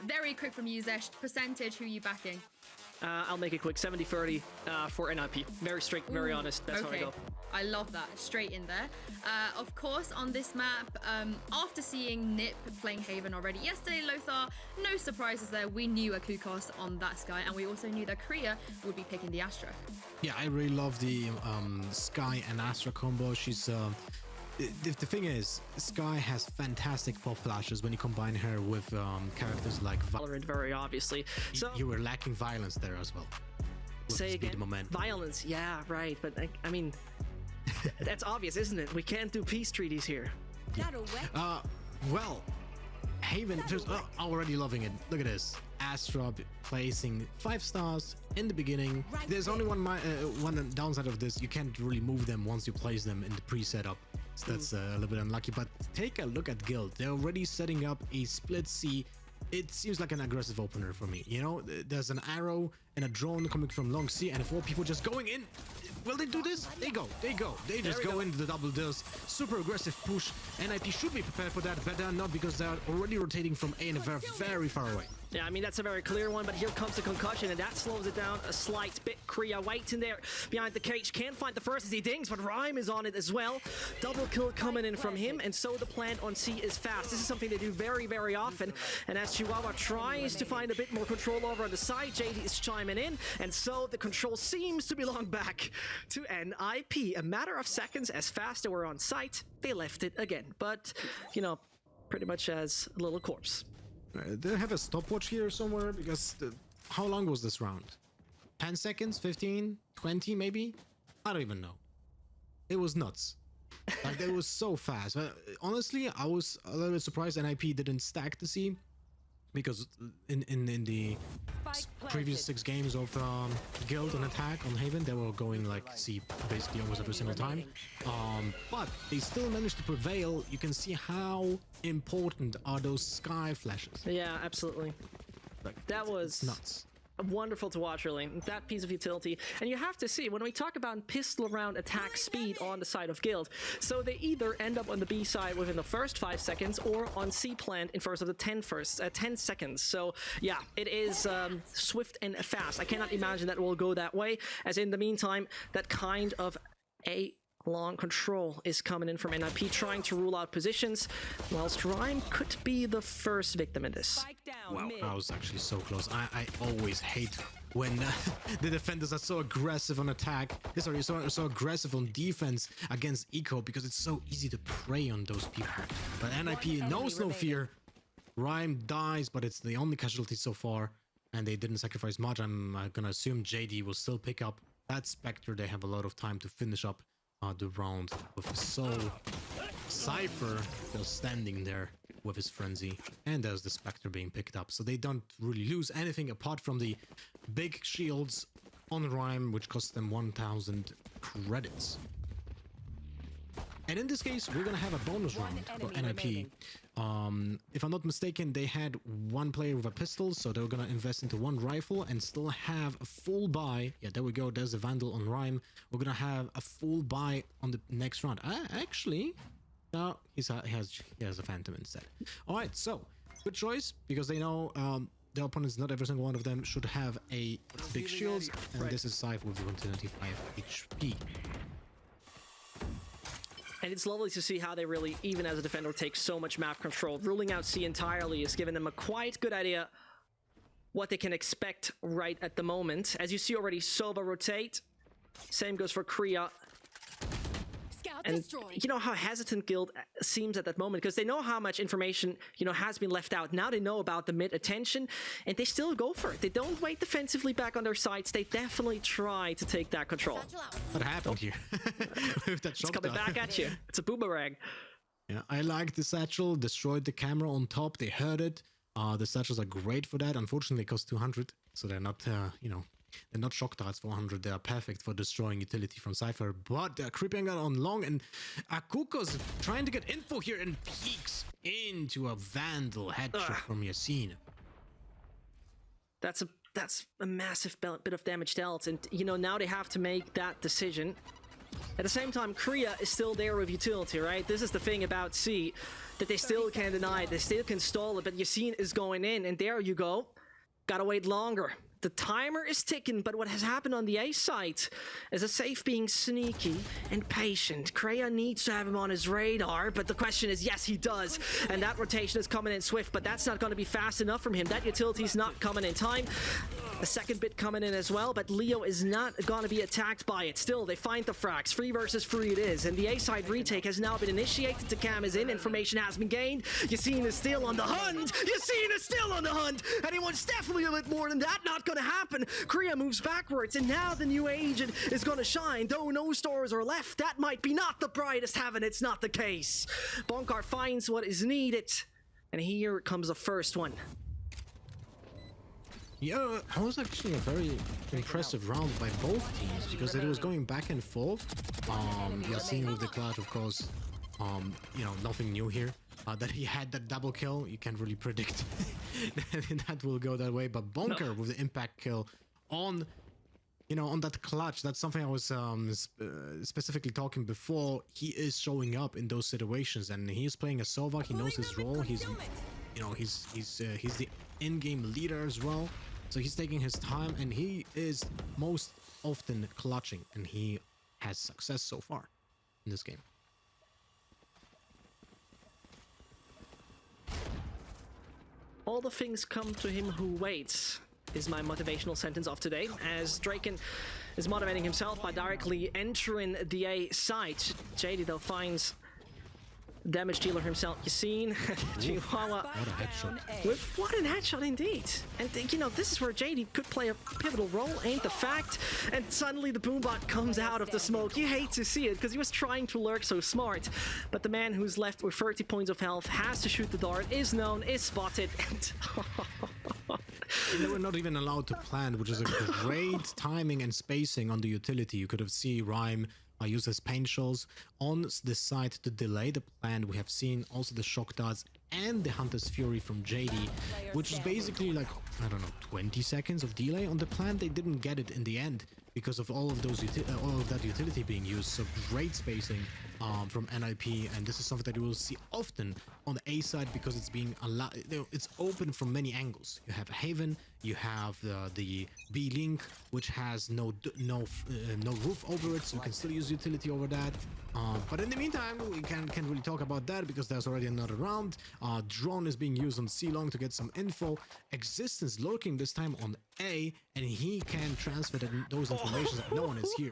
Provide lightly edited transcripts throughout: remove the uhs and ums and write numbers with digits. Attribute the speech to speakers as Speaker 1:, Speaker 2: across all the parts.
Speaker 1: Very quick from you, Zesh. Percentage, who are you backing?
Speaker 2: I'll make it quick. 70-30 for NIP. Very strict, very honest. That's how I go.
Speaker 1: I love that. Straight in there. Of course, on this map, after seeing Nip playing Haven already yesterday, Lothar, no surprises there. We knew a Kukos on that Sky, and we also knew that Kriya would be picking the Astra.
Speaker 3: Yeah, I really love the Sky and Astra combo. She's... The thing is, Sky has fantastic pop flashes when you combine her with characters like
Speaker 2: Valorant, very obviously. So
Speaker 3: you were lacking violence there as well.
Speaker 2: Say again. Violence, yeah, right. But I mean, that's obvious, isn't it? We can't do peace treaties here.
Speaker 3: Well, Haven, just already loving it. Look at this. Astra placing 5 stars in the beginning. There's only one downside of this. You can't really move them once you place them in the pre-setup. So that's a little bit unlucky. But take a look at Guild. They're already setting up a split C. It seems like an aggressive opener for me. You know, there's an arrow and a drone coming from long C, and 4 people just going in. Will they do this? They go. They just go into the double deals. Super aggressive push. NIP should be prepared for that, but they're not because they're already rotating from A and they're very far away.
Speaker 2: Yeah, I mean, that's a very clear one, but here comes the concussion, and that slows it down a slight bit. Kriya waits in there behind the cage. Can't find the first as he dings, but Rhyme is on it as well. Double kill coming in from him, and so the plant on C is fast. This is something they do very, very often, and as Chihuahua tries to find a bit more control over on the side, JD is chiming in, and so the control seems to belong back to NIP. A matter of seconds, as fast they were on site, they left it again. But, you know, pretty much as a little corpse.
Speaker 3: Do they have a stopwatch here somewhere? Because how long was this round? 10 seconds? 15? 20 maybe? I don't even know. It was nuts. Like, it was so fast. Honestly, I was a little bit surprised NIP didn't stack the C. Because in the previous 6 games of Guild on attack on Haven, they were going like C basically almost every single time. But they still managed to prevail. You can see how important are those Sky flashes.
Speaker 2: Yeah, absolutely.
Speaker 3: Like,
Speaker 2: that was
Speaker 3: nuts.
Speaker 2: Wonderful to watch, really. That piece of utility. And you have to see, when we talk about pistol round attack speed on the side of Guild, so they either end up on the B side within the first 5 seconds or on C plant in first of the 10 seconds. So yeah, it is swift and fast. I cannot imagine that will go that way, as in the meantime, that kind of a long control is coming in from NIP, trying to rule out positions, whilst Rhyme could be the first victim in this.
Speaker 3: Wow, I was actually so close. I always hate when the defenders are so aggressive on attack. Sorry, so aggressive on defense against Eco, because it's so easy to prey on those people. But NIP knows no fear. Rhyme dies, but it's the only casualty so far, and they didn't sacrifice much. I'm gonna assume JD will still pick up that Spectre. They have a lot of time to finish up the round with Soul. Cypher still standing there with his frenzy, and there's the Spectre being picked up, so they don't really lose anything apart from the big shields on Rhyme, which cost them 1000 credits. And in this case, we're gonna have a bonus round for NIP. If I'm not mistaken, they had 1 player with a pistol, so they were gonna invest into 1 rifle and still have a full buy. Yeah, there we go. There's a Vandal on Rhyme. We're gonna have a full buy on the next round. Actually, no, he has a Phantom instead. All right, so good choice, because they know their opponents, not every single one of them, should have a big shields, and this is Scythe with 125 HP.
Speaker 2: And it's lovely to see how they really, even as a defender, take so much map control. Ruling out C entirely has given them a quite good idea what they can expect right at the moment. As you see already, Sova rotate. Same goes for Kriya. And you know how hesitant Guild seems at that moment, because they know how much information, you know, has been left out. Now they know about the mid attention, and they still go for it. They don't wait defensively back on their sides. They definitely try to take that control.
Speaker 3: What happened here? With that
Speaker 2: it's coming back at you. It's a boomerang.
Speaker 3: Yeah, I like the satchel. Destroyed the camera on top. They heard it. The satchels are great for that. Unfortunately, they cost 200, so they're not, you know, they're not shock darts for 100. They are perfect for destroying utility from Cypher, but they're creeping out on long, and Akuko's trying to get info here and peeks into a Vandal headshot from Yasin.
Speaker 2: That's a massive bit of damage dealt, and you know, now they have to make that decision. At the same time, Korea is still there with utility, right? This is the thing about C, that they still can't deny it, they still can stall it, but Yassine is going in, and there you go. Gotta wait longer. The timer is ticking, but what has happened on the A side is a Safe being sneaky and patient. Kreia needs to have him on his radar, but the question is, yes, he does. And that rotation is coming in swift, but that's not going to be fast enough from him. That utility is not coming in time. A second bit coming in as well, but Leo is not going to be attacked by it. Still, they find the frags. 3 versus 3 it is, and the A side retake has now been initiated. Takam is in, information has been gained. Yassine is still on the hunt. Yassine is still on the hunt, and he wants definitely a bit more than that. Not going to happen. Korea moves backwards, and now the new agent is going to shine. Though no stores are left, that might be not the brightest heaven. It's not the case. Bonkar finds what is needed, and here comes the first one.
Speaker 3: Yeah, it was actually a very impressive round by both teams because it was going back and forth. Yassine with the clutch, of course, you know, nothing new here. That he had that double kill, you can't really predict that will go that way. But Bonkar with the impact kill on, you know, on that clutch, that's something I was specifically talking before. He is showing up in those situations, and he's playing a Sova. He knows his role. He's, you know, he's the in-game leader as well. So he's taking his time, and he is most often clutching, and he has success so far in this game.
Speaker 2: All the things come to him who waits is my motivational sentence of today, as Draken is motivating himself by directly entering the A site. JD though finds damage dealer himself, Yassine. Chihuahua.
Speaker 3: What a headshot.
Speaker 2: With what an headshot indeed. And you know, this is where JD could play a pivotal role, ain't the fact? And suddenly the boombot comes out of the smoke. You hate to see it, because he was trying to lurk so smart. But the man who's left with 30 points of health has to shoot the dart, is known, is spotted, and...
Speaker 3: And they were not even allowed to plant, which is a great timing and spacing on the utility. You could have seen Rhyme use his paint shells on the side to delay the plant. We have seen also the shock darts and the Hunter's Fury from JD, which is basically like, I don't know, 20 seconds of delay on the plant. They didn't get it in the end because of all of those all of that utility being used. So great spacing from NIP, and this is something that you will see often on the A side because it's being allowed. It's open from many angles. You have Haven, you have the B link, which has no roof over it, so you can still use utility over that. But in the meantime, we can't really talk about that because there's already another round. Drone is being used on C long to get some info. Existence lurking this time on A, and he can transfer those information that no one is here.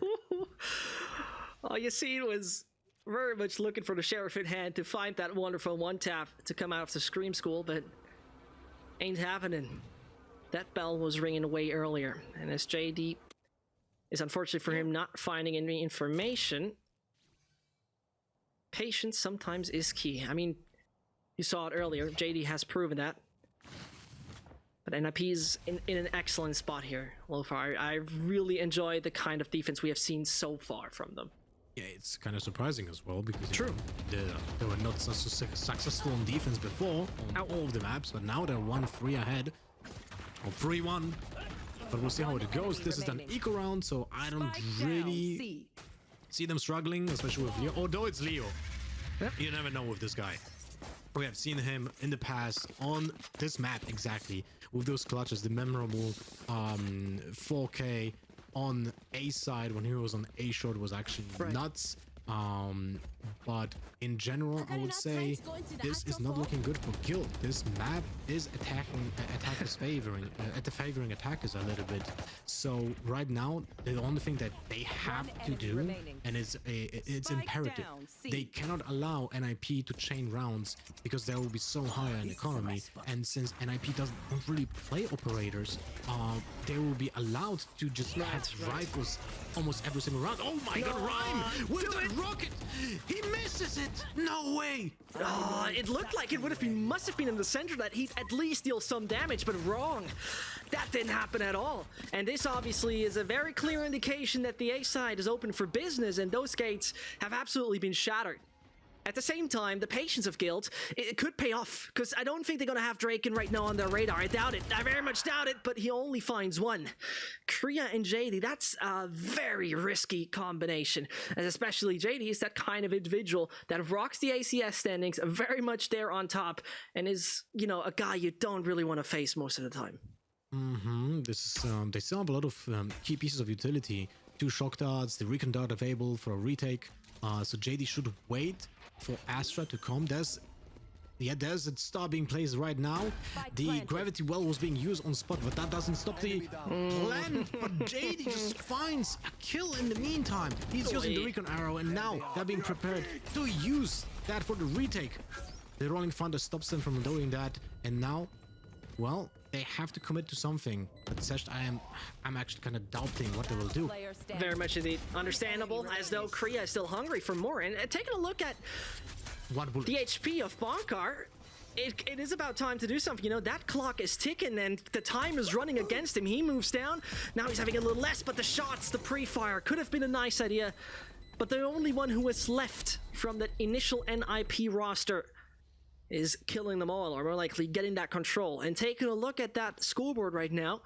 Speaker 2: Oh, Yassine was very much looking for the sheriff in hand to find that wonderful one tap to come out of the Scream School, but ain't happening. That bell was ringing way earlier, and as JD is unfortunately for him not finding any information, patience sometimes is key. I mean, you saw it earlier, JD has proven that. But NIP is in an excellent spot here, Wolfar. I really enjoy the kind of defense we have seen so far from them.
Speaker 3: Yeah, it's kind of surprising as well because they were not so successful on defense before on all of the maps, but now they're 1-3 ahead, or 3-1. But we'll see how it goes. This is an eco round, so I don't really see them struggling, especially with Leo. Although it's Leo, you never know with this guy. We have seen him in the past on this map exactly with those clutches, the memorable 4K on A side when he was on A short was actually nuts. But in general, I would say this is not looking good for Guild. This map is attackers favoring attackers a little bit. So right now, the only thing that they have to do, and it's imperative, they cannot allow NIP to chain rounds because there will be so high an economy. And since NIP don't really play operators, they will be allowed to just have rifles almost every single round. Oh my god, Rhyme with that rocket! He misses it! No way!
Speaker 2: Oh, it looked like it must have been in the center that he'd at least deal some damage, but wrong. That didn't happen at all. And this obviously is a very clear indication that the A side is open for business and those gates have absolutely been shattered. At the same time, the patience of Guild, it could pay off, because I don't think they're going to have Draken right now on their radar. I doubt it. I very much doubt it, but he only finds one. Kriya and JD, that's a very risky combination, as especially JD is that kind of individual that rocks the ACS standings, very much there on top, and is, you know, a guy you don't really want to face most of the time.
Speaker 3: This is, they still have a lot of key pieces of utility. 2 shock darts, the recon dart available for a retake. So JD should wait for Astra to come. There's a star being placed right now. The gravity well was being used on spot, but that doesn't stop the plan. But JD just finds a kill in the meantime. He's using the recon arrow, and now they're being prepared to use that for the retake. The Rolling Thunder stops them from doing that, and now, well, they have to commit to something. But Sesh, I'm actually kind of doubting what they will do.
Speaker 2: Very much indeed. Understandable, as though Kriya is still hungry for more. And taking a look at the HP of Bonkar, it is about time to do something. You know, that clock is ticking and the time is running against him. He moves down. Now he's having a little less, but the shots, the pre-fire could have been a nice idea. But the only one who is left from that initial NIP roster is killing them all, or more likely getting that control. And taking a look at that scoreboard right now,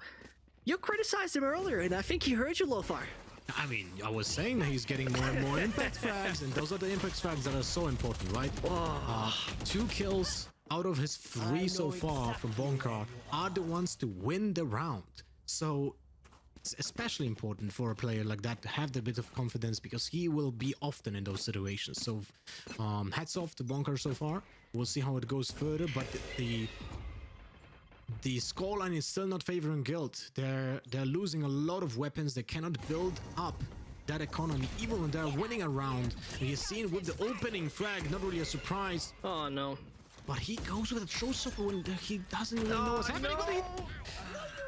Speaker 2: you criticized him earlier, and I think he heard you, Lothar.
Speaker 3: I mean, I was saying that he's getting more and more impact frags, and those are the impact frags that are so important, right? 2 kills out of his 3 so far from Bonkar are the ones to win the round. So it's especially important for a player like that to have the bit of confidence, because he will be often in those situations. So hats off to Bonkar so far. We'll see how it goes further, but the scoreline is still not favoring Guild. They're losing a lot of weapons. They cannot build up that economy even when they're winning a round. And you've seen with the opening frag, not really a surprise.
Speaker 2: Oh no.
Speaker 3: But he goes with a showstopper when he doesn't really know what's happening.
Speaker 2: No.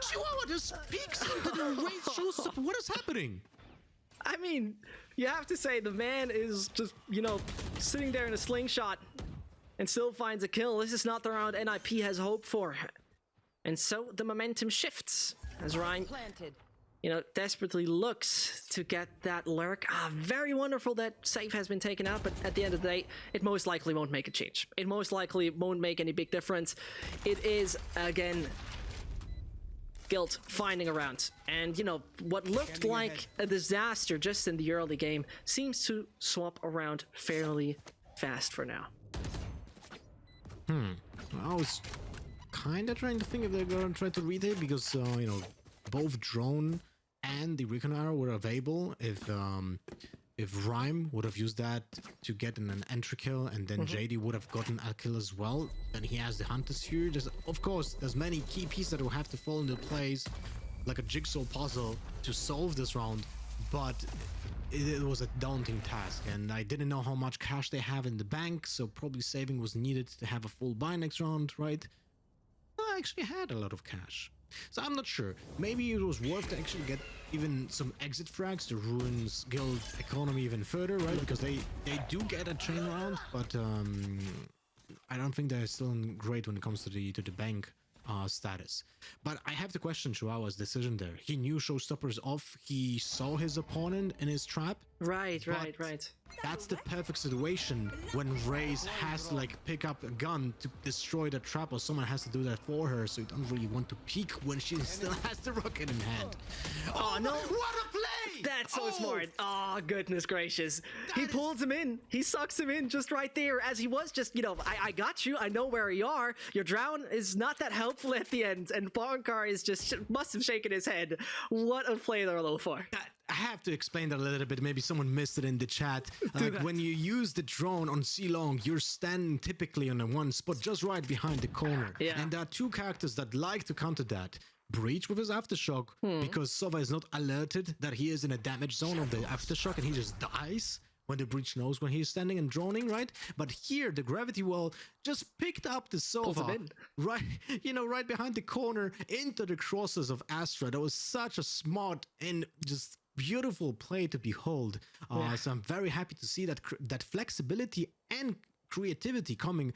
Speaker 3: Chihuahua just peeks into the raised showstopper. What is happening?
Speaker 2: I mean, you have to say the man is just, you know, sitting there in a slingshot and still finds a kill. This is not the round NIP has hoped for. And so the momentum shifts as Ryan, you know, desperately looks to get that lurk. Very wonderful that save has been taken out, but at the end of the day, it most likely won't make a change. It most likely won't make any big difference. It is, again, Guild finding a round. And, you know, what looked like a disaster just in the early game seems to swap around fairly fast for now.
Speaker 3: I was kind of trying to think if they're going to try to retake, because, you know, both drone and the recon arrow were available. If Rhyme would have used that to get an entry kill, and then JD would have gotten a kill as well, then he has the Hunter's Fury. Of course, there's many key pieces that will have to fall into place, like a jigsaw puzzle, to solve this round, but it was a daunting task, and I didn't know how much cash they have in the bank, so probably saving was needed to have a full buy next round, right? I actually had a lot of cash, so I'm not sure. Maybe it was worth to actually get even some exit frags to ruin Guild economy even further, right? Because they do get a chain round, but I don't think they're still great when it comes to the bank status. But I have to question Chihuahua's decision there. He knew showstoppers off. He saw his opponent in his trap.
Speaker 2: Right.
Speaker 3: That's the perfect situation when Raze has to like pick up a gun to destroy the trap, or someone has to do that for her, so you don't really want to peek when she still has the rocket in hand. Oh no, what a play!
Speaker 2: That's so smart. Oh, goodness gracious. He pulls him in. He sucks him in just right there, as he was just, you know, I got you. I know where you are. Your drown is not that helpful at the end, and Bonkar is just must have shaken his head. What a play there, Lothar.
Speaker 3: I have to explain that a little bit. Maybe someone missed it in the chat. Like when you use the drone on C-Long, you're standing typically on the one spot just right behind the corner.
Speaker 2: Yeah.
Speaker 3: And there are 2 characters that like to counter that. Breach with his Aftershock, because Sova is not alerted that he is in a damage zone of the Aftershock, and he just dies when the Breach knows when he's standing and droning, right? But here, the Gravity Well just picked up the Sova, right, you know, right behind the corner into the crosses of Astra. That was such a smart and just beautiful play to behold. So I'm very happy to see that flexibility and creativity coming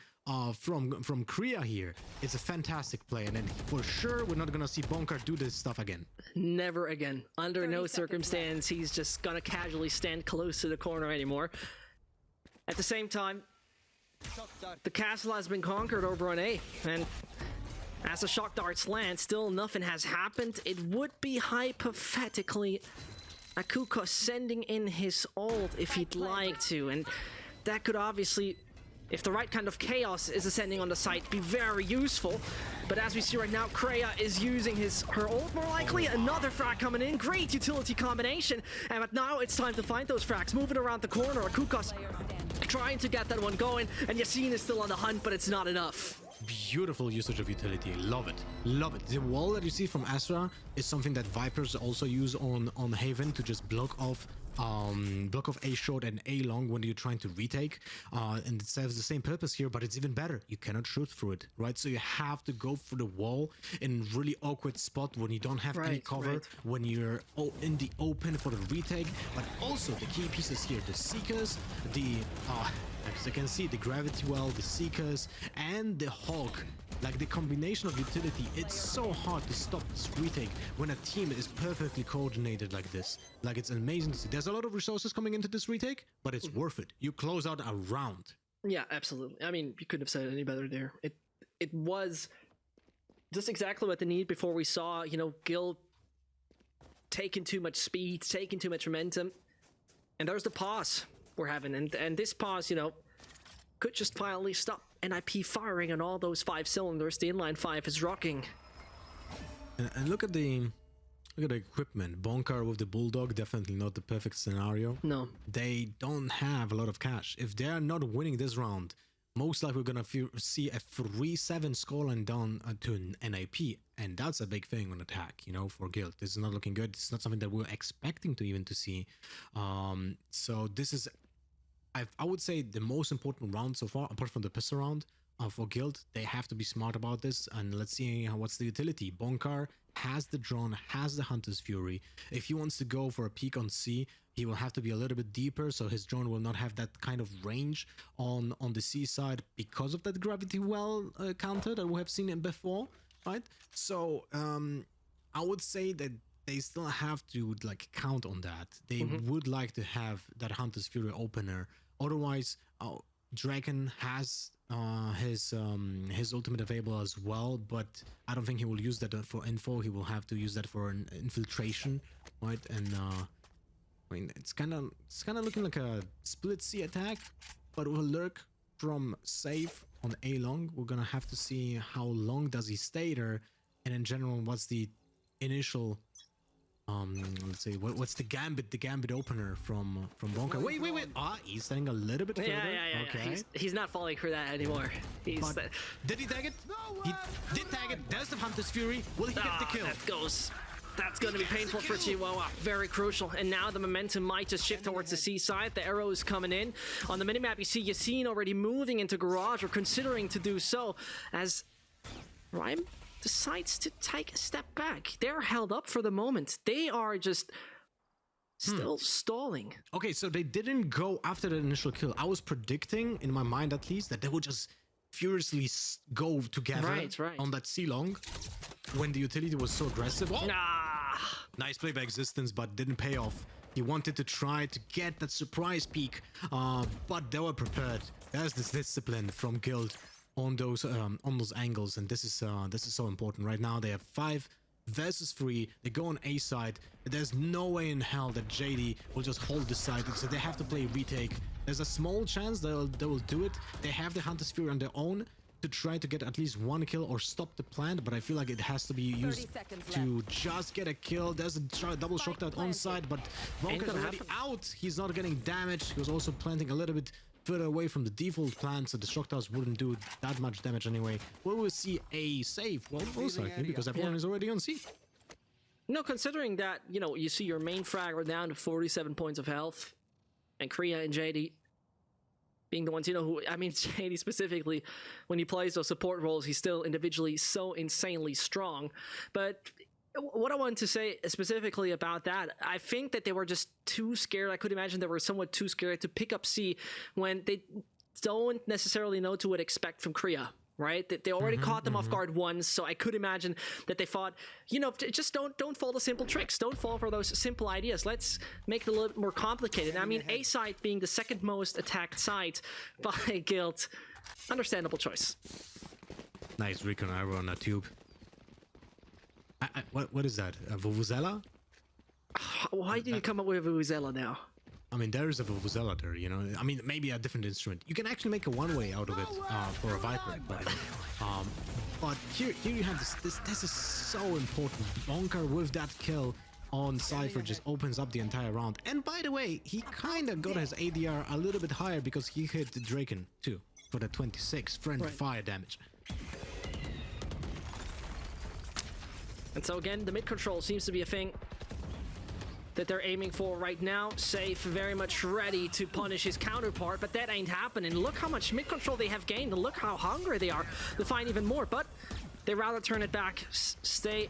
Speaker 3: from Kriya here. It's a fantastic play, and then for sure we're not gonna see Bonkar do this stuff again.
Speaker 2: Never again. Under no circumstance he's just gonna casually stand close to the corner anymore. At the same time, The castle has been conquered over on A, and as the shock darts land, still nothing has happened. It would be hypothetically Akuko sending in his ult if he'd like to, and that could obviously, if the right kind of chaos is ascending on the site, be very useful. But as we see right now, Kreia is using her ult more likely. Another frag coming in. Great utility combination. And but now it's time to find those frags. Moving around the corner. Akukos trying to get that one going. And Yassine is still on the hunt, but it's not enough.
Speaker 3: Beautiful usage of utility. Love it. Love it. The wall that you see from Astra is something that Vipers also use on Haven to just block off A short and A long when you're trying to retake, and it serves the same purpose here, but it's even better. You cannot shoot through it, right? So you have to go for the wall in really awkward spot when you don't have any cover, when you're in the open for the retake. But also the key pieces here, the Seekers, as you can see, the Gravity Well, the Seekers, and the Hawk. Like the combination of utility, it's so hard to stop this retake when a team is perfectly coordinated like this. Like, it's amazing to see. There's a lot of resources coming into this retake, but it's worth it. You close out a round.
Speaker 2: Yeah, absolutely. I mean, you couldn't have said it any better there. It was just exactly what they need before we saw, you know, Gil taking too much speed, taking too much momentum. And there's the pause we're having. And this pause, you know, could just finally stop NIP firing on all those 5 cylinders. The inline 5 is rocking.
Speaker 3: And look at the equipment. Bonkar with the Bulldog, definitely not the perfect scenario.
Speaker 2: No.
Speaker 3: They don't have a lot of cash. If they are not winning this round, most likely we're gonna see a 3-7 scoreline down to NIP, and that's a big thing on attack, you know, for Guild. This is not looking good. It's not something that we're expecting to see. So this is, I would say, the most important round so far, apart from the pistol round, for Guild. They have to be smart about this, and let's see what's the utility. Bonkar has the drone, has the Hunter's Fury. If he wants to go for a peek on C, he will have to be a little bit deeper, so his drone will not have that kind of range on the C side because of that Gravity Well counter that we have seen it before, right? So I would say that they still have to like count on that. They would like to have that Hunter's Fury opener. Otherwise, Draken has his ultimate available as well, but I don't think he will use that for info. He will have to use that for an infiltration, right? And I mean, it's kind of looking like a split C attack, but will lurk from safe on A long. We're gonna have to see how long does he stay there, and in general, what's the initial let's see, what's the gambit opener from Bonkar. Wait, he's staying a little bit further.
Speaker 2: Yeah.
Speaker 3: Okay,
Speaker 2: he's not falling for that anymore.
Speaker 3: Did he tag it? He did tag it. There's the Hunter's Fury. Will he get the kill?
Speaker 2: That's going to be painful for Chihuahua. Very crucial. And now the momentum might just shift towards the C side. The arrow is coming in. On the minimap, you see Yassine already moving into Garage, or considering to do so, as Rhyme decides to take a step back. They're held up for the moment. They are just still stalling.
Speaker 3: Okay, so they didn't go after the initial kill. I was predicting, in my mind at least, that they would just furiously go together on that C-long when the utility was so aggressive. Oh! Nice play by Existence, but didn't pay off. He wanted to try to get that surprise peek, but they were prepared. There's this discipline from Guild on those angles, and this is so important. Right now they have 5 versus 3. They go on A side. There's no way in hell that JD will just hold this side, so they have to play retake. There's a small chance they will do it. They have the Hunter's Fury on their own to try to get at least 1 kill or stop the plant, but I feel like it has to be used to just get a kill. There's a double shock out on side, but Bonker's already out. He's not getting damage. He was also planting a little bit further away from the default plant, so the shock towers wouldn't do that much damage anyway. Will we see a save? Well, most likely, because everyone is already on C.
Speaker 2: No, considering that, you know, you see your main frag are down to 47 points of health, and Kreia and JD being the ones, you know, who, I mean, JD specifically, when he plays those support roles, he's still individually so insanely strong. But what I wanted to say specifically about that, I think that they were just too scared. I could imagine they were somewhat too scared to pick up C when they don't necessarily know to what expect from Kreia, right? They already caught them off guard once, so I could imagine that they thought, you know, just don't fall to simple tricks. Don't fall for those simple ideas. Let's make it a little bit more complicated. I mean, A side being the second most attacked side by Guild, Understandable choice.
Speaker 3: Nice recon arrow on a tube. What is that? A vuvuzela?
Speaker 2: Why did you come up with a Vuvuzela now?
Speaker 3: I mean, there is a vuvuzela there, you know. I mean, maybe a different instrument. You can actually make a one-way out of it for a Viper. But here you have this. This is so important. Bonker with that kill on Cypher just opens up the entire round. And by the way, he kind of got his ADR a little bit higher because he hit the Draken too for the 26 friendly fire damage.
Speaker 2: And so again, the mid control seems to be a thing that they're aiming for right now. Safe very much ready to punish his counterpart, but that ain't happening. Look how much mid control they have gained, and look how hungry they are to find even more, but they rather turn it back, stay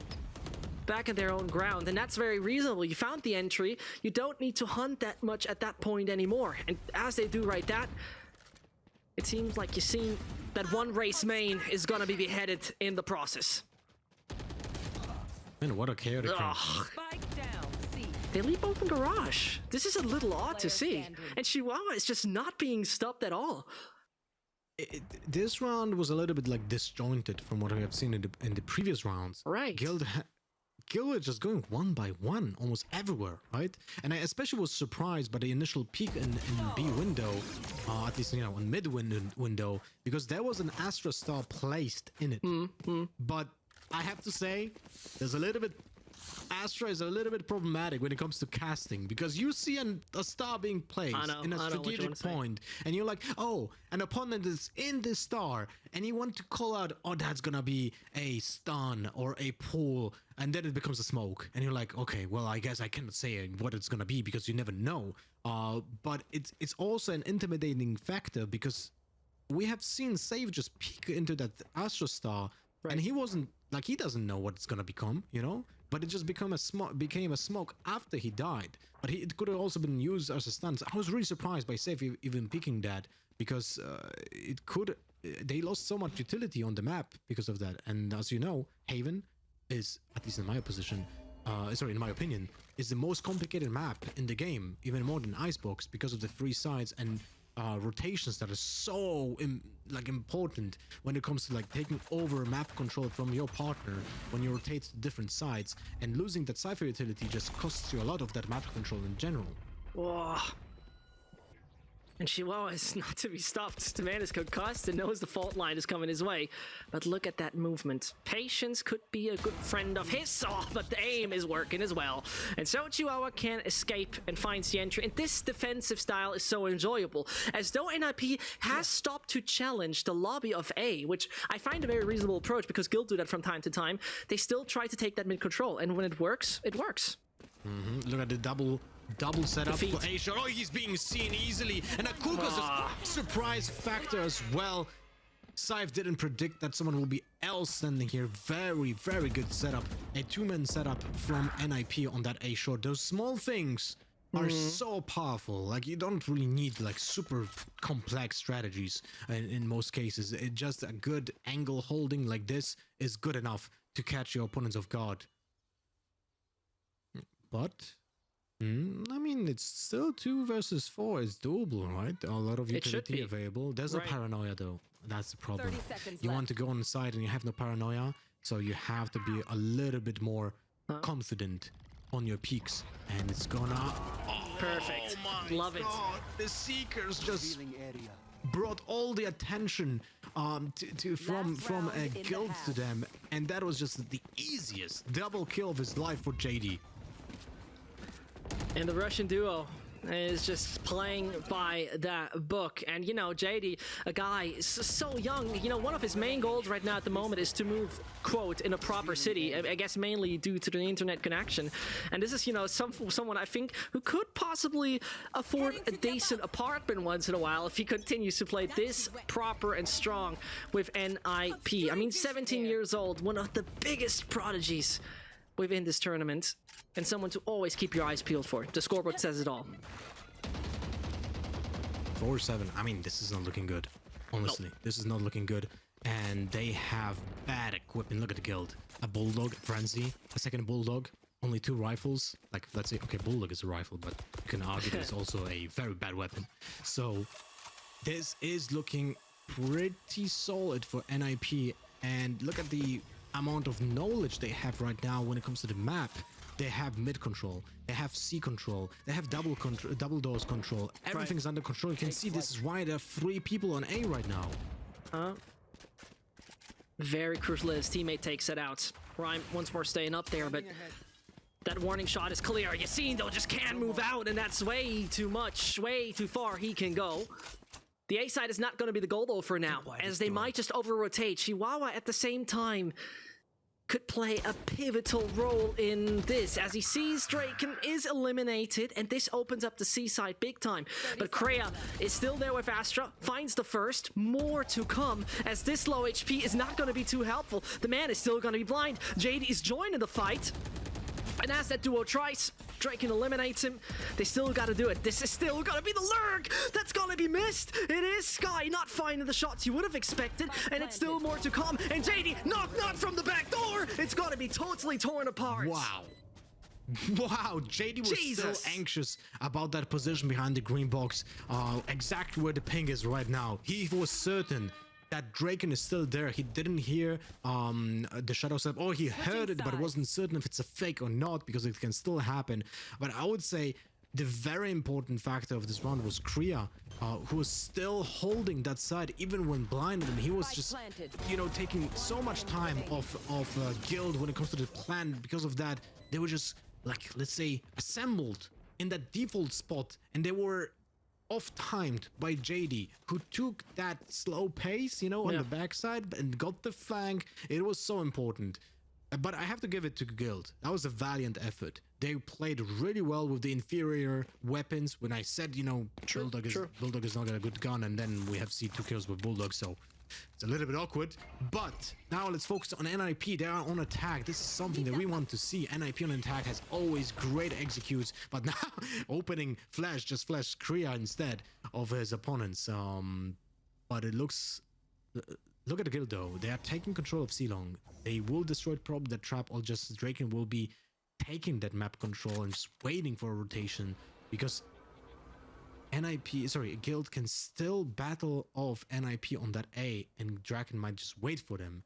Speaker 2: back in their own ground, and that's very reasonable. You found the entry, you don't need to hunt that much at that point anymore, and as they do right that, it seems like you've seen that one race main is gonna be beheaded in the process.
Speaker 3: Man, what a chaotic round.
Speaker 2: They leave both in garage. This is a little odd to see. And Chihuahua is just not being stopped at all.
Speaker 3: This round was a little bit like disjointed from what I have seen in the previous rounds.
Speaker 2: Right.
Speaker 3: Guild was just going one by one almost everywhere, right? And I especially was surprised by the initial peak in B window, at least, you know, in mid window, because there was an Astra Star placed in it. But I have to say, there's a little bit... Astra is a little bit problematic when it comes to casting, because you see a star being placed in a strategic point, and you're like, oh, an opponent is in this star, and you want to call out, oh, that's gonna be a stun or a pull, and then it becomes a smoke, and you're like, okay, well, I guess I cannot say what it's gonna be because you never know. But it's also an intimidating factor because we have seen Save just peek into that Astra Star, and he wasn't like, he doesn't know what it's gonna become, you know. But it just became a smoke after he died. But it could have also been used as a stunt. I was really surprised by Safe even picking that, because they lost so much utility on the map because of that. And as you know, Haven is, at least in my opinion, is the most complicated map in the game, even more than Icebox, because of the three sides and rotations that are so important when it comes to like taking over map control from your partner when you rotate to different sides, and losing that Cypher utility just costs you a lot of that map control in general.
Speaker 2: Whoa. And Chihuahua is not to be stopped. The man is concussed and knows the fault line is coming his way. But look at that movement. Patience could be a good friend of his, but the aim is working as well. And so Chihuahua can escape and finds the entry. And this defensive style is so enjoyable, as though NIP has stopped to challenge the lobby of A, which I find a very reasonable approach, because Guild do that from time to time. They still try to take that mid control, and when it works, it works.
Speaker 3: Look at the double setup for A-Shot. Oh, he's being seen easily. And Akuka's surprise factor as well. Scythe didn't predict that someone will be else standing here. Very, very good setup. A two-man setup from NIP on that A-Shot. Those small things are so powerful. Like, you don't really need like super complex strategies in most cases. It just a good angle holding like this is good enough to catch your opponents off guard. But I mean, it's still 2 versus 4. It's doable, right? A lot of utility available. There's no paranoia, though. That's the problem. You want to go on the side and you have no paranoia, so you have to be a little bit more confident on your peaks. And it's gonna...
Speaker 2: Perfect. Love it.
Speaker 3: The Seekers just brought all the attention from a Guild to them, and that was just the easiest double kill of his life for JD.
Speaker 2: And the Russian duo is just playing by that book. And, you know, JD, a guy so young, you know, one of his main goals right now at the moment is to move, quote, in a proper city, I guess mainly due to the internet connection. And this is, you know, someone I think who could possibly afford a decent apartment once in a while if he continues to play this proper and strong with NIP. I mean, 17 years old, one of the biggest prodigies within this tournament, and someone to always keep your eyes peeled for. The scoreboard says it all.
Speaker 3: 4-7. I mean, this is not looking good. Honestly, this is not looking good. And they have bad equipment. Look at the Guild. A Bulldog, Frenzy, a second Bulldog, only 2 rifles. Like, let's say, okay, Bulldog is a rifle, but you can argue that it's also a very bad weapon. So, this is looking pretty solid for NIP. And look at the amount of knowledge they have right now when it comes to the map. They have mid control, they have C control, they have double doors control. Everything's under control. You can see this is why there are 3 people on A right now.
Speaker 2: Very crucial that his teammate takes it out. Rhyme once more staying up there, but that warning shot is clear. Yassine though just can't move out, and that's way too much, way too far he can go. The A side is not going to be the goal though for now, as they might just over-rotate. Chihuahua at the same time could play a pivotal role in this, as he sees Draken is eliminated, and this opens up the C side big time. But Kreia is still there with Astra, finds the first, more to come, as this low HP is not going to be too helpful. The man is still going to be blind. JD is joining the fight, and as that duo tries, Draken eliminates him. They still gotta do it. This is still gonna be the lurk that's gonna be missed. It is Sky not finding the shots you would have expected, and it's still more to come. And JD, not from the back door. It's gonna be totally torn apart.
Speaker 3: Wow. Wow, JD was still anxious about that position behind the green box, exactly where the ping is right now. He was certain that Draken is still there. He didn't hear the shadow step, or he heard it, but wasn't certain if it's a fake or not, because it can still happen. But I would say the very important factor of this round was Kreia, who was still holding that side even when blinded, and he was just, you know, taking so much time off Guild when it comes to the plan. Because of that, they were just, like, let's say, assembled in that default spot, and they were off-timed by JD, who took that slow pace, you know, on the backside and got the flank. It was so important. But I have to give it to Guild. That was a valiant effort. They played really well with the inferior weapons. When I said, you know, Bulldog is not a good gun, and then we have seen 2 kills with Bulldog, so it's a little bit awkward. But now let's focus on NIP. They are on attack. This is something that we want to see. NIP on attack has always great executes, but now opening flash, just flash Kreia instead of his opponents. But it looks... Look at the Guild though. They are taking control of C-Long. They will destroy probably the trap, or just Draken will be taking that map control and just waiting for a rotation, because Guild can still battle off NIP on that A, and Draken might just wait for them.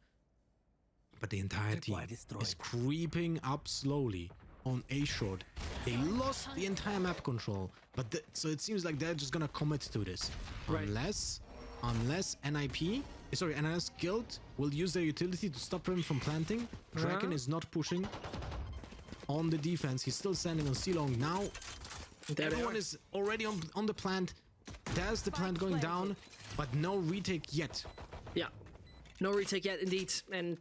Speaker 3: But the entire team is creeping up slowly on A short. They lost the entire map control, but so it seems like they're just gonna commit to this, unless unless Guild will use their utility to stop him from planting. Draken is not pushing on the defense. He's still standing on C-Long now. Everyone is already on the plant. There's the plant going down, but no retake yet.
Speaker 2: Yeah, no retake yet indeed. And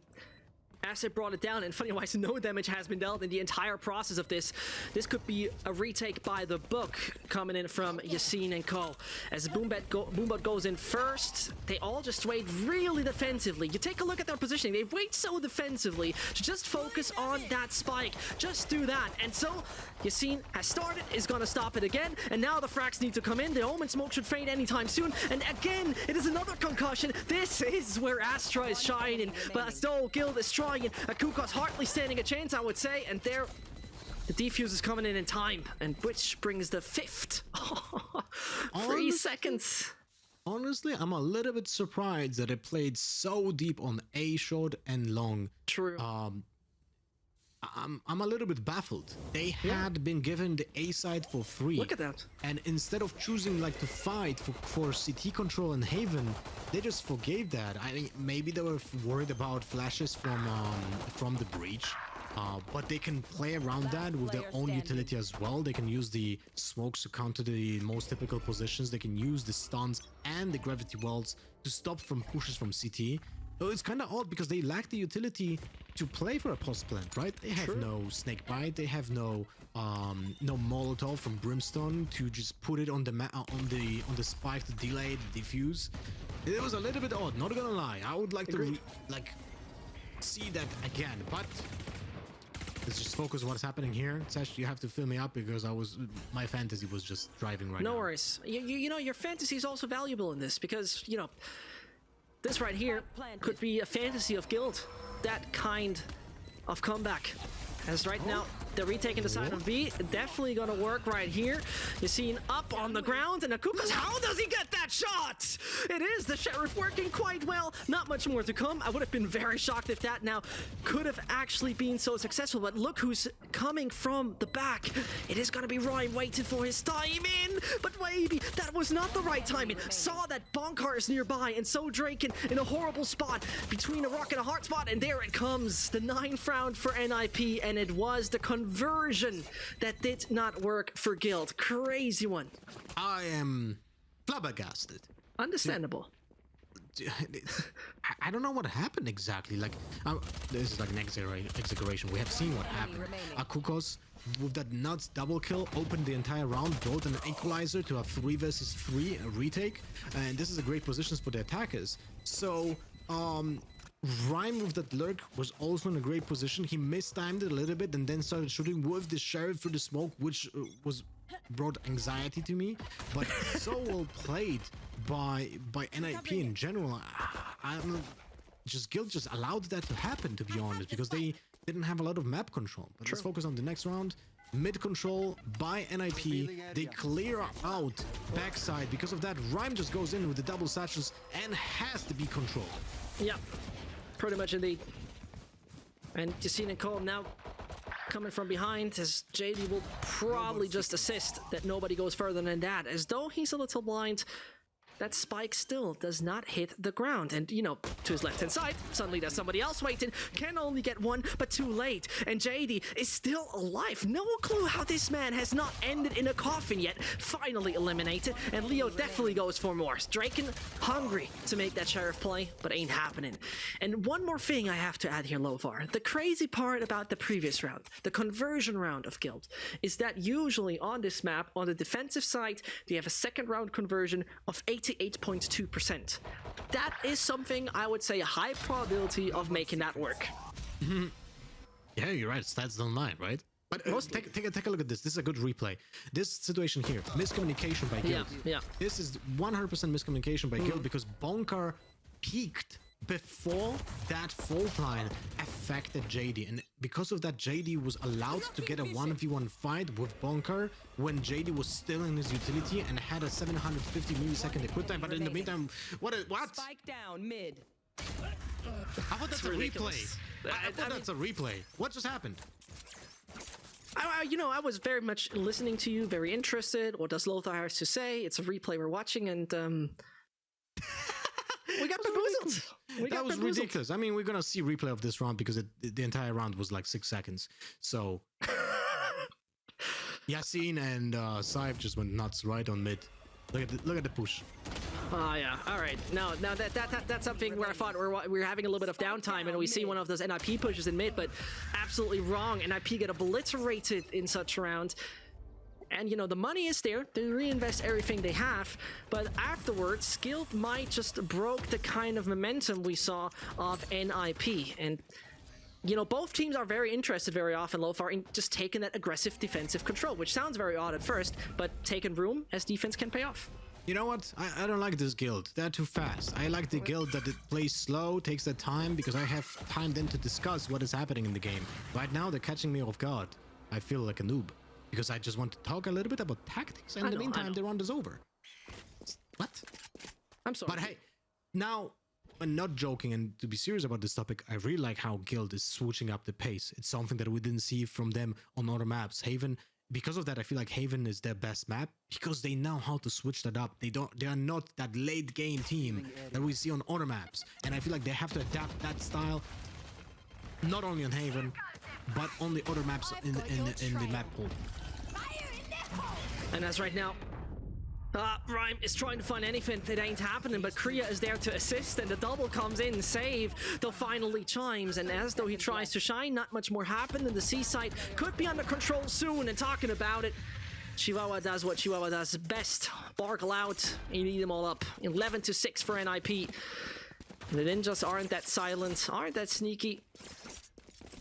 Speaker 2: Asset brought it down, and funny-wise, no damage has been dealt in the entire process of this. This could be a retake by the book coming in from Yassine and Co. As Boombot goes in first, they all just wait really defensively. You take a look at their positioning. They wait so defensively to just focus on that spike. Just do that. And so, Yassine has started, is going to stop it again, and now the frags need to come in. The Omen smoke should fade anytime soon. And again, it is another concussion. This is where Astra is shining, but still, Guild is trying. Akukos hardly standing a chance, I would say, and there the defuse is coming in time, and which brings the 5th. 3 seconds.
Speaker 3: Honestly, I'm a little bit surprised that they played so deep on A short and long.
Speaker 2: True.
Speaker 3: I'm a little bit baffled. They had been given the A side for free.
Speaker 2: Look at that. And
Speaker 3: instead of choosing like to fight for CT control and Haven, they just forgave that. I mean, maybe they were worried about flashes from the breach. But they can play around that with their own utility as well. They can use the smokes to counter the most typical positions. They can use the stuns and the gravity wells to stop from pushes from CT. So it's kind of odd because they lack the utility to play for a post plant, right? They have no snake bite. They have no Molotov from Brimstone to just put it on the on the spike to delay the diffuse. It was a little bit odd, not gonna lie. I would like to see that again, but let's just focus on what's happening here. Sash, you have to fill me up because my fantasy was just driving right now.
Speaker 2: No worries. You know, your fantasy is also valuable in this because, you know, this right here could be a fantasy of Guild. That kind of comeback. As right now, they're retaking the side of B. Definitely gonna work right here. You're seeing up on the ground, and Akukos, how does he get that shot? It is the Sheriff working quite well. Not much more to come. I would have been very shocked if that now could have actually been so successful, but look who's coming from the back. It is gonna be Ryan waiting for his time in, but maybe that was not the right timing. Saw that Bonkar is nearby, and so Draken in a horrible spot between a rock and a hard spot, and there it comes, the 9th round for NIP, and it was the conversion that did not work for Guild. Crazy one.
Speaker 3: I am flabbergasted.
Speaker 2: Understandable.
Speaker 3: I don't know what happened exactly. Like, this is like an exaggeration. We have seen what happened. Akukos, with that nuts double kill, opened the entire round, built an equalizer to a 3 versus 3 retake, and this is a great position for the attackers. So, Rhyme with that lurk was also in a great position. He mistimed it a little bit and then started shooting with the Sheriff through the smoke, which brought anxiety to me, but so well played by NIP in general. I don't know, Guild just allowed that to happen, to be honest, because they didn't have a lot of map control. But let's focus on the next round. Mid control by NIP. They clear out backside. Because of that, Rhyme just goes in with the double satchels and has the B control.
Speaker 2: Yeah, pretty much indeed. And you see Nicole now coming from behind, as JD will probably just assist that nobody goes further than that, as though he's a little blind. That spike still does not hit the ground, and you know, to his left hand side, suddenly there's somebody else waiting, can only get one, but too late, and JD is still alive. No clue how this man has not ended in a coffin yet. Finally eliminated, and Leo definitely goes for more. Draken hungry to make that Sheriff play, but ain't happening. And one more thing I have to add here, Lovar. The crazy part about the previous round, the conversion round of Guild, is that usually on this map, on the defensive side, they have a second round conversion of 88.2%. That is something I would say a high probability of making that work.
Speaker 3: Yeah, you're right. Stats don't lie, right? But take a look at this. This is a good replay. This situation here, miscommunication by Guild.
Speaker 2: Yeah.
Speaker 3: This is 100% miscommunication by Guild because Bonkar peaked before that fault line affected JD, and because of that, JD was allowed to get a 1v1 fight with Bonkar when JD was still in his utility and had a 750 millisecond equip time. But in the meantime, what?
Speaker 4: Spike down mid.
Speaker 3: I thought that's a replay. I thought that's a replay. What just happened?
Speaker 2: You know, I was very much listening to you, very interested. What does Lothar has to say? It's a replay we're watching, and we got bamboozled.
Speaker 3: That was ridiculous. I mean, we're gonna see replay of this round because the entire round was like 6 seconds. So Yasin and Saif just went nuts right on mid. Look at the push.
Speaker 2: Oh yeah. All right. Now that's something where I thought we're having a little bit of downtime, and we see one of those NIP pushes in mid, but absolutely wrong. NIP get obliterated in such a round. And, you know, the money is there. They reinvest everything they have. But afterwards, Guild might just broke the kind of momentum we saw of NIP. And, you know, both teams are very interested very often, Lothar, in just taking that aggressive defensive control, which sounds very odd at first, but taking room as defense can pay off.
Speaker 3: You know what? I don't like this Guild. They're too fast. I like the Guild that it plays slow, takes their time, because I have time then to discuss what is happening in the game. Right now, they're catching me off guard. I feel like a noob. Because I just want to talk a little bit about tactics, and in the meantime, the round is over. What?
Speaker 2: I'm sorry.
Speaker 3: But hey, now, I'm not joking, and to be serious about this topic, I really like how Guild is switching up the pace. It's something that we didn't see from them on other maps. Haven, because of that, I feel like Haven is their best map, because they know how to switch that up. They are not that late game team that we see on other maps. And I feel like they have to adapt that style, not only on Haven, but on the other maps in the map pool.
Speaker 2: And as right now, Rhyme is trying to find anything that ain't happening, but Kriya is there to assist, and the double comes in, save, though finally chimes, and as though he tries to shine, not much more happened, and the seaside could be under control soon, and talking about it, Chihuahua does what Chihuahua does best, bargle out, and eat them all up. 11-6 for NIP. The ninjas aren't that silent, aren't that sneaky.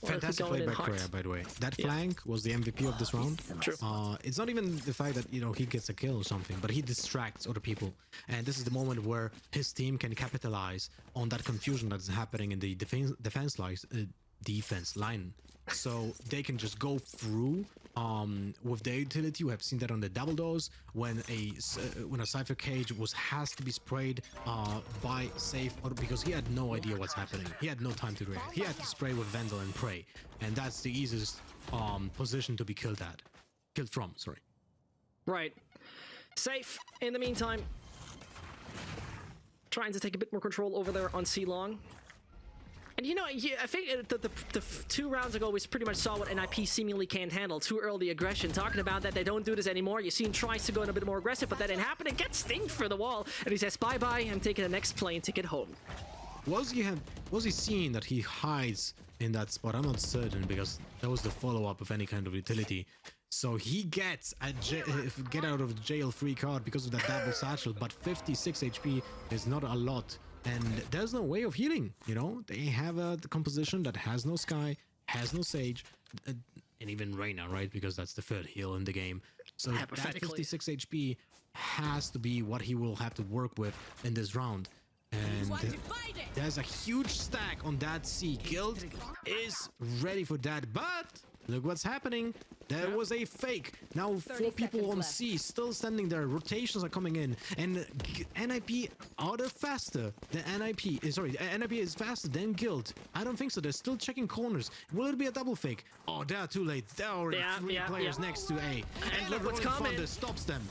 Speaker 3: Fantastic play by Korea, by the way. That flank was the MVP of this round.
Speaker 2: True.
Speaker 3: It's not even the fact that, you know, he gets a kill or something, but he distracts other people. And this is the moment where his team can capitalize on that confusion that's happening in the defense lines. defense line, so they can just go through with their utility. We have seen that on the double doors when a Cypher cage has to be sprayed by Safe, because he had no idea what's happening. He had no time to react. He had to spray with Vandal and pray, and that's the easiest position to be killed from. Sorry.
Speaker 2: Right. Safe, in the meantime, trying to take a bit more control over there on C-Long. And you know, I think the 2 rounds ago we pretty much saw what NIP seemingly can't handle. Too early aggression. Talking about that they don't do this anymore. You see him tries to go in a bit more aggressive, but that didn't happen. It gets stinged for the wall. And he says, bye-bye, I'm taking the next plane ticket home.
Speaker 3: Was he seeing that he hides in that spot? I'm not certain, because that was the follow-up of any kind of utility. So he gets a get out of jail free card because of that double satchel, but 56 HP is not a lot, and there's no way of healing. You know, they have the composition that has no Sky, has no Sage, and even Reyna, right? Because that's the third heal in the game. So that 56 HP has to be what he will have to work with in this round. And there's a huge stack on that C. Guild is ready for that, but look what's happening. There was a fake. Now 4 people on C still standing there. Rotations are coming in, and NIP are faster than NIP. Sorry, NIP is faster than Guild. I don't think so. They're still checking corners. Will it be a double fake? Oh, they're too late. There are already 3 players next to A,
Speaker 2: and look what's coming.
Speaker 3: Thunder stops them.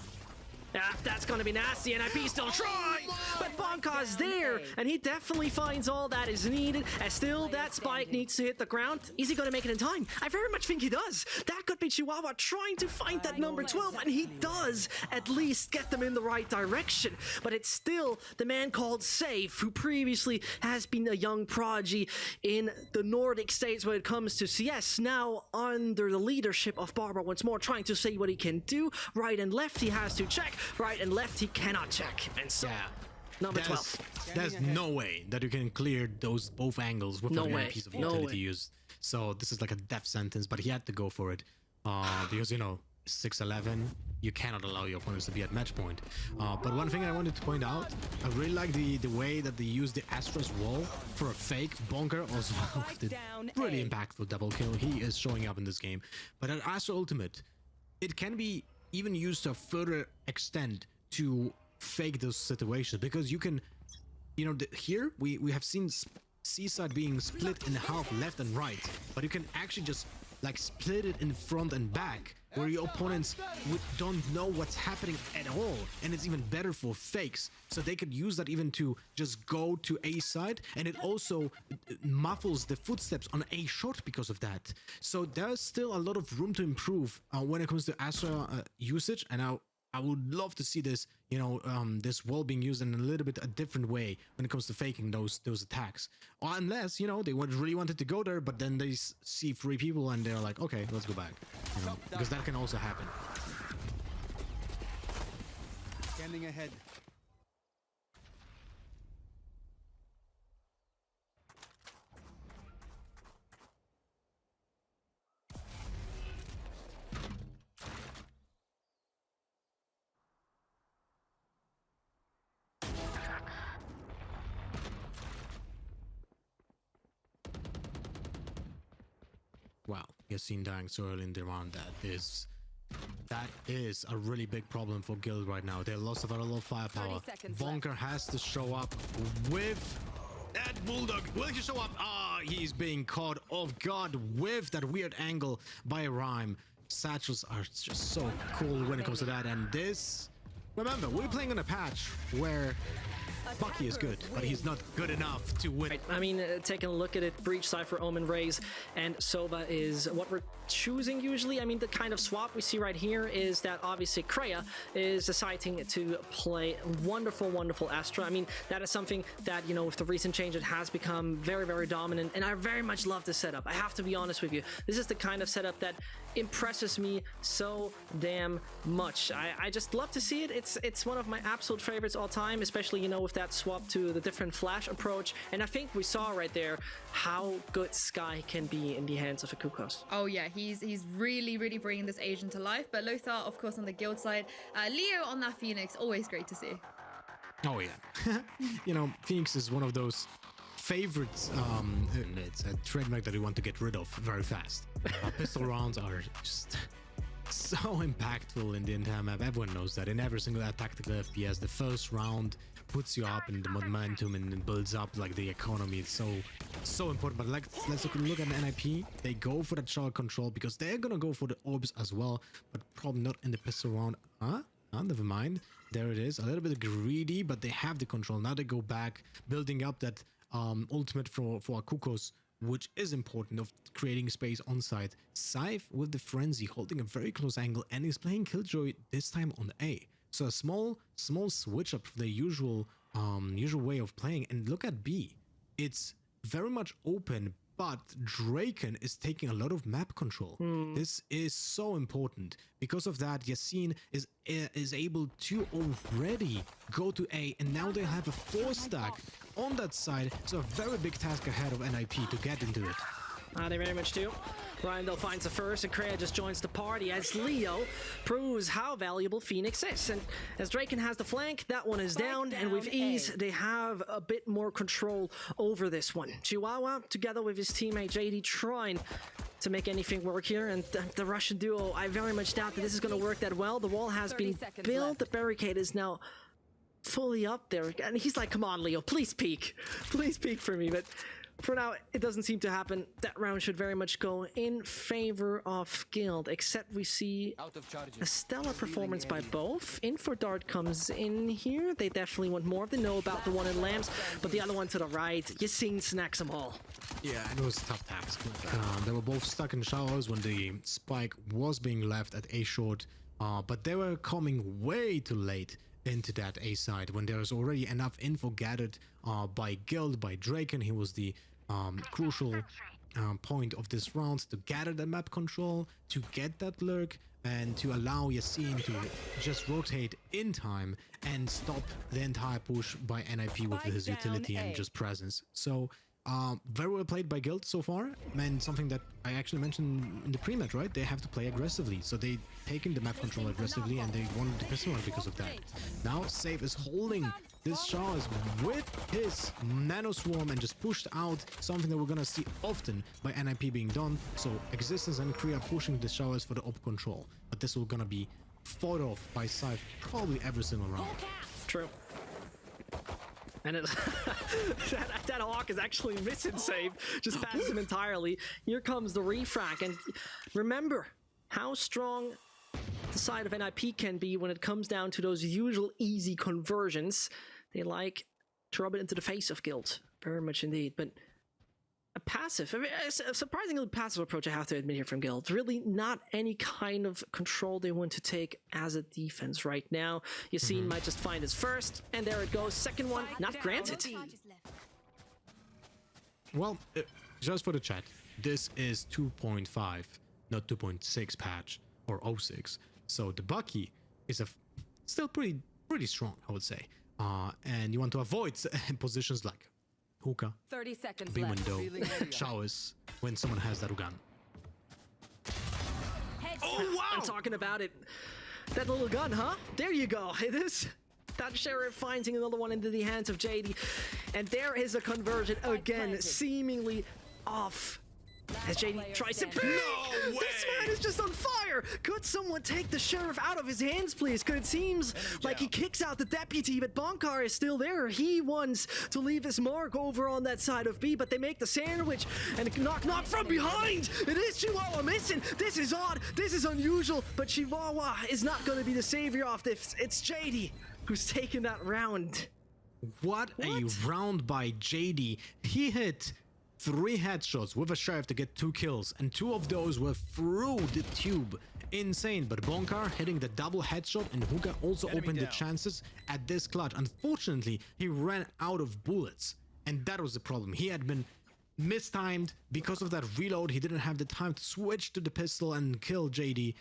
Speaker 2: Yeah, that's gonna be nasty. NIP still trying, but Bonka's there, and he definitely finds all that is needed. As still, that spike needs to hit the ground. Is he gonna make it in time? I very much think he does. That could be Chihuahua trying to find that number 12, and he does at least get them in the right direction. But it's still the man called Safe, who previously has been a young prodigy in the Nordic states when it comes to CS, now under the leadership of Barber once more, trying to see what he can do. Right and left, he has to check. Right and left, he cannot check. And so, number 12.
Speaker 3: There's no way that you can clear those both angles without any piece of utility used. So this is like a death sentence, but he had to go for it. Because, you know, 6-11, you cannot allow your opponents to be at match point. But one thing I wanted to point out, I really like the way that they use the Astra's wall for a fake. Bonker also did really impactful double kill. He is showing up in this game. But an Astra ultimate, it can be even used to a further extent to fake those situations, because you can, you know, here we have seen C-side being split in half left and right, but you can actually just like split it in front and back, where your opponents don't know what's happening at all, and it's even better for fakes, so they could use that even to just go to A side, and it also muffles the footsteps on A short because of that. So there's still a lot of room to improve when it comes to Astra usage, and I would love to see this, you know, this wall being used in a little bit a different way when it comes to faking those attacks. Or unless, you know, they really wanted to go there, but then they see 3 people and they're like, okay, let's go back. You know, because that can also happen.
Speaker 4: Scanning ahead.
Speaker 3: Wow, Yassine dying so early in the round, that is a really big problem for Guild right now. They lost a lot of firepower. Bonker has to show up with that Bulldog. Will he show up? He's being caught off guard with that weird angle by Rhyme. Satchels are just so cool when it comes to that. And this, remember, we're playing on a patch where Bucky is good, but he's not good enough to win.
Speaker 2: Right. I mean, taking a look at it, Breach, Cypher, Omen, Raze, and Sova is what we're choosing usually. I mean, the kind of swap we see right here is that obviously Kreia is deciding to play wonderful, wonderful Astra. I mean, that is something that, you know, with the recent change, it has become very, very dominant, and I very much love this setup. I have to be honest with you. This is the kind of setup that impresses me so damn much. I just love to see it. It's one of my absolute favorites all time, especially, you know, with that swap to the different flash approach. And I think we saw right there how good Sky can be in the hands of a Kukos.
Speaker 1: Oh yeah, he's really bringing this Asian to life. But Lothar, of course, on the Guild side, Leo on that Phoenix, always great to see.
Speaker 3: Oh yeah. You know, Phoenix is one of those favorite. It's a trademark that we want to get rid of very fast. Pistol rounds are just so impactful in the entire map. Everyone knows that. In every single tactical FPS, the first round puts you up in the momentum and builds up like the economy. It's so important. But let's look at NIP. They go for the shower control because they're gonna go for the orbs as well, but probably not in the pistol round. Never mind. There it is. A little bit greedy, but they have the control. Now they go back, building up that ultimate for Akukos, which is important of creating space on site. Scythe with the frenzy holding a very close angle and is playing Killjoy this time on A. So a small switch up for the usual way of playing. And look at B. It's very much open, but Draken is taking a lot of map control. This is so important. Because of that, Yassine is able to already go to A, and now they have a 4 stack on that side. So a very big task ahead of NIP to get into it.
Speaker 2: They very much do. Ryan finds the first, and Kreia just joins the party as Leo proves how valuable Phoenix is. And as Draken has the flank, that one is down, and with ease, they have a bit more control over this one. Chihuahua, together with his teammate JD, trying to make anything work here, and the Russian duo, I very much doubt that this is going to work that well. The wall has been built, the barricade is now fully up there, and he's like, come on, Leo, please peek for me, but for now, it doesn't seem to happen. That round should very much go in favor of Guild, except we see a stellar performance by both. InfoDart comes in here. They definitely want more. They know about the one in Lamps, but the other one to the right, Yassine snacks them all.
Speaker 3: Yeah, and it was a tough task. They were both stuck in showers when the spike was being left at A short, but they were coming way too late into that A side when there was already enough info gathered by Guild, by Draken. He was the crucial point of this round to gather the map control, to get that lurk, and to allow Yassine to just rotate in time and stop the entire push by NIP with his utility and just presence. So very well played by Guild so far, and something that I actually mentioned in the pre-match, right? They have to play aggressively, so they taking the map control aggressively, and they won the pistol round because of that. Now Save is holding this showers with his nano swarm and just pushed out, something that we're gonna see often by NIP being done. So Existence and Kriya pushing the showers for the op control, but this will gonna be fought off by Scythe probably every single round.
Speaker 2: True. And it, that Hawk is actually missing Save, just passes him entirely. Here comes the refrac, and remember how strong the side of NIP can be when it comes down to those usual easy conversions. They like to rub it into the face of Guild, very much indeed. But a passive, a surprisingly passive approach, I have to admit, here from Guild. Really not any kind of control they want to take as a defense right now. Yassine might just find his first, and there it goes. Second one, not granted.
Speaker 3: Well, just for the chat, this is 2.5, not 2.6 patch or 06. So the Bucky is still pretty strong, I would say. And you want to avoid positions like hookah,
Speaker 5: 30 seconds
Speaker 3: B
Speaker 5: left.
Speaker 3: window, showers when someone has that gun.
Speaker 2: Oh wow! I'm talking about it. That little gun, huh? There you go. It is. That Sheriff finding another one into the hands of JD, and there is a conversion again, seemingly off. As JD tries to peek!
Speaker 3: No way!
Speaker 2: This man is just on fire! Could someone take the Sheriff out of his hands, please? Because it seems like he kicks out the deputy, but Bonkar is still there. He wants to leave his mark over on that side of B, but they make the sandwich, and knock from behind! It is Chihuahua missing! This is odd, this is unusual, but Chihuahua is not going to be the savior of this. It's JD who's taking that round.
Speaker 3: What a round by JD. He hit 3 headshots with a Sheriff to get 2 kills, and 2 of those were through the tube. Insane, but Bonkar hitting the double headshot, and Hookah also opened the chances at this clutch. Unfortunately, he ran out of bullets, and that was the problem. He had been mistimed because of that reload. He didn't have the time to switch to the pistol and kill JD,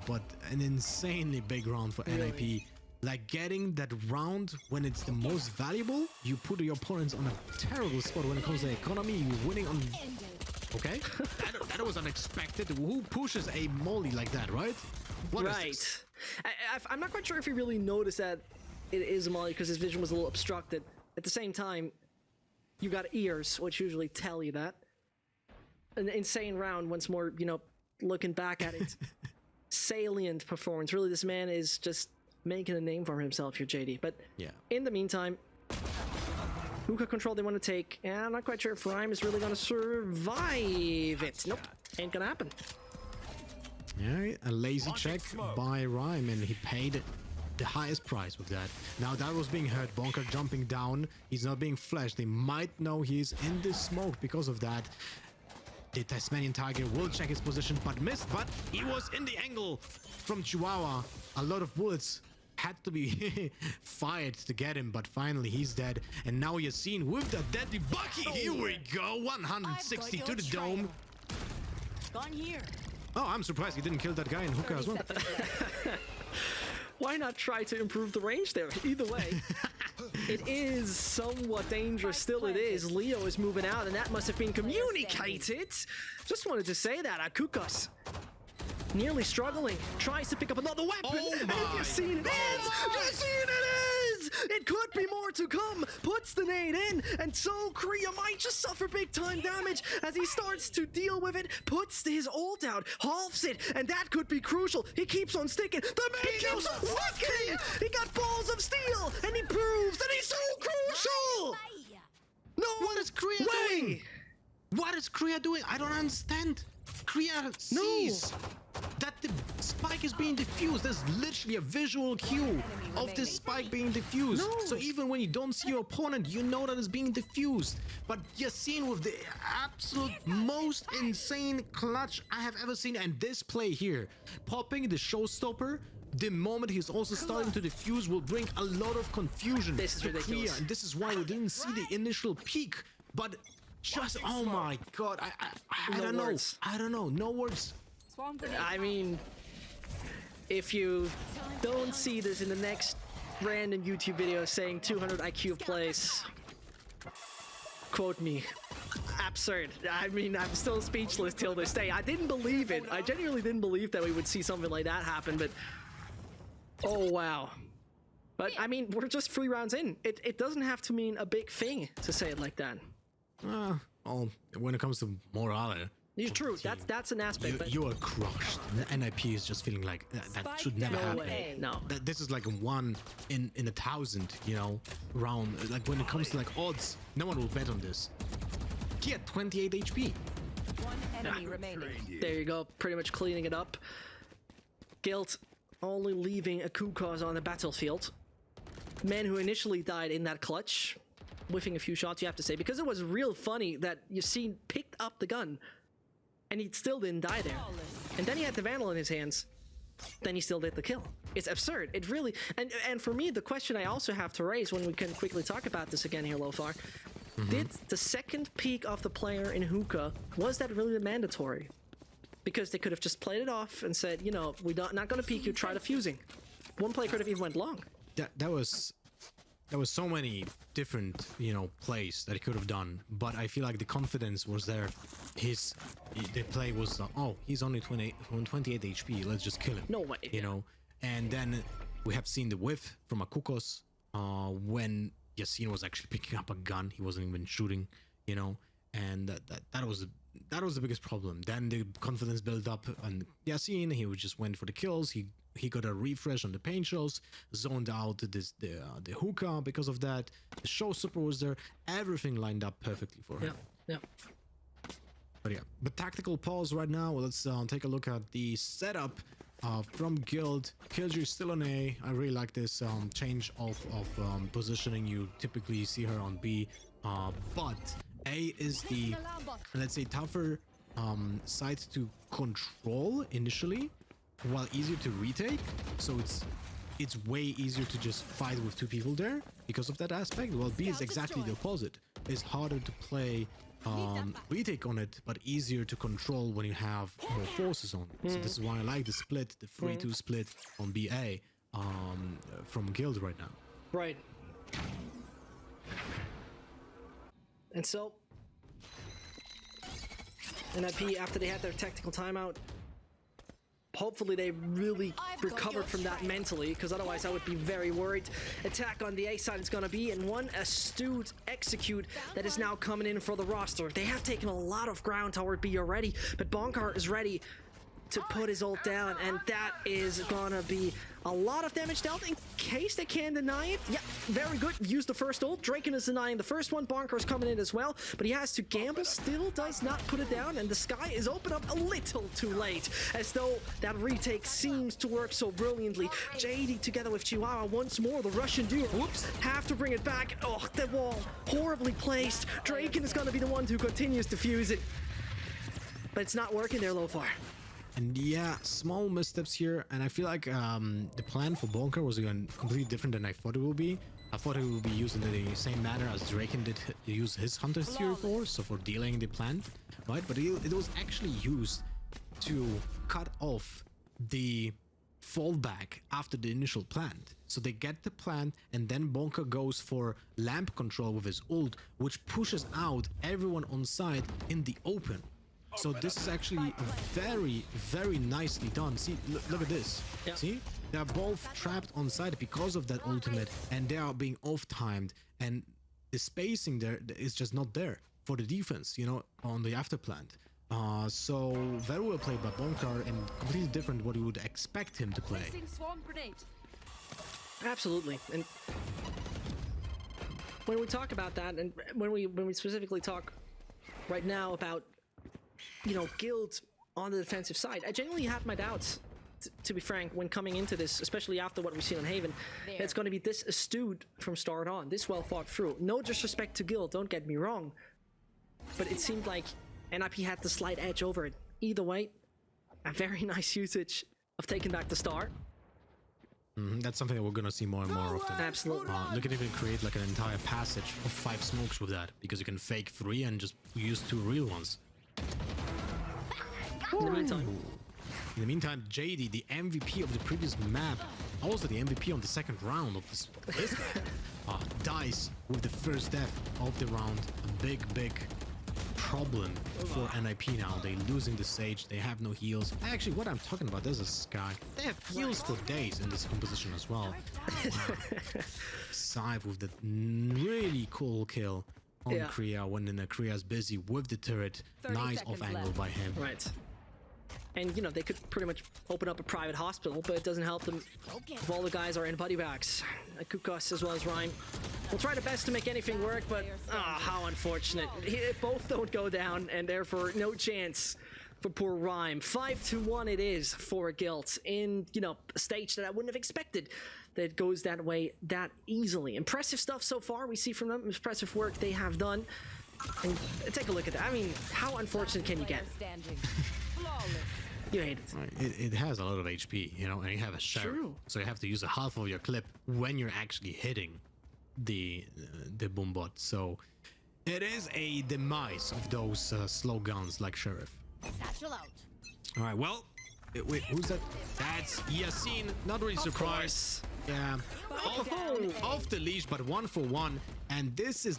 Speaker 3: but an insanely big round for NIP. Like, getting that round when it's the most valuable, you put your opponents on a terrible spot when it comes to the economy. You're winning on... Okay, that was unexpected. Who pushes a molly like that, right? What is this?
Speaker 2: I'm not quite sure if he really noticed that it is a molly because his vision was a little obstructed. At the same time, you got ears, which usually tell you that. An insane round once more, you know, looking back at it. Salient performance. Really, this man is just making a name for himself here, JD. But
Speaker 3: Yeah.
Speaker 2: in the meantime, hookah control they want to take, and I'm not quite sure if Rhyme is really going to survive it. Nope, ain't gonna happen.
Speaker 3: Yeah, a lazy check by Rhyme, and he paid the highest price with that. Now that was being hurt. Bonker jumping down. He's not being flashed. They might know he's in the smoke because of that. The Tasmanian Tiger will check his position, but missed. But he was in the angle from Chihuahua. A lot of bullets had to be fired to get him, but finally he's dead. And now Yassine with the deadly Bucky. Here we go. 160 to the dome.
Speaker 5: Gone here.
Speaker 3: Oh, I'm surprised he didn't kill that guy in hookah as well.
Speaker 2: Why not try to improve the range there? Either way, it is somewhat dangerous. Still it is. Leo is moving out, and that must have been communicated. Just wanted to say that. Akukos nearly struggling. Tries to pick up another weapon.
Speaker 3: Oh
Speaker 2: and
Speaker 3: my
Speaker 2: Yassine it is! Yassine it is! It could be more to come. Puts the nade in, and so Korea might just suffer big time damage as he starts to deal with it. Puts his ult out, halves it, and that could be crucial. He keeps on sticking. The man keeps on working! He got balls of steel, and he proves that he's so crucial! No
Speaker 3: What is Korea doing? What is Korea doing? I don't understand. Korea sees that the spike is being diffused. There's literally a visual cue of this spike being diffused.
Speaker 2: No.
Speaker 3: So even when you don't see your opponent, you know that it's being diffused. But Yassine with the absolute most insane clutch I have ever seen. And this play here, popping the showstopper, the moment he's also starting to diffuse will bring a lot of confusion
Speaker 2: This is
Speaker 3: to
Speaker 2: ridiculous.
Speaker 3: Korea. And this is why we didn't see the initial peak. But just, oh my god, I
Speaker 2: No
Speaker 3: don't know.
Speaker 2: words.
Speaker 3: I don't know. No words.
Speaker 5: Swarm grenade.
Speaker 2: I mean, if you don't see this in the next random YouTube video saying 200 IQ plays, quote me. Absurd. I mean, I'm still speechless till this day. I didn't believe it. I genuinely didn't believe that we would see something like that happen, but oh wow. But I mean, we're just 3 rounds in. It doesn't have to mean a big thing to say it like that.
Speaker 3: Well, when it comes to morale,
Speaker 2: It's true. That's an aspect. But
Speaker 3: you are crushed. The NIP is just feeling like that should never
Speaker 2: no
Speaker 3: happen.
Speaker 2: way. No.
Speaker 3: This is like a 1 in 1,000, you know, round. Like when it comes to like odds, no one will bet on this. He had 28 HP.
Speaker 5: One enemy remaining.
Speaker 2: There you go, pretty much cleaning it up. Guilt only leaving a coup cause on the battlefield. Man who initially died in that clutch, whiffing a few shots, you have to say, because it was real funny that Yassine picked up the gun and he still didn't die there. And then he had the Vandal in his hands. Then he still did the kill. It's absurd. It really... And for me, the question I also have to raise when we can quickly talk about this again here, Lothar, did the second peak of the player in hookah, was that really mandatory? Because they could have just played it off and said, you know, we're not going to peek you, try defusing. One play could have even went long.
Speaker 3: There was so many different, you know, plays that he could have done, but I feel like the confidence was there. The play was oh, he's only 28 HP, let's just kill him.
Speaker 2: No way.
Speaker 3: You know. And then we have seen the whiff from Akukos when Yassine was actually picking up a gun. He wasn't even shooting, you know, and that was the biggest problem. Then the confidence built up on Yassine. He just went for the kills. He got a refresh on the paint shows, zoned out the hookah because of that. The show super was there. Everything lined up perfectly for him.
Speaker 2: Yeah.
Speaker 3: But yeah, but tactical pause right now. Let's take a look at the setup from Guild. Killjoy still on A. I really like this change of positioning. You typically see her on B, but A is the, let's say, tougher side to control initially, while easier to retake. So it's way easier to just fight with 2 people there because of that aspect. Well, B is exactly the opposite. It's harder to play retake on it, but easier to control when you have more forces on it. So this is why I like the split, the 3-2 split on BA from Guild right now.
Speaker 2: Right. And so, NIP, after they had their tactical timeout, hopefully they really
Speaker 5: I've got
Speaker 2: recovered
Speaker 5: your
Speaker 2: from that
Speaker 5: trail.
Speaker 2: mentally, because otherwise I would be very worried. Attack on the A side is going to be, and one astute execute that is now coming in for the roster. They have taken a lot of ground toward B already, but Bonkar is ready to put his ult down, and that is gonna be a lot of damage dealt in case they can deny it. Yeah, very good. Use the first ult. Draken is denying the first one. Bonkar's coming in as well, but he has to gamble. Still does not put it down, and the sky is open up a little too late, as though that retake seems to work so brilliantly. JD together with Chihuahua once more. The Russian duo, whoops, have to bring it back. Oh, the wall horribly placed. Draken is gonna be the one who continues to fuse it, but it's not working there, Lofar.
Speaker 3: And yeah, small missteps here, and I feel like the plan for Bonker was again completely different than I thought it would be. I thought it would be used in the same manner as Draken did use his Hunter's Theory for, so for dealing the plant, right? But it was actually used to cut off the fallback after the initial plant. So they get the plant, and then Bonker goes for lamp control with his ult, which pushes out everyone on site in the open. So this is actually very, very nicely done. See, look at this.
Speaker 2: Yeah.
Speaker 3: See? They're both trapped on site because of that ultimate, and they are being off-timed, and the spacing there is just not there for the defense, you know, on the after plant. So very well played by Bonkar, and completely different what you would expect him to play.
Speaker 5: Placing swarm grenade.
Speaker 2: Absolutely. And when we talk about that, and when we specifically talk right now about, you know, Guild on the defensive side, I genuinely have my doubts, to be frank, when coming into this, especially after what we've seen on Haven. It's going to be this astute from start on, this well thought through. No disrespect to Guild, don't get me wrong, but it seemed like NIP had the slight edge over it. Either way, a very nice usage of taking back the star.
Speaker 3: That's something that we're gonna see more and more often.
Speaker 2: Absolutely.
Speaker 3: Look at even create like an entire passage of 5 smokes with that, because you can fake 3 and just use 2 real ones.
Speaker 2: In
Speaker 3: In the meantime, JD, the MVP of the previous map, also the MVP on the second round of this map, dies with the first death of the round. A big problem for NIP now. They're losing the Sage, they have no heals. Actually, what I'm talking about, there's a Sky. They have heals for days in this composition as well. Wow. Scythe with that really cool kill on Kriya when Kriya's busy with the turret.
Speaker 5: 30
Speaker 3: Nice
Speaker 5: seconds
Speaker 3: off angle
Speaker 5: left.
Speaker 3: by him.
Speaker 2: Right. And, you know, they could pretty much open up a private hospital, but it doesn't help them if all the guys are in body bags. Kukos as well as Rhyme will try the best to make anything work, but how unfortunate. Both don't go down, and therefore no chance for poor Rhyme. 5-1 it is for Guild in, you know, a stage that I wouldn't have expected that it goes that way that easily. Impressive stuff so far we see from them. Impressive work they have done. And take a look at that. I mean, how unfortunate can you get?
Speaker 5: Standing. Flawless.
Speaker 2: You hate it.
Speaker 3: Right, it has a lot of HP, you know, and you have a sheriff,
Speaker 2: True.
Speaker 3: so you have to use a half of your clip when you're actually hitting the boom bot. So it is a demise of those slow guns like sheriff.
Speaker 5: Satchel out.
Speaker 3: All right, well, wait, who's that? That's Yasin. Not really surprised. Yeah, off the leash, but 1-for-1, and this is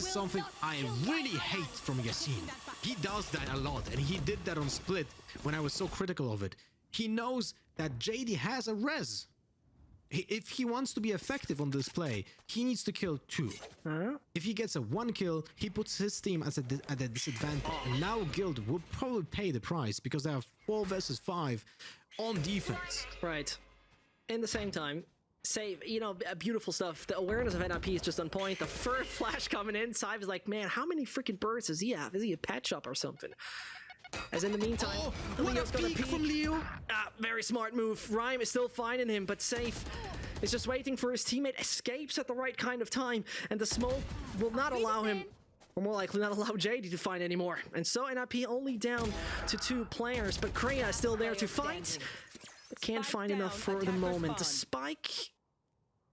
Speaker 3: something I really hate from Yasin. He does that a lot, and he did that on Split when I was so critical of it. He knows that JD has a res. If he wants to be effective on this play, he needs to kill 2. If he gets a 1 kill, he puts his team at a disadvantage. And now Guild will probably pay the price because they have 4 versus 5 on defense.
Speaker 2: Right. In the same time, you know, beautiful stuff. The awareness of NIP is just on point. The first flash coming in, Scythe is like, man, how many freaking birds does he have? Is he a pet shop or something? As in the meantime, Leo's gonna peek from Leo. Very smart move. Rhyme is still finding him, but Safe is just waiting for his teammate. Escapes at the right kind of time, and the smoke will not allow him, or more likely not allow JD to find anymore. And so NIP only down to 2 players, but Kriya is still there to fight. But can't find enough for the moment. The spike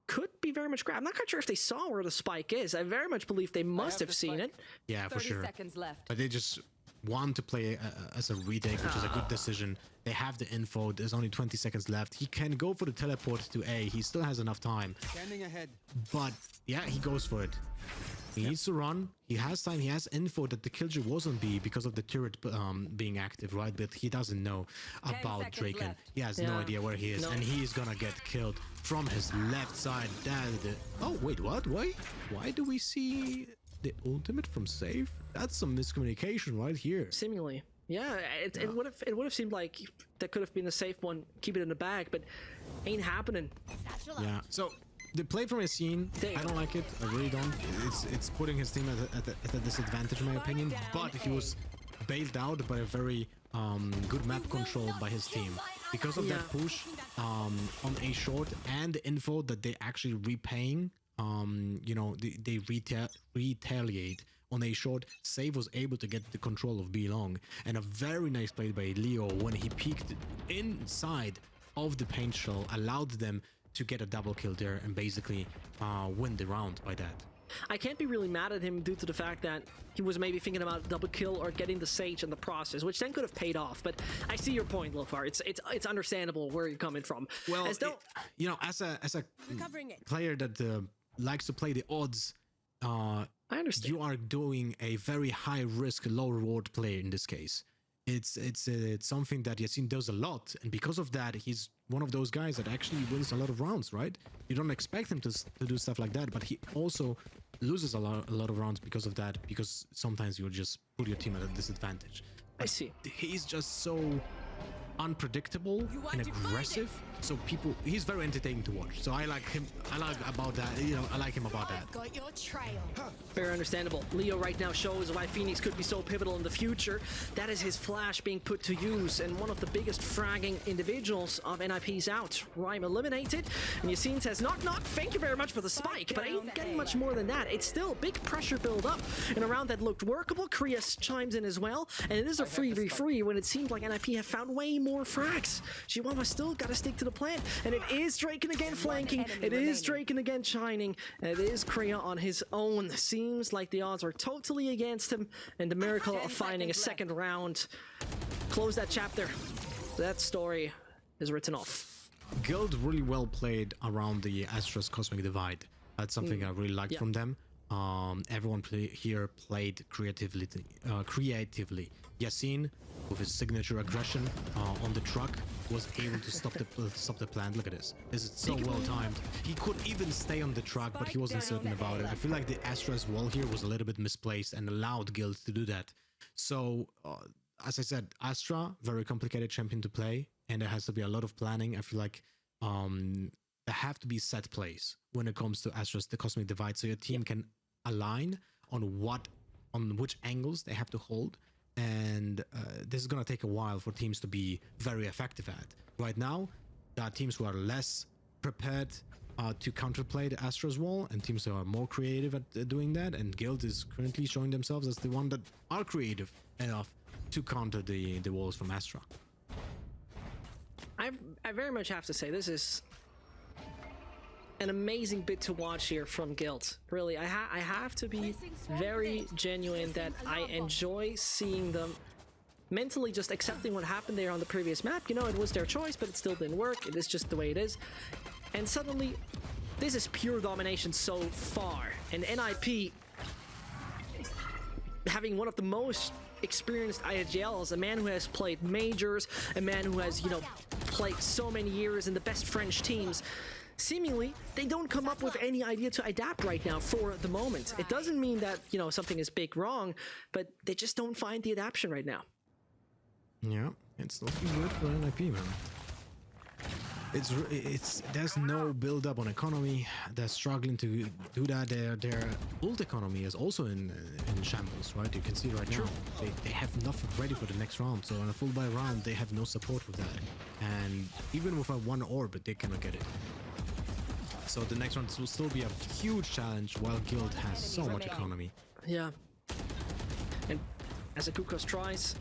Speaker 2: could be very much grabbed. I'm not quite sure if they saw where the spike is. I very much believe they must have seen it.
Speaker 3: Yeah, for
Speaker 5: 30
Speaker 3: sure.
Speaker 5: seconds left.
Speaker 3: But they just want to play as a retake, which is a good decision. They have the info. There's only 20 seconds left. He can go for the teleport to A. He still has enough time.
Speaker 4: Scanning ahead.
Speaker 3: But yeah, he goes for it. He needs to run. He has time. He has info that the killjoy was on B because of the turret being active, right? But he doesn't know
Speaker 5: 10
Speaker 3: about
Speaker 5: seconds
Speaker 3: Draken.
Speaker 5: left.
Speaker 3: He has no idea where he is, and he's gonna get killed from his left side. Oh wait, what? Why do we see the ultimate from Save? That's some miscommunication right here.
Speaker 2: Seemingly. Yeah, it would have seemed like that could have been a safe one, keep it in the bag, but ain't happening.
Speaker 5: Satchel out.
Speaker 3: Yeah. So the play from Yassine, I don't like it. I really don't. It's putting his team at a disadvantage in my opinion. But he was bailed out by a very good map control by his team because of that push on A short and the info that they actually repaying. You know, they retaliate on A short. Save was able to get the control of B long, and a very nice play by Leo when he peeked inside of the paint shell, allowed them to get a double kill there and basically win the round by that.
Speaker 2: I can't be really mad at him due to the fact that he was maybe thinking about double kill or getting the Sage in the process, which then could have paid off. But I see your point, Lofar. It's understandable where you're coming from.
Speaker 3: Well,
Speaker 2: as though,
Speaker 3: you know, as a
Speaker 5: Recovering it.
Speaker 3: player that likes to play the odds,
Speaker 2: I understand.
Speaker 3: you are doing a very high risk, low reward play in this case. It's something that Yassine does a lot, and because of that, he's one of those guys that actually wins a lot of rounds, right? You don't expect him to do stuff like that, but he also loses a lot of rounds because of that, because sometimes you just put your team at a disadvantage.
Speaker 2: I see.
Speaker 3: He's just so unpredictable and aggressive, so he's very entertaining to watch. So I like him. I like about that. You know, I like him about that.
Speaker 5: Got your trail.
Speaker 2: Very understandable. Leo right now shows why Phoenix could be so pivotal in the future. That is his flash being put to use, and one of the biggest fragging individuals of NIP's out. Rhyme eliminated, and Yassine says, knock knock, thank you very much for the spike, but ain't getting much more than that. It's still big pressure build up in a round that looked workable. Krias chimes in as well, and it is a 3v3 when it seems like NIP have found way more frags. Chihuahua still gotta stick to the plan, and it is Draken again flanking, it is Draken again shining, and it is Kriya on his own. Seems like the odds are totally against him, and the miracle of finding a second round. Close that chapter. That story is written off.
Speaker 3: Guild really well played around the Astra's Cosmic Divide. That's something I really liked from them. Everyone here played creatively. Yassine, with his signature aggression on the truck, was able to stop the plant. Look at this. This is so well timed. He could even stay on the truck, but he wasn't certain about it. I feel like the Astra's wall here was a little bit misplaced and allowed Guild to do that. So, as I said, Astra, very complicated champion to play, and there has to be a lot of planning. I feel like there have to be set plays when it comes to Astra's the Cosmic Divide, so your team can align on which angles they have to hold. And this is going to take a while for teams to be very effective at. Right now, there are teams who are less prepared to counterplay the Astra's wall, and teams that are more creative at doing that, and Guild is currently showing themselves as the one that are creative enough to counter the walls from Astra.
Speaker 2: I very much have to say, this is an amazing bit to watch here from Guild. Really, I have to be very genuine that I enjoy seeing them mentally just accepting what happened there on the previous map. You know, it was their choice, but it still didn't work. It is just the way it is. And suddenly, this is pure domination so far. And NIP, having one of the most experienced IGLs, a man who has played majors, a man who has, you know, played so many years in the best French teams, seemingly they don't come up with any idea to adapt right now for the moment. It doesn't mean that, you know, something is big wrong, but they just don't find the adaptation right now.
Speaker 3: Yeah, it's looking good for NIP, man. There's no build up on economy. They're struggling to do that. Their ult economy is also in shambles, right? You can see right now they have nothing ready for the next round. So on a full buy round, they have no support with that. And even with a one orb, they cannot get it. So the next round will still be a huge challenge, while Guild has so much economy.
Speaker 2: Yeah. And as Akukos tries,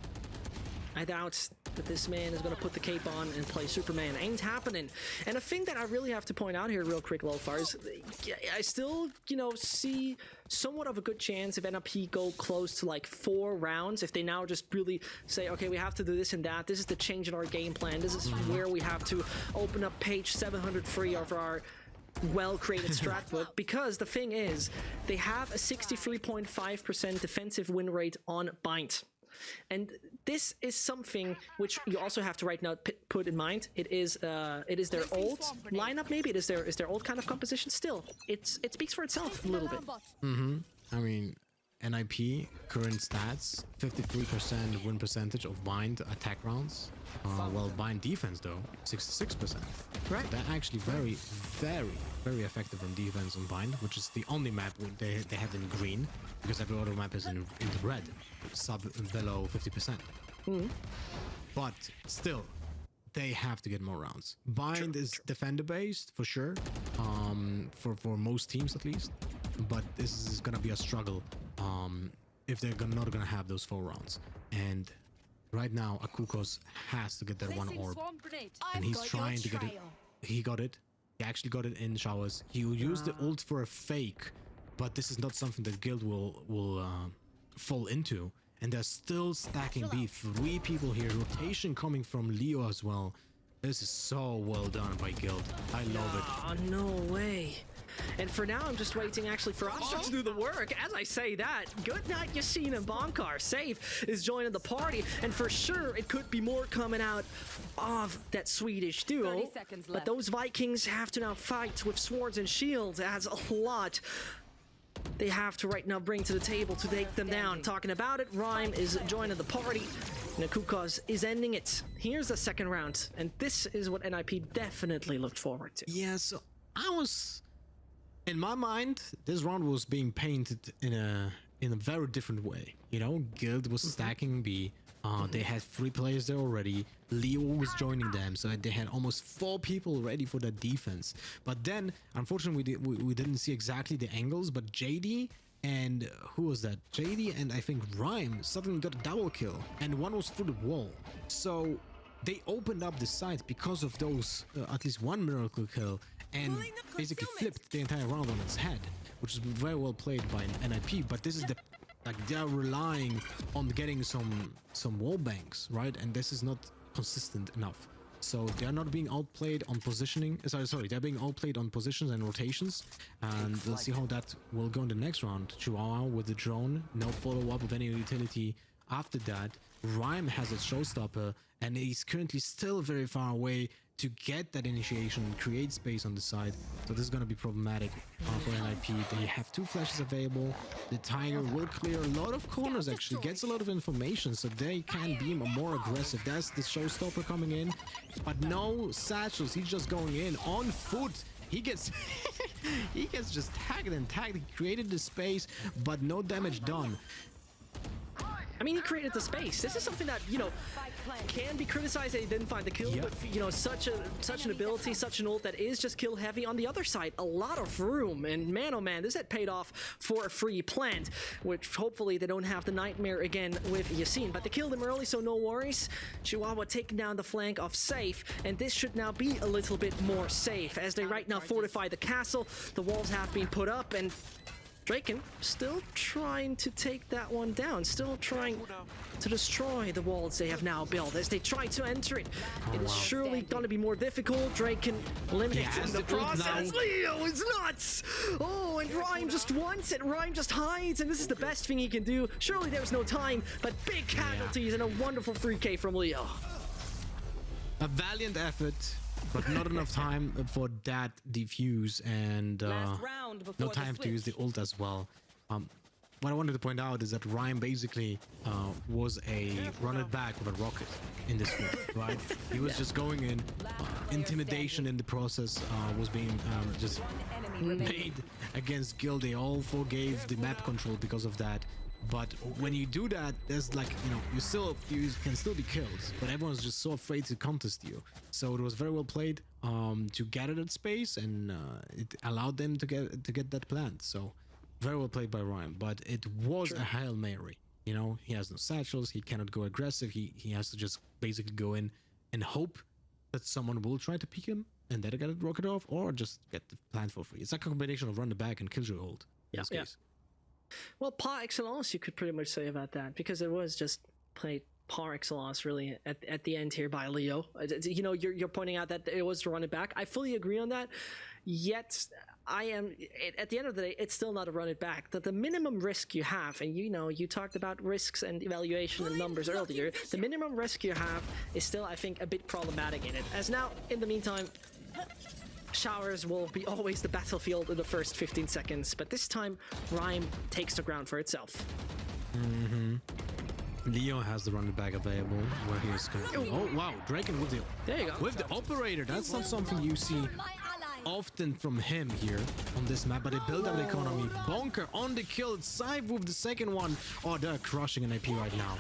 Speaker 2: I doubt that this man is going to put the cape on and play Superman. Ain't happening. And a thing that I really have to point out here real quick, Lofar, is I still, you know, see somewhat of a good chance if NIP go close to like 4 rounds, if they now just really say, okay, we have to do this and that. This is the change in our game plan. This is where we have to open up page 703 of our well-created strat book, because the thing is, they have a 63.5% defensive win rate on Bind. And this is something which you also have to right now put in mind. It is their old lineup, maybe it is their old kind of composition. Still, it speaks for itself a little bit.
Speaker 3: I mean, NIP current stats: 53% win percentage of bind attack rounds. Well, bind defense though, 66%.
Speaker 2: Right.
Speaker 3: They're actually very, very effective on defense on bind, which is the only map they have in green, because every other map is in the red, below 50%. But still, they have to get more rounds. Bind is defender based for sure, for most teams at least. But this is gonna be a struggle if they're not gonna have those 4 rounds. And right now, Akukos has to get that one orb, and he's trying to get it. He got it. He actually got it in showers. He will use the ult for a fake, but this is not something that Guild will fall into. And they're still stacking B. 3 people here. Rotation coming from Leo as well. This is so well done by Guild. I love it.
Speaker 2: Oh, no way. And for now, I'm just waiting actually for Astra to do the work. As I say that, good night Yasin and Bonkar. Safe is joining the party, and for sure it could be more coming out of that Swedish duo.
Speaker 5: 30 seconds
Speaker 2: But
Speaker 5: left.
Speaker 2: those Vikings have to now fight with swords and shields. It adds a lot they have to right now bring to the table to take them down. Talking about it, Rhyme is joining the party. Nakukos is ending it. Here's the second round, and this is what NIP definitely looked forward to.
Speaker 3: Yeah, so I was... In my mind, this round was being painted in a very different way. You know, Guild was stacking B. They had 3 players there already. Leo was joining them, so they had almost 4 people ready for that defense. But then, unfortunately, we didn't see exactly the angles. But JD and who was that? JD and I think Rhyme suddenly got a double kill, and one was through the wall. So they opened up the site because of those at least one miracle kill, and basically flipped the entire round on its head, which is very well played by NIP. But this is they're relying on getting some wall banks, right? And this is not consistent enough. So they're not being outplayed on positioning. Sorry, they're being outplayed on positions and rotations. And we'll see how that will go in the next round. Chihuahua with the drone, no follow-up of any utility after that. Rhyme has a showstopper, and he's currently still very far away to get that initiation and create space on the side. So this is going to be problematic for NIP. They have 2 flashes available. The Tiger will clear a lot of corners, actually gets a lot of information, so they can be more aggressive. That's the showstopper coming in, but no satchels. He's just going in on foot. He gets he gets just tagged and tagged. He created the space, but no damage done.
Speaker 2: I mean, he created the space. This is something that, you know, can be criticized that he didn't find the kill,
Speaker 3: Yeah.
Speaker 2: but, you know, such an ability, such an ult that is just kill heavy. On the other side, a lot of room, and man, oh man, this had paid off for a free plant, which hopefully they don't have the nightmare again with Yasin. But they killed him early, so no worries. Chihuahua taking down the flank of Safe, and this should now be a little bit more safe as they right now fortify the castle. The walls have been put up, and Draken still trying to take that one down, still trying to destroy the walls they have now built as they try to enter it. It is surely going to be more difficult. Draken eliminates in the process. Leo is nuts! Oh, and Rhyme just wants it. Rhyme just hides, and this is the best thing he can do. Surely there's no time, but big casualties and a wonderful 3K from Leo.
Speaker 3: A valiant effort, but not enough time for that defuse, and no time to use the ult as well. What I wanted to point out is that Ryan basically was a run it back with a rocket in this field, right? He was just going in. Intimidation in the process was being just made against Guild. They all forgave the map control because of that. But when you do that, there's like, you know, you can still be killed, but everyone's just so afraid to contest you. So it was very well played to gather that space, and it allowed them to get that plant. So very well played by Ryan, but it was a Hail Mary. You know, he has no satchels, he cannot go aggressive, he has to just basically go in and hope that someone will try to pick him and then get a rocket off, or just get the plant for free. It's like a combination of run the back and killjoy ult in this case.
Speaker 2: Well, par excellence, you could pretty much say about that, because it was just played par excellence really at the end here by Leo. You know, you're pointing out that it was to run it back. I fully agree on that. Yet, at the end of the day, it's still not a run it back. The minimum risk you have, and you talked about risks and evaluation and numbers earlier, the minimum risk you have is still, I think, a bit problematic in it. As now, in the meantime, Showers will be always the battlefield in the first 15 seconds, but this time, Rhyme takes the ground for itself.
Speaker 3: Leo has the running back available where he is going to... Oh, wow. Draken with the operator. That's not something you see often from him here on this map, but they build up the economy. Bonker on the kill. Scythe with the second one. Oh, they're crushing an AP right now.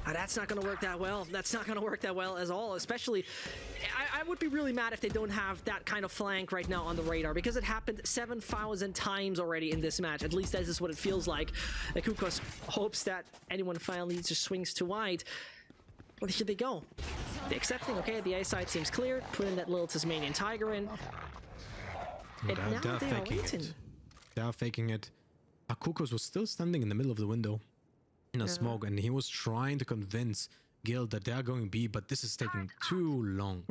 Speaker 2: That's not going to work that well. That's not going to work that well at all, especially... I would be really mad if they don't have that kind of flank right now on the radar, because it happened 7,000 times already in this match. At least that is what it feels like. Kukos hopes that anyone finally just swings too wide. Well, here they go. They're accepting, okay, the A side seems clear. Put in that little Tasmanian Tiger in. And now
Speaker 3: They're
Speaker 2: they are
Speaker 3: faking
Speaker 2: waiting.
Speaker 3: it. They are faking it. Kukos was still standing in the middle of the window in a smoke, and he was trying to convince Guild that they are going B, but this is taking too long.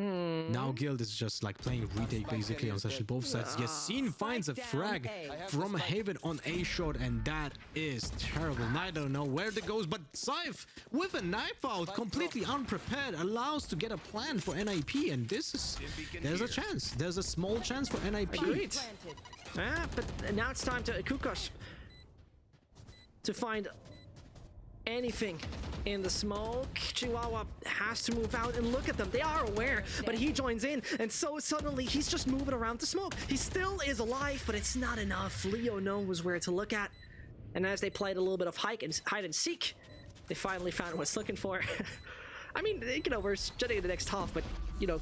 Speaker 3: Now Guild is just like playing retake basically on essentially both sides. Yassine finds a frag from Haven on A short, and that is terrible. I don't know where it goes, but Scythe with a knife out, completely unprepared, allows to get a plan for NIP, and this is... There's a chance. There's a small chance for NIP.
Speaker 2: Agreed. But now it's time to Kukos to find anything in the smoke. Chihuahua has to move out, and look at them. They are aware, but he joins in, and so suddenly he's just moving around the smoke. He still is alive, but it's not enough. Leo knows where to look at, and as they played a little bit of hide and seek, they finally found what it's looking for. I mean, we're jetting in the next half, but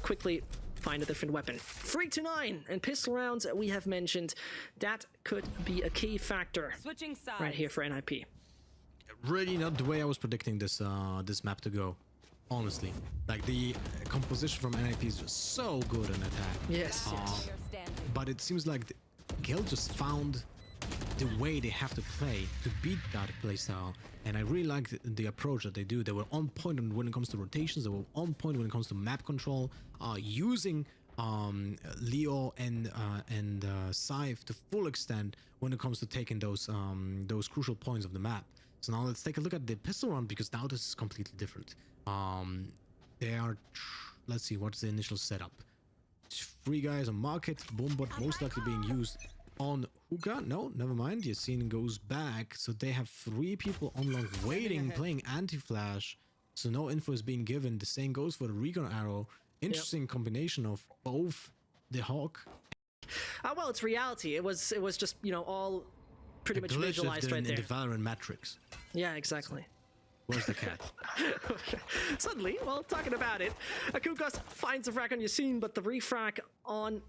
Speaker 2: quickly find a different weapon. 3-9 and pistol rounds we have mentioned. That could be a key factor
Speaker 5: Switching sides.
Speaker 2: right here for NIP.
Speaker 3: Really not the way I was predicting this this map to go, honestly. Like, the composition from NIP is just so good in attack.
Speaker 2: Yes.
Speaker 3: But it seems like Guild just found the way they have to play to beat that playstyle, and I really like the approach that they do. They were on point when it comes to rotations. They were on point when it comes to map control, using Leo and Scythe to full extent when it comes to taking those crucial points of the map. So now let's take a look at the pistol round, because now this is completely different. They are, let's see, what's the initial setup? 3 guys on market, Boombot most likely being used on Hookah. No, never mind. Yassine goes back, so they have 3 people on long waiting, playing anti-flash. So no info is being given. The same goes for the recon arrow. Interesting combination of both the Hawk.
Speaker 2: Well, it's reality. It was just all pretty much visualized right there.
Speaker 3: In the Valorant metrics.
Speaker 2: Yeah, exactly.
Speaker 3: Where's the cat?
Speaker 2: Suddenly, well, talking about it, Kukos finds a frag on Yassine, but the refrag on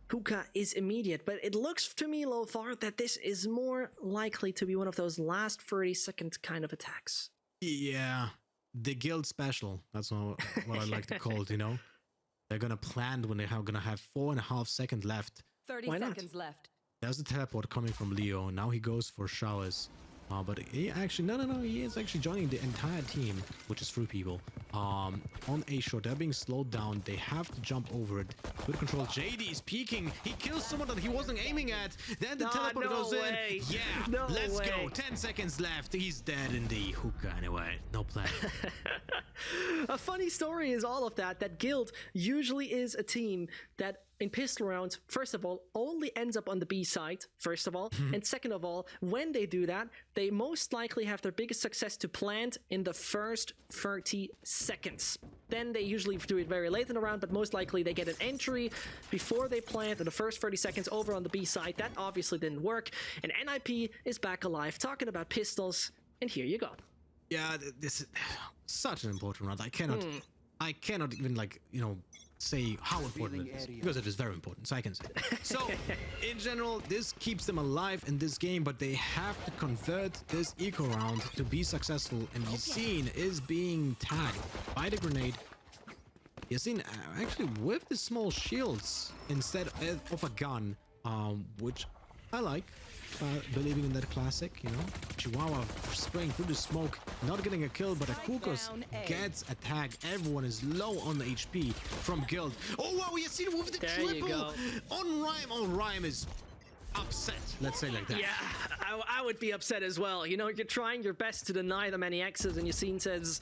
Speaker 2: Hookah is immediate. But it looks to me, Lothar, that this is more likely to be one of those last 30-second kind of attacks.
Speaker 3: Yeah, the Guild special. That's what I like to call it, They're gonna plan when they're gonna have 4.5 seconds left.
Speaker 5: 30 seconds left.
Speaker 3: There's a teleport coming from Leo. Now he goes for showers. But he actually, no, he is actually joining the entire team, which is 3 people. On A short, they're being slowed down. They have to jump over it. Good control. JD is peeking. He kills someone that he wasn't aiming at. Then the teleport goes in. Yeah, let's go. 10 seconds left. He's dead in the hookah anyway. No plan.
Speaker 2: A funny story is all of that Guild usually is a team that in pistol rounds, first of all, only ends up on the B side, first of all. And second of all, when they do that, they most likely have their biggest success to plant in the first 30 seconds. Then they usually do it very late in the round, but most likely they get an entry before they plant in the first 30 seconds over on the B side. That obviously didn't work. And NIP is back alive, talking about pistols, and here you go.
Speaker 3: Yeah, this is such an important round. I cannot even, say how important it is, because it is very important, so I can say it. So in general, this keeps them alive in this game, but they have to convert this eco round to be successful, and Yassine is being tagged by the grenade. Yassine actually with the small shields instead of a gun, which I like believing in that classic, you know. Chihuahua spraying through the smoke, not getting a kill, but Akukos
Speaker 5: down A.
Speaker 3: gets a tag. Everyone is low on the HP from Guild. Oh wow, you see with the
Speaker 2: There you
Speaker 3: triple
Speaker 2: go.
Speaker 3: on Rhyme. Oh, Rhyme is upset, let's say like that.
Speaker 2: Yeah, I would be upset as well. You know, you're trying your best to deny them any X's, and your scene says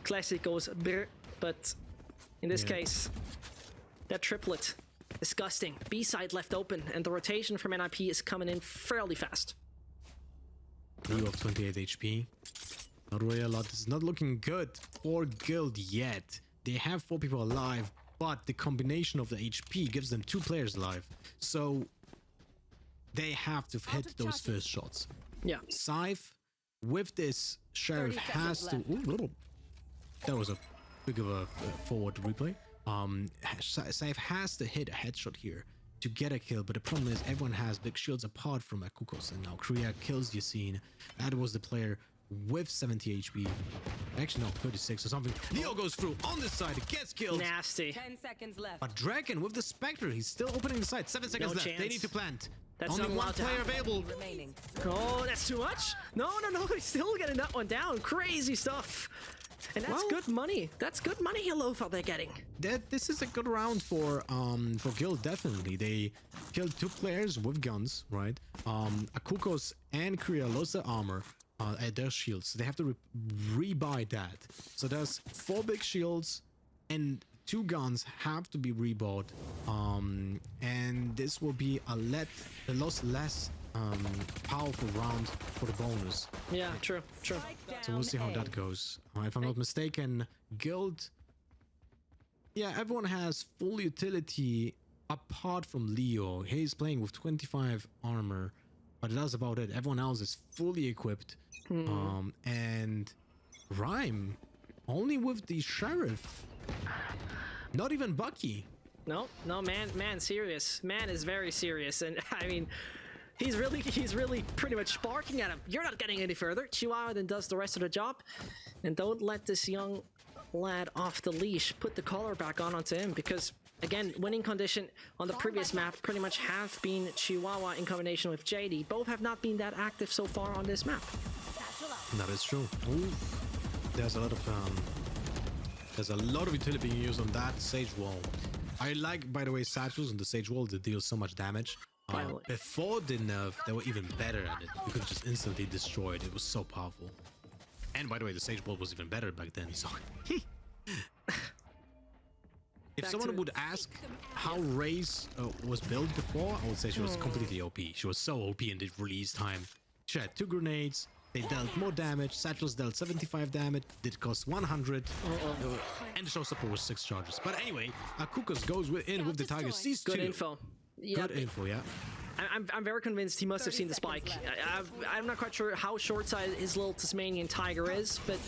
Speaker 2: classic goes brr, but in this case, that triplet, disgusting. B side left open, and the rotation from NIP is coming in fairly fast.
Speaker 3: Leo of 28 HP. Not really a lot. This is not looking good for Guild yet. They have 4 people alive, but the combination of the HP gives them 2 players alive. So they have to hit
Speaker 5: of
Speaker 3: those
Speaker 5: charges.
Speaker 3: first shots.
Speaker 2: Yeah.
Speaker 3: Scythe with this Sheriff
Speaker 5: 30
Speaker 3: has
Speaker 5: seconds
Speaker 3: to. Ooh, little. That was a big of a forward replay. Scythe has to hit a headshot here to get a kill, but the problem is everyone has big shields apart from Akukos, and now Korea kills Yassine. That was the player with 70 HP. Actually, no, 36 or something. Leo goes through on this side, gets killed.
Speaker 2: Nasty.
Speaker 5: 10 seconds left.
Speaker 3: But Dragon with the Spectre, he's still opening the site. 7 seconds
Speaker 2: No
Speaker 3: left. They
Speaker 2: chance.
Speaker 3: need to plant.
Speaker 2: That's
Speaker 3: Only
Speaker 2: not
Speaker 3: one
Speaker 2: allowed to
Speaker 3: player
Speaker 2: happen.
Speaker 3: available.
Speaker 5: Remaining.
Speaker 2: Oh, that's too much. No, he's still getting that one down. Crazy stuff. And that's
Speaker 3: Well-
Speaker 2: good money. That's good money, Lothar, they're getting.
Speaker 3: This is a good round for Guild, definitely. They killed 2 players with guns, right? Akukos and Korea lost their armor at their shields, so they have to rebuy that. So there's 4 big shields and 2 guns have to be rebought. And this will be a lot less powerful round for the bonus.
Speaker 2: Yeah, true.
Speaker 3: So we'll see how that goes. If I'm not mistaken, Guild... Yeah, everyone has full utility apart from Leo. He's playing with 25 armor, but that's about it. Everyone else is fully equipped. And Rhyme only with the Sheriff. Not even Bucky.
Speaker 2: No, man, serious. Man is very serious, and I mean, he's really pretty much barking at him. You're not getting any further. Chihuahua then does the rest of the job, and don't let this young lad off the leash. Put the collar back onto him, because again, winning condition on the previous map pretty much have been Chihuahua in combination with JD. Both have not been that active so far on this map.
Speaker 3: That is true. Ooh. There's a lot of utility being used on that Sage Wall. I like, by the way, Satchels on the Sage Wall that deals so much damage.
Speaker 2: Finally.
Speaker 3: Before the nerf, they were even better at it. You could just instantly destroy it. It was so powerful. And by the way, the Sage Wall was even better back then. So, if someone would ask how Raze was built before, I would say she was completely OP. She was so OP in the release time. She had 2 grenades. They dealt more damage. Satchels dealt 75 damage. Did cost 100. And the showstopper was 6 charges. But anyway, Akukos goes in with the Tiger. Sees 2.
Speaker 2: Good info. Yeah,
Speaker 3: Good info, yeah.
Speaker 2: I'm very convinced he must have
Speaker 5: 30
Speaker 2: seen the
Speaker 5: seconds
Speaker 2: spike.
Speaker 5: left.
Speaker 2: I'm not quite sure how short-sighted his little Tasmanian tiger is, but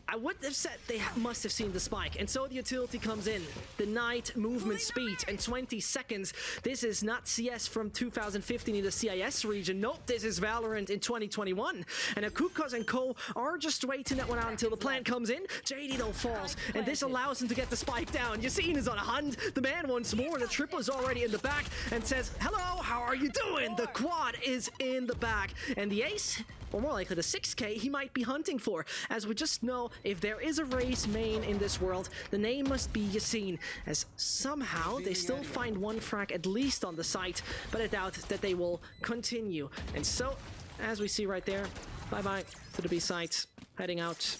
Speaker 2: I would have said they must have seen the spike. And so the utility comes in. The Knight movement speed and 20 seconds. This is not CS from 2015 in the CIS region. Nope, this is Valorant in 2021. And Akukos and co are just waiting that one out until the plant comes in. JD though falls, and this allows him to get the spike down. Yassine is on a hunt. The man once more. The triple is already in the back and says, hello, how are you doing? The quad is in the back. And the ace, or more likely the 6k, he might be hunting for. As we just know, if there is a race main in this world, the name must be Yassine, as somehow they still find 1 frag at least on the site, but I doubt that they will continue. And so, as we see right there, bye-bye to the B site, heading out.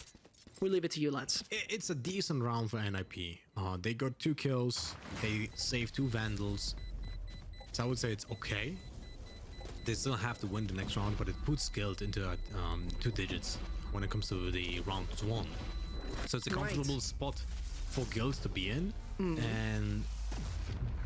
Speaker 2: We leave it to you, lads.
Speaker 3: It's a decent round for NIP. They got 2 kills. They saved 2 Vandals. So I would say it's okay. They still have to win the next round, but it puts Guild into 2 digits when it comes to the round 1. So it's a comfortable spot for Guild to be in, and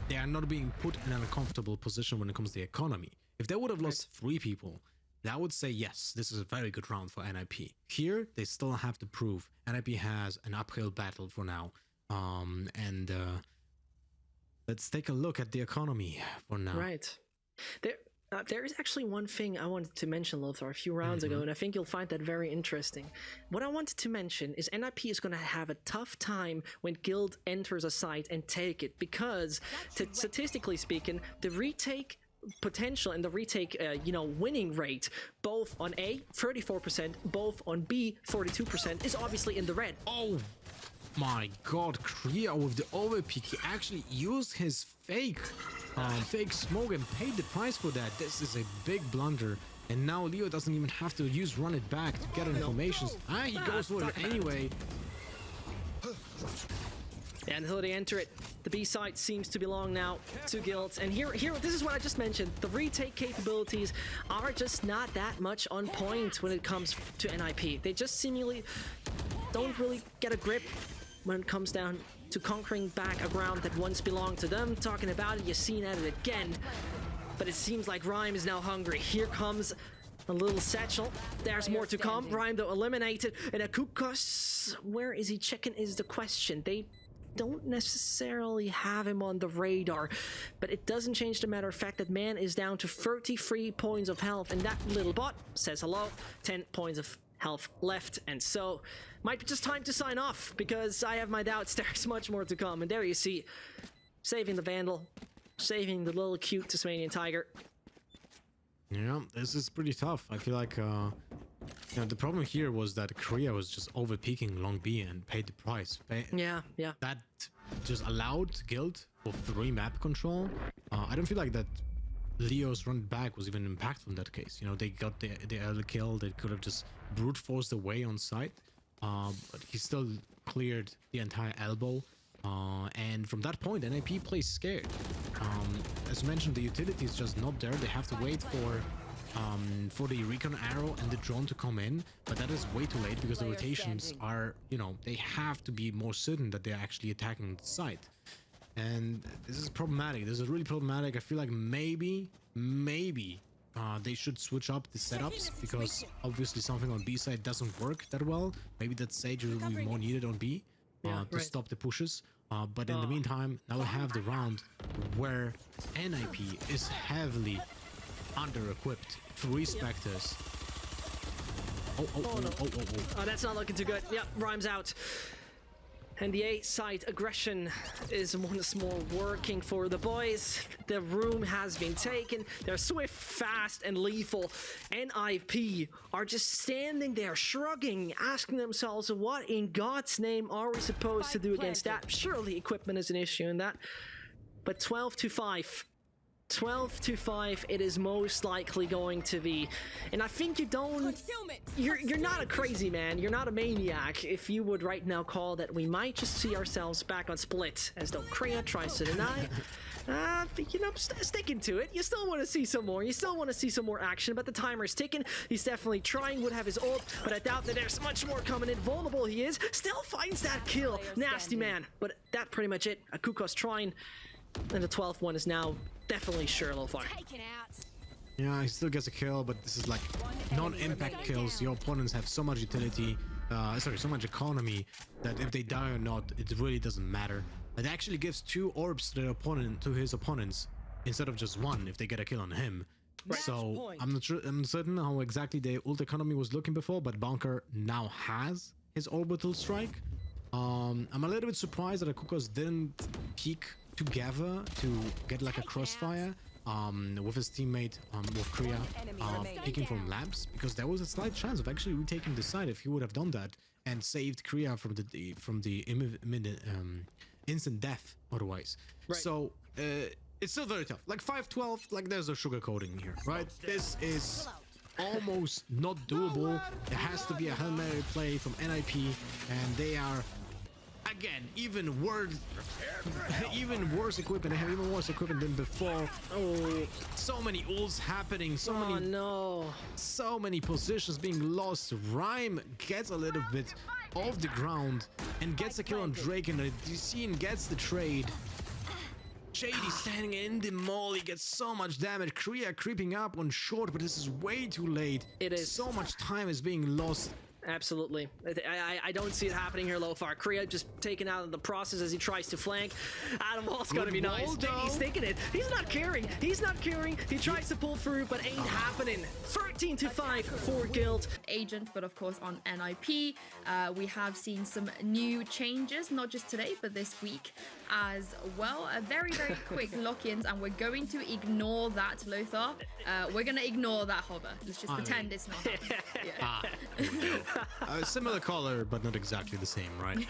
Speaker 3: they are not being put in an uncomfortable position when it comes to the economy. If they would have lost 3 people, I would say yes, this is a very good round for NIP. Here, they still have to prove NIP has an uphill battle for now. Let's take a look at the economy for now.
Speaker 2: Right. There is actually one thing I wanted to mention, Lothar, a few rounds ago, and I think you'll find that very interesting. What I wanted to mention is NIP is going to have a tough time when Guild enters a site and take it, because statistically speaking, the retake potential and the retake, winning rate, both on A, 34%, both on B, 42%, is obviously in the red.
Speaker 3: Oh my god, Kriya with the overpeak. He actually used his fake smoke and paid the price for that. This is a big blunder. And now Leo doesn't even have to use run it back to get informations. He goes for it anyway.
Speaker 2: And until they enter it, the B side seems to belong now to Guild. And here, this is what I just mentioned. The retake capabilities are just not that much on point when it comes to NIP. They just seemingly don't really get a grip when it comes down to conquering back a ground that once belonged to them. Talking about it, you've seen at it again. But it seems like Rhyme is now hungry. Here comes a little satchel. There's more to come. Rhyme, though, eliminated. And Akukos, where is he checking is the question. They don't necessarily have him on the radar, but it doesn't change the matter of fact that man is down to 33 points of health, and that little bot says hello. 10 points of health left, and so might be just time to sign off, because I have my doubts there's much more to come. And there you see, saving the Vandal, saving the little cute Tasmanian tiger.
Speaker 3: Yeah, this is pretty tough. I feel like the problem here was that Korea was just overpeaking long B and paid the price.
Speaker 2: Yeah.
Speaker 3: That just allowed Guild for 3 map control. I don't feel like that Leo's run back was even impactful in that case. They got the early kill. They could have just brute forced away on site, but he still cleared the entire elbow. And from that point, NIP plays scared. As mentioned, the utility is just not there. They have to wait for the recon arrow and the drone to come in, but that is way too late because the rotations are, they have to be more certain that they're actually attacking the site. And this is problematic. This is really problematic. I feel like maybe they should switch up the setups, because obviously something on B side doesn't work that well. Maybe that Sage will be more needed on B to stop the pushes. But in the meantime, now we have the round where NIP is heavily under-equipped. 3 Spectres.
Speaker 2: Oh, that's not looking too good. Yep, Rhyme's out. And the A side aggression is once more working for the boys. The room has been taken. They're swift, fast, and lethal. NIP are just standing there, shrugging, asking themselves, what in God's name are we supposed to do against that? Surely equipment is an issue in that. But 12-5. 12-5 it is most likely going to be. And I think you're not a crazy man, you're not a maniac if you would right now call that we might just see ourselves back on split, as though Kriya tries to deny. Sticking to it. You still want to see some more. You still want to see some more action, but the timer's ticking. He's definitely trying, would have his ult, but I doubt that there's much more coming in. Vulnerable he is. Still finds that kill. Nasty man. But that pretty much it. Akukos trying. And the 12th one is now definitely Sherlo fire.
Speaker 3: Yeah, he still gets a kill, but this is like non-impact kills. Your opponents have so much utility, so much economy, that if they die or not, it really doesn't matter. It actually gives 2 orbs to his opponents instead of just 1 if they get a kill on him. Right. So I'm certain how exactly the ult economy was looking before, but Bunker now has his orbital strike. I'm a little bit surprised that Akukos didn't peek together to get like a crossfire with his teammate with Kriya picking from lamps, because there was a slight chance of actually retaking the side if he would have done that and saved Kriya from the instant death otherwise. Right. So it's still very tough. Like 5-12, like there's no sugarcoating here, right? This is almost not doable. There has to be a Hail Mary play from NIP, and they are again even worse equipment. They have even worse equipment than before. Oh, so many ults happening, so many positions being lost. Rhyme gets a little bit off the ground and gets a kill on Drake, and Dcene gets the trade. Shady standing in the mall, he gets so much damage. Kriya creeping up on short, but this is way too late.
Speaker 2: It is.
Speaker 3: So much time is being lost.
Speaker 2: Absolutely. I don't see it happening here, Lothar. Kriya just taken out of the process as he tries to flank. Adam Wall's gonna be nice. JD's taking it. He's not caring. He's not caring. He tries to pull through, but ain't happening. 13-5 for Guild.
Speaker 1: Agent, but of course on NIP. We have seen some new changes, not just today, but this week as well. A very, very quick lock-ins, and we're going to ignore that, Lothar. We're going to ignore that hover. Let's just pretend it's not happening.
Speaker 3: Similar color, but not exactly the same, right?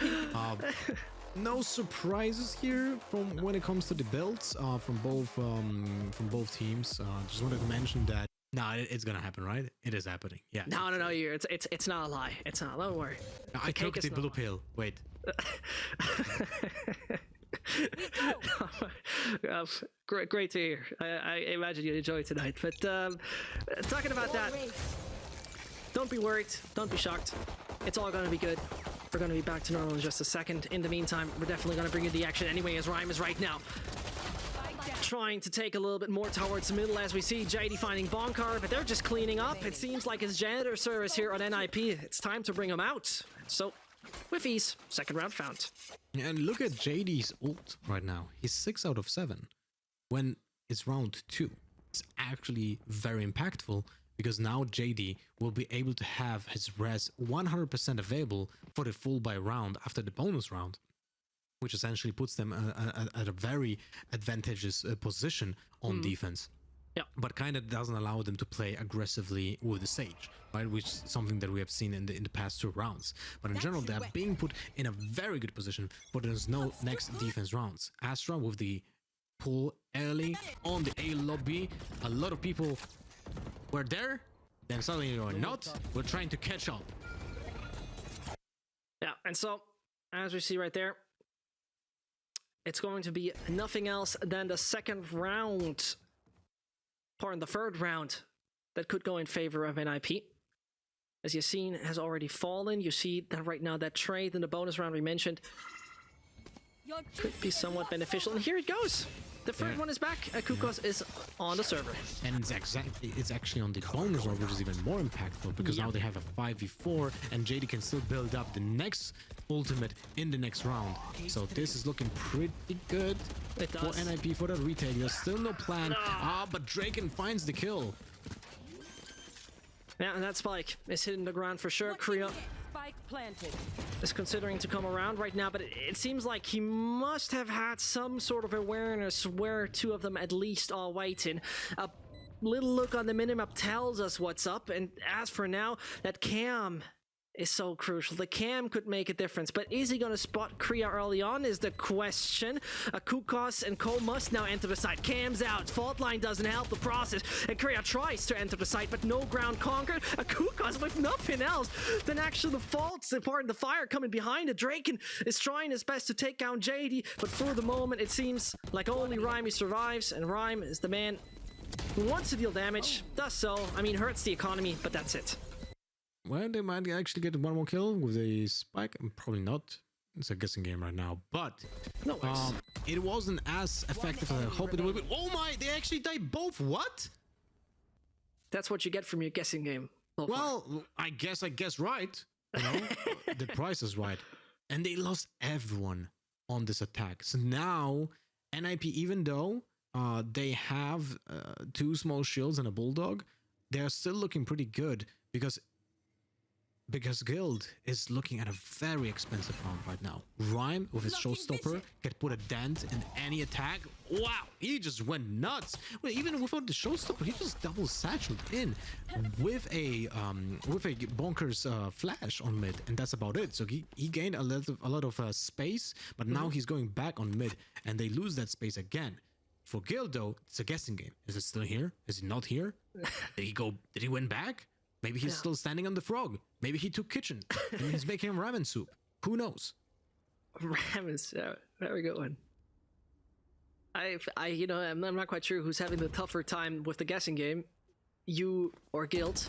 Speaker 3: No surprises here from when it comes to the builds from both teams. Just wanted to mention that. No, it's gonna happen, right? It is happening. Yeah.
Speaker 2: No, it's not a lie. It's not. Don't worry.
Speaker 3: I took the blue pill. Wait.
Speaker 2: Great to hear. I imagine you enjoy tonight. But talking about that, don't be worried. Don't be shocked. It's all gonna be good. We're gonna be back to normal in just a second. In the meantime, we're definitely gonna bring you the action anyway, as Rhyme is right now trying to take a little bit more towards the middle as we see JD finding Bonkar, but they're just cleaning up. It seems like his janitor service here on NIP. It's time to bring him out. So, with ease, second round found.
Speaker 3: And look at JD's ult right now. He's 6 out of 7. When it's round 2, it's actually very impactful because now JD will be able to have his res 100% available for the full buy round after the bonus round, which essentially puts them at a very advantageous position on defense.
Speaker 2: Yeah.
Speaker 3: But kind of doesn't allow them to play aggressively with the Sage, right? Which is something that we have seen in the past 2 rounds. But in general, they're being put in a very good position, but there's no next defense rounds. Astra with the pull early on the A lobby. A lot of people were there, then suddenly you're not. We're trying to catch up.
Speaker 2: Yeah, and so, as we see right there, it's going to be nothing else than the second round, pardon, the third round, that could go in favor of NIP. As you've seen, has already fallen. You see that right now, that trade in the bonus round we mentioned could be somewhat beneficial. And here it goes. The third one is back. Kukos is on the server.
Speaker 3: And it's actually on the bonus round, which is even more impactful because now they have a 5v4 and JD can still build up the next ultimate in the next round. So this is looking pretty good for NIP, for the retake. There's still no plan. But Draken finds the kill.
Speaker 2: Yeah, and that spike is hitting the ground for sure. Kriya
Speaker 5: Planted.
Speaker 2: is considering to come around right now, but it seems like he must have had some sort of awareness where 2 of them at least are waiting. A little look on the minimap tells us what's up, and as for now, that cam is so crucial. The cam could make a difference, but is he going to spot Kriya early on is the question. Kukos and Cole must now enter the site. Cam's out. Fault line doesn't help the process, and Kriya tries to enter the site, but no ground conquered. Kukos with nothing else than actually the faults, pardon, the fire coming behind it. Draken is trying his best to take down JD, but for the moment, it seems like only Rhyme survives, and Rhyme is the man who wants to deal damage. Does so. I mean, hurts the economy, but that's it.
Speaker 3: Well, they might actually get 1 more kill with a spike. Probably not. It's a guessing game right now. But
Speaker 2: no
Speaker 3: it wasn't as effective as I hoped it would be. Oh my! They actually died both. What?
Speaker 2: That's what you get from your guessing game.
Speaker 3: Well, I guess right. You know, the price is right, and they lost everyone on this attack. So now NIP, even though they have 2 small shields and a bulldog, they are still looking pretty good because Guild is looking at a very expensive round right now. Rhyme with his showstopper can put a dent in any attack. Wow, he just went nuts. Well, even without the showstopper, he just double satcheled in with a bonkers flash on mid, and that's about it. So he gained a lot of space, but now he's going back on mid, and they lose that space again. For Guild though, it's a guessing game. Is it still here? Is it not here? Did he win back? Maybe he's still standing on the frog. Maybe he took kitchen and he's making ramen soup. Who knows?
Speaker 2: Ramen soup. Very good one. I'm not quite sure who's having the tougher time with the guessing game. You or Guild.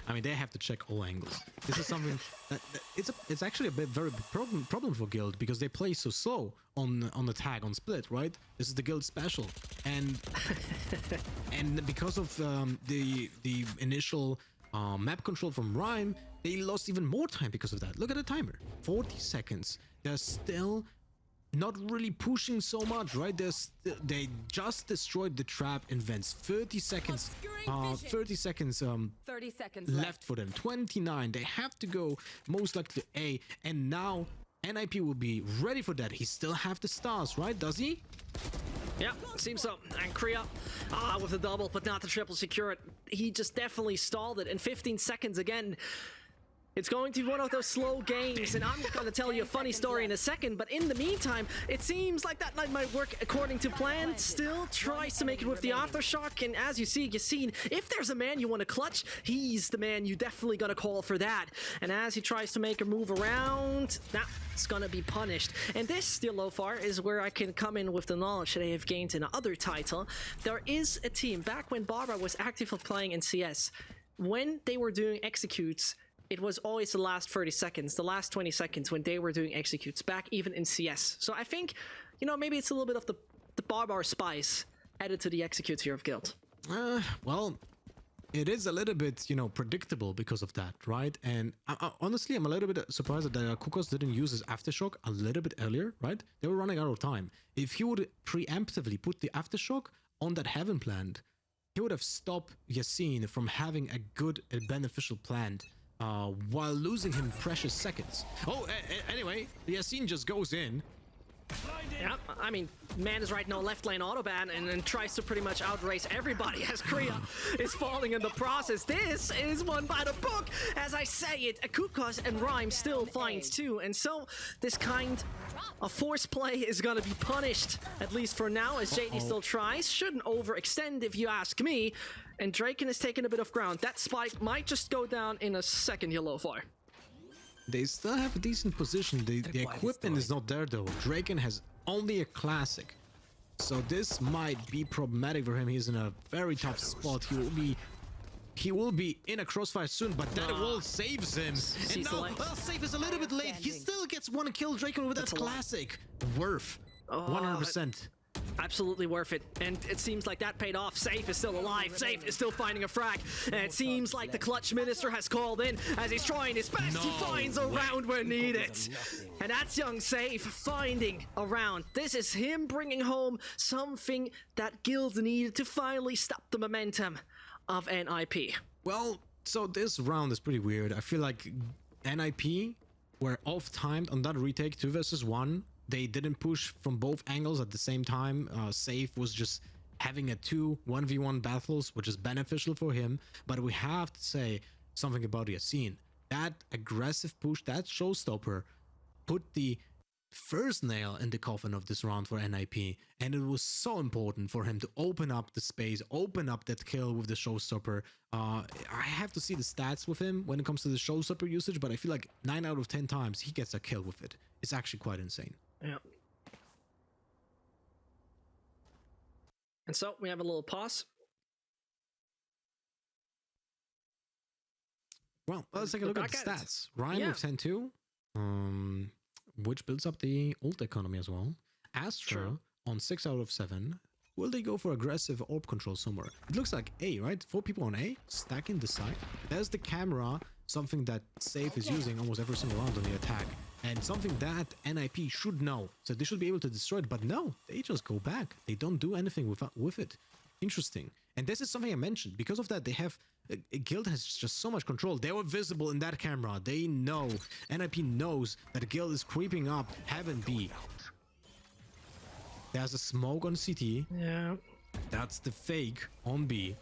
Speaker 3: I mean, they have to check all angles. This is something that it's actually a very big problem for Guild because they play so slow on the tag on split, right? This is the Guild special, and because of the initial map control from Rhyme, they lost even more time because of that. Look at the timer, 40 seconds. They're still not really pushing so much, right? They just destroyed the trap in vents. 30 seconds 30 seconds
Speaker 5: 30 seconds
Speaker 3: left for them. 29. They have to go most likely to A, and now NIP will be ready for that. He still have the stars, right? Does he?
Speaker 2: Yeah, seems so. And Kriya, with the double, but not the triple secured. He just definitely stalled it. In 15 seconds again. It's going to be one of those slow games, and I'm going to tell you a funny story in a second, but in the meantime, it seems like that night might work according to plan. Still tries to make it with the Aftershock, and as you see, Yassine, if there's a man you want to clutch, he's the man you definitely got to call for that. And as he tries to make a move around, that's going to be punished. And this, still Lofar, is where I can come in with the knowledge that I have gained in another title. There is a team, back when Barbara was actively playing in CS, when they were doing executes, it was always the last 30 seconds, the last 20 seconds when they were doing executes, back even in CS. So I think, you know, maybe it's a little bit of the Barbar spice added to the executes here of Guild.
Speaker 3: Well, it is a little bit, you know, predictable because of that, right? And honestly, I'm a little bit surprised that Kukos didn't use his Aftershock a little bit earlier, right? They were running out of time. If he would preemptively put the Aftershock on that Heaven plant, he would have stopped Yassine from having a good and beneficial plant. While losing him precious seconds. Oh, anyway, Yassine just goes in.
Speaker 2: Yeah, I mean, man is right now left lane autoban and tries to pretty much outrace everybody as Kriya is falling in the process. This is one by the book. As I say it, Kukos and Rhyme still finds two, and so this kind of force play is gonna be punished, at least for now, as JD still tries. Shouldn't overextend if you ask me. And Draken is taking a bit of ground. That spike might just go down in a second here, Lofar.
Speaker 3: They still have a decent position. The equipment is not there though. Draken has only a classic. So this might be problematic for him. He's in a very tough spot. He will be in a crossfire soon, but that wall saves him. And now, well, save is a little bit late. He still gets one kill. Draken with that classic. Worth. 100%.
Speaker 2: Absolutely worth it, and it seems like that paid off. Safe is still alive. Safe is still finding a frag, and it seems like the clutch minister has called in as he's trying his best. He finds a round where needed, and that's young Safe finding a round. This is him bringing home something that Guild needed to finally stop the momentum of NIP.
Speaker 3: Well, so this round is pretty weird. I feel like NIP were off-timed on that retake 2 versus 1. They didn't push from both angles at the same time. Safe was just having a 2 1v1 battles, which is beneficial for him. But we have to say something about Yassine. That aggressive push, that showstopper, put the first nail in the coffin of this round for NIP. And it was so important for him to open up the space, open up that kill with the showstopper. I have to see the stats with him when it comes to the showstopper usage, but I feel like 9 out of 10 times he gets a kill with it. It's actually quite insane.
Speaker 2: Yeah. And so we have a little pause.
Speaker 3: Well, let's take a look at the stats. Ryan with 10-2, which builds up the ult economy as well. Astra on 6 out of 7. Will they go for aggressive orb control somewhere? It looks like A, right? 4 people on A, stacking the side. There's the camera, something that Safe is using almost every single round on the attack. And something that NIP should know. So they should be able to destroy it, but no, they just go back. They don't do anything with it. Interesting. And this is something I mentioned. Because of that, they have... Guild has just so much control. They were visible in that camera. They know. NIP knows that Guild is creeping up Heaven B. There's a smoke on CT.
Speaker 2: Yeah.
Speaker 3: That's the fake on B.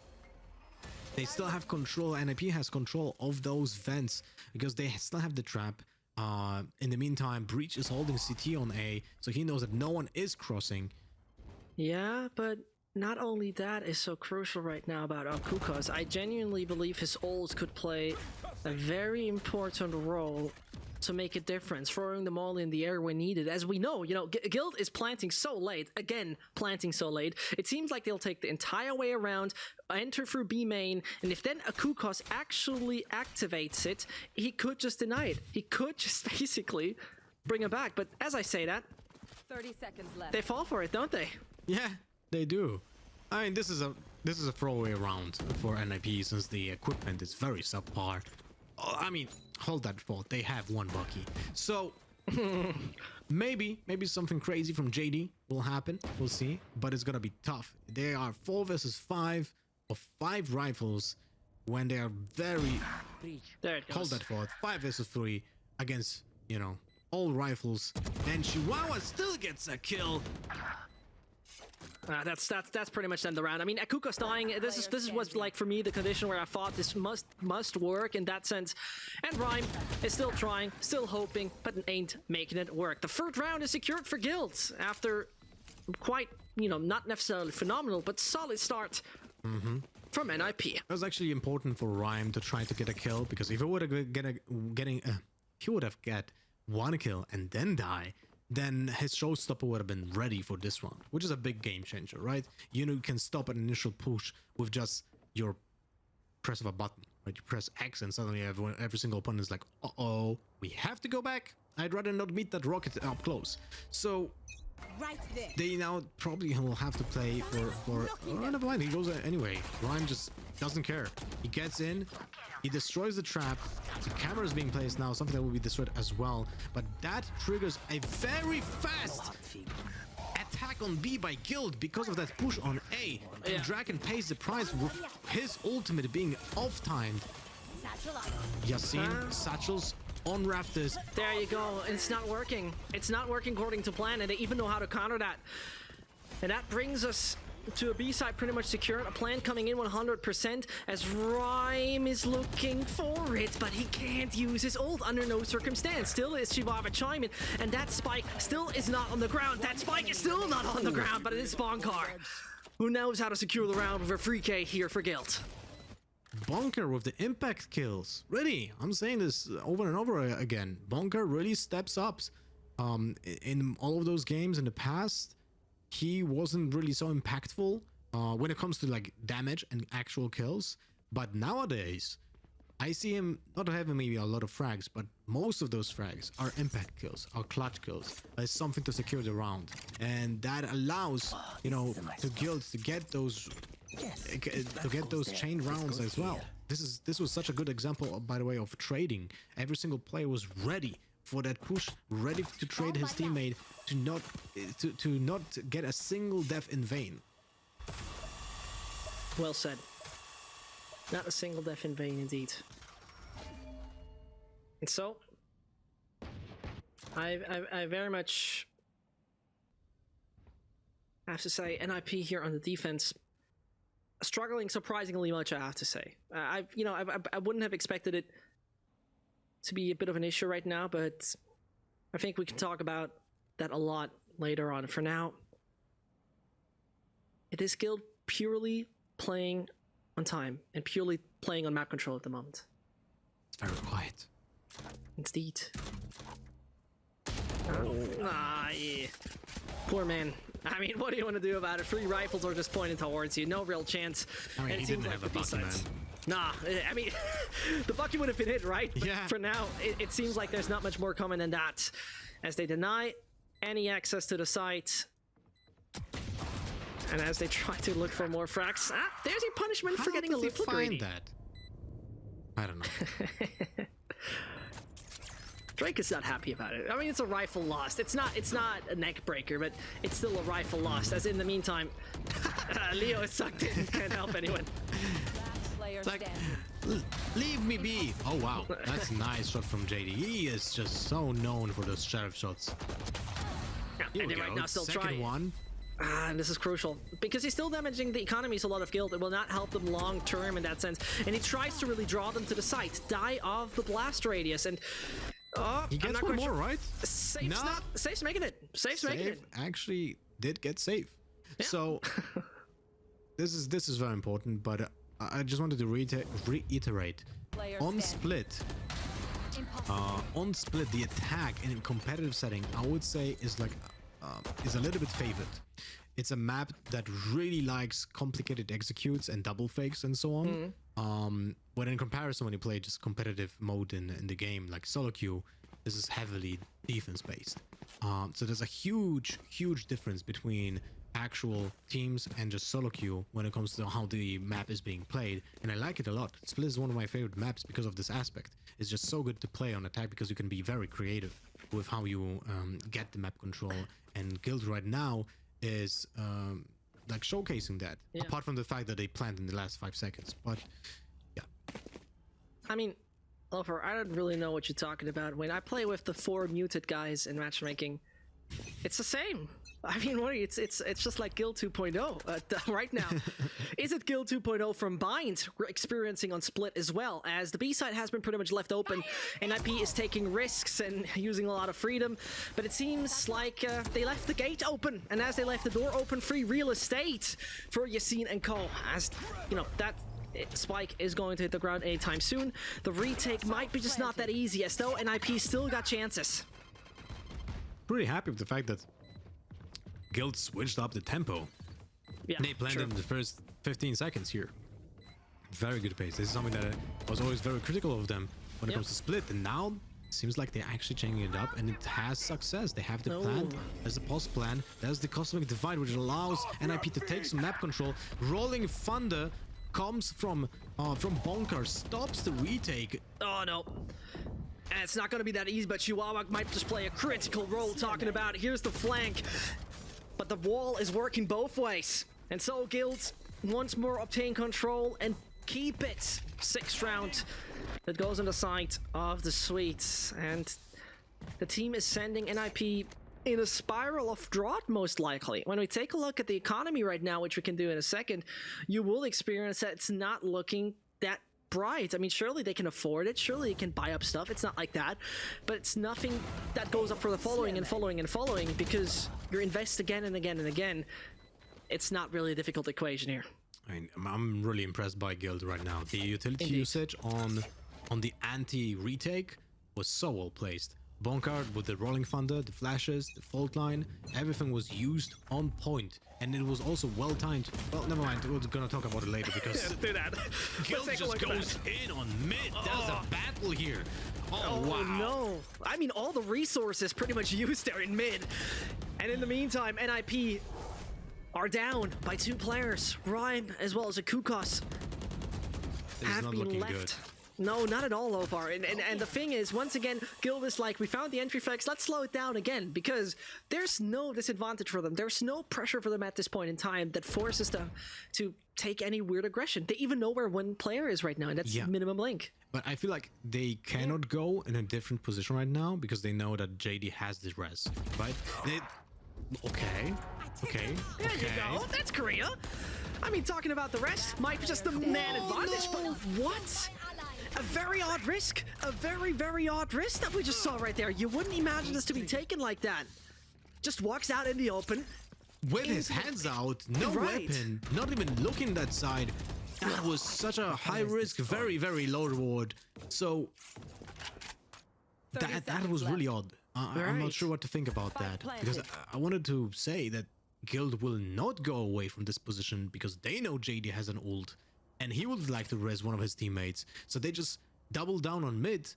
Speaker 3: They still have control. NIP has control of those vents because they still have the trap. In the meantime, Breach is holding CT on A, so he knows that no one is crossing.
Speaker 2: Yeah, but not only that is so crucial right now about Kukos. I genuinely believe his ults could play a very important role to make a difference, throwing them all in the air when needed. As we know, you know, Guild is planting so late. Again, planting so late. It seems like they'll take the entire way around, enter through B main, and if then Kukos actually activates it, he could just deny it. He could just basically bring it back. But as I say that,
Speaker 5: 30 seconds left.
Speaker 2: they fall for it, don't they?
Speaker 3: Yeah, they do. I mean, this is a this is a throwaway round for NIP since the equipment is very subpar. I mean, hold that thought. They have one Bucky. So maybe something crazy from JD will happen. We'll see. But it's gonna be tough. They are 4 versus 5 of 5 rifles when they are very
Speaker 2: There it goes.
Speaker 3: hold that thought. 5 versus 3 against, you know, all rifles. And Chihuahua still gets a kill.
Speaker 2: That's pretty much the end of the round. I mean, Akuko's dying. This is what's like for me the condition where I thought this must work in that sense. And Rhyme is still trying, still hoping, but ain't making it work. The third round is secured for Guild after quite, you know, not necessarily phenomenal, but solid start from NIP.
Speaker 3: It was actually important for Rhyme to try to get a kill, because if he would have get one kill and then die, then his showstopper would have been ready for this round, which is a big game changer, right? You know, you can stop an initial push with just your press of a button, right? You press X and suddenly every single opponent is like, uh-oh, we have to go back. I'd rather not meet that rocket up close. So
Speaker 5: Right there.
Speaker 3: they now probably will have to play for oh, never mind, he goes anyway. Rhyme just doesn't care. He gets in, he destroys the trap. The camera is being placed now, something that will be destroyed as well, but that triggers a very fast attack on B by Guild because of that push on A. And Draken pays the price with his ultimate being off-timed.
Speaker 5: Satchel up.
Speaker 3: Yasin, Satchels on Raptors.
Speaker 2: There you go. It's not working. It's not working according to plan, and they even know how to counter that. And that brings us to a B side pretty much secured. A plan coming in 100% as Rhyme is looking for it, but he can't use his ult under no circumstance. Still is Chihuahua chiming, and that spike still is not on the ground. That spike is still not on the ground, but it is Bonkar, who knows how to secure the round with a free K here for Guild.
Speaker 3: Bonker with the impact kills. Really, I'm saying this over and over again. Bonker really steps up. In all of those games in the past, he wasn't really so impactful when it comes to like damage and actual kills. But nowadays, I see him not having maybe a lot of frags, but most of those frags are impact kills, are clutch kills. It's something to secure the round, and that allows, you know, the Guild to get those chain rounds as well. This was such a good example, by the way, of trading. Every single player was ready for that push, ready to trade his teammate to not get a single death in vain.
Speaker 2: Well said. Not a single death in vain, indeed. And so, I very much have to say NIP here on the defense, struggling surprisingly much, I have to say. I wouldn't have expected it to be a bit of an issue right now, but I think we can talk about that a lot later on. For now, it is Guild purely playing on time and purely playing on map control at the moment.
Speaker 3: It's very quiet.
Speaker 2: Indeed. Yeah. Poor man. I mean, what do you want to do about it? 3 rifles are just pointed towards you. No real chance.
Speaker 3: I mean,
Speaker 2: And
Speaker 3: he
Speaker 2: it seems
Speaker 3: didn't
Speaker 2: like
Speaker 3: have a
Speaker 2: the
Speaker 3: Bucky,
Speaker 2: B-sides-
Speaker 3: man.
Speaker 2: Nah, I mean, the Bucky would have been hit, right? But
Speaker 3: Yeah.
Speaker 2: for now, it seems like there's not much more coming than that, as they deny any access to the site. And as they try to look for more frags, there's your punishment for getting a
Speaker 3: does he
Speaker 2: little
Speaker 3: find
Speaker 2: greedy.
Speaker 3: that? I don't know.
Speaker 2: Drake is not happy about it. I mean, it's a rifle lost. It's not a neck breaker, but it's still a rifle lost. As in the meantime, Leo is sucked in. Can't help anyone.
Speaker 5: Player
Speaker 3: Like,
Speaker 5: standing.
Speaker 3: leave me be. Oh wow, that's a nice shot from JD. He is just so known for those sheriff shots.
Speaker 2: Yeah,
Speaker 3: Here
Speaker 2: and
Speaker 3: we
Speaker 2: they right
Speaker 3: go.
Speaker 2: now still
Speaker 3: Second
Speaker 2: try.
Speaker 3: one.
Speaker 2: And this is crucial because he's still damaging the economies a lot of Guild. It will not help them long term in that sense. And he tries to really draw them to the site, die of the blast radius, and
Speaker 3: He gets one more, right?
Speaker 2: Safe's
Speaker 3: Nah.
Speaker 2: Safe's making it. Safe's making it.
Speaker 3: Save actually did get safe. So this is very important, but I just wanted to reiterate
Speaker 5: Player
Speaker 3: on
Speaker 5: standing.
Speaker 3: split.
Speaker 5: Impossible.
Speaker 3: On split, the attack in a competitive setting, I would say, is like is a little bit favored. It's a map that really likes complicated executes and double fakes and so on. But in comparison, when you play just competitive mode in the game, like solo queue, this is heavily defense based. So there's a huge difference between actual teams and just solo queue when it comes to how the map is being played, and I like it a lot. Split is one of my favorite maps because of this aspect. It's just so good to play on attack because you can be very creative with how you get the map control, and Guild right now is like showcasing that, apart from the fact that they planned in the last 5 seconds. But yeah,
Speaker 2: I mean, Lover, I don't really know what you're talking about. When I play with the 4 muted guys in matchmaking, it's the same. I mean, what are you, it's just like Guild 2.0 right now. Is it Guild 2.0 from Bind we're experiencing on Split as well, as the B side has been pretty much left open, and IP is taking risks and using a lot of freedom, but it seems like they left the gate open, and as they left the door open, free real estate for Yassine and Co. As you know, that Spike is going to hit the ground anytime soon. The retake might be just not that easy, as though NIP still got chances.
Speaker 3: pretty happy with the fact that Guild switched up the tempo.
Speaker 2: Yeah,
Speaker 3: They planned in the first 15 seconds here. Very good pace. This is something that I was always very critical of them when it comes to Split, and now it seems like they're actually changing it up, and it has success. They have the plan, there's the post plan, there's the Cosmic Divide, which allows NIP to take some map control. Rolling Thunder comes from Bonker, stops the retake.
Speaker 2: Oh no. And it's not going to be that easy, but Chihuahua might just play a critical role talking about here's the flank. But the wall is working both ways. And so Guild once more obtain control and keep it. 6th round that goes on the side of the Sweets. And the team is sending NIP in a spiral of drought, most likely. When we take a look at the economy right now, which we can do in a second, you will experience that it's not looking that bright. I mean, surely they can afford it. Surely they can buy up stuff. It's not like that. But it's nothing that goes up for the following and following and following, because you invest again and again and again. It's not really a difficult equation here.
Speaker 3: I mean, I'm really impressed by Guild right now. The utility usage on the anti-retake was so well placed. Bonkard with the Rolling Thunder, the flashes, the fault line, everything was used on point, and it was also well timed. Well, never mind, we're gonna talk about it later because
Speaker 2: Do that.
Speaker 3: Guild just goes in on mid. There's a battle here. Oh wow!
Speaker 2: No, I mean all the resources pretty much used there in mid, and in the meantime, NIP are down by 2 players, Rhyme as well as a Kukos.
Speaker 3: This is not looking good.
Speaker 2: No, not at all, Lovar. And the thing is, once again, Guild is like, we found the entry flex, let's slow it down again, because there's no disadvantage for them. There's no pressure for them at this point in time that forces them to take any weird aggression. They even know where one player is right now, and that's minimum link.
Speaker 3: But I feel like they cannot go in a different position right now because they know that JD has this res, right? Okay.
Speaker 2: There you go. That's Korea. I mean, talking about the rest might be just the man advantage, but what? A very odd risk. A very, very odd risk that we just saw right there. You wouldn't imagine this to be taken like that. Just walks out in the open.
Speaker 3: With his hands out, no weapon, not even looking that side. That was such a high risk, very, very low reward. So that was really odd. I'm not sure what to think about that, because I wanted to say that Guild will not go away from this position because they know JD has an ult and he would like to res one of his teammates. So they just double down on mid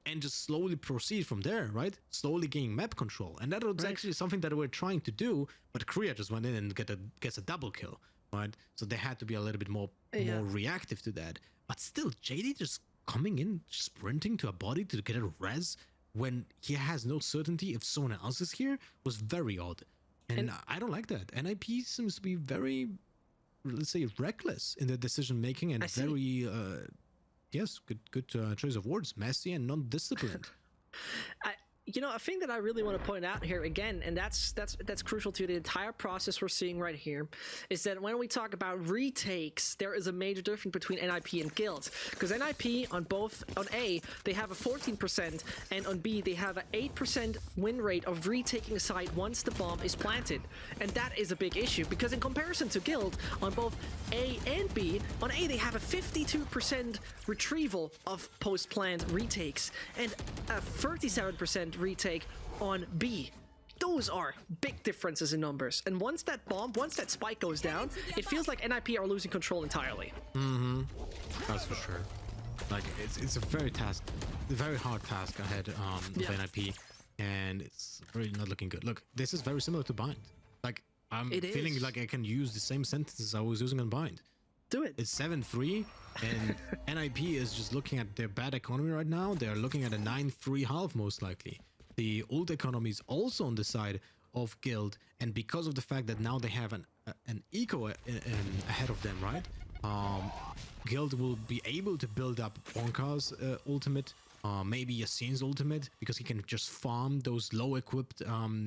Speaker 3: and just slowly proceed from there, right? Slowly gaining map control. And that was actually something that we're trying to do, but Korea just went in and gets a double kill, right? So they had to be a little bit more reactive to that. But still, JD just coming in, sprinting to a body to get a res when he has no certainty if someone else is here was very odd. And I don't like that. NIP seems to be very, let's say, reckless in their decision making, and very, yes, good choice of words, messy and non-disciplined.
Speaker 2: You know, a thing that I really want to point out here again, and that's crucial to the entire process we're seeing right here, is that when we talk about retakes, there is a major difference between NIP and Guild. Because NIP on A, they have a 14%, and on B, they have an 8% win rate of retaking a site once the bomb is planted. And that is a big issue, because in comparison to Guild, on both A and B, on A, they have a 52% retrieval of post-planned retakes, and a 37% retake on B. Those are big differences in numbers. And once that spike goes down, it feels like NIP are losing control entirely.
Speaker 3: That's for sure. Like it's a very hard task ahead of NIP, and it's really not looking good. Look, this is very similar to Bind. Like I'm
Speaker 2: It
Speaker 3: feeling
Speaker 2: is.
Speaker 3: like I can use the same sentences I was using on Bind.
Speaker 2: Do it.
Speaker 3: It's 7-3, and NIP is just looking at their bad economy right now. They're looking at a 9-3 half, most likely. The old economy is also on the side of Guild, and because of the fact that now they have an eco ahead of them, right? Guild will be able to build up Bonka's ultimate, maybe Yassine's ultimate, because he can just farm those low-equipped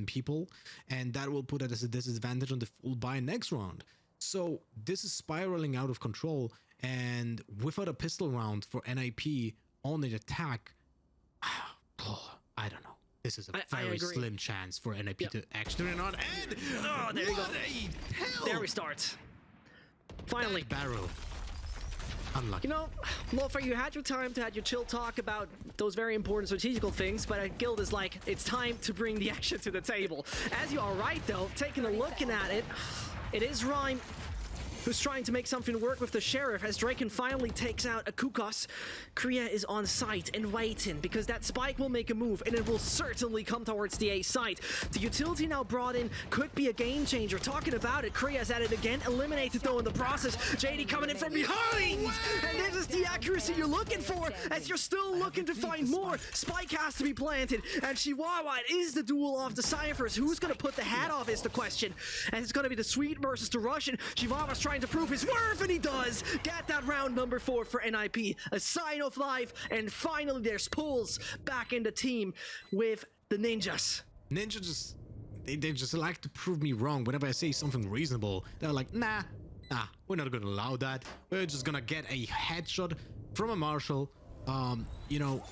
Speaker 3: people, and that will put it as a disadvantage on the full buy next round. So this is spiraling out of control, and without a pistol round for NIP on the attack, I don't know. This is a
Speaker 2: I
Speaker 3: very
Speaker 2: agree.
Speaker 3: slim chance for NIP to actually turn it on. And
Speaker 2: Oh, there you go.
Speaker 3: what a hell!
Speaker 2: There we start. Finally.
Speaker 3: Barrel. Unlucky.
Speaker 2: You know, Lofa, you had your time to have your chill talk about those very important strategical things, but Guild is like, it's time to bring the action to the table. As you are right, though, taking a look at it, it is Rhyme who's trying to make something work with the Sheriff as Draken finally takes out a Kukos. Kriya is on site and waiting because that spike will make a move and it will certainly come towards the A site. The utility now brought in could be a game changer. Talking about it, Kriya's at it again, eliminated though in the process. JD coming in from behind! And this is the accuracy you're looking for as you're still looking to find more. Spike has to be planted and Chihuahua, it is the duel of the Cyphers. Who's gonna put the hat off is the question. And it's gonna be the Sweet versus the Russian. Chihuahua's trying to prove his worth, and he does get that round number 4 for NIP. A sign of life, and finally there's Pulls back in the team with the Ninjas.
Speaker 3: Ninja just they just like to prove me wrong whenever I say something reasonable. They're like, nah, we're not gonna allow that. We're just gonna get a headshot from a Marshall, you know,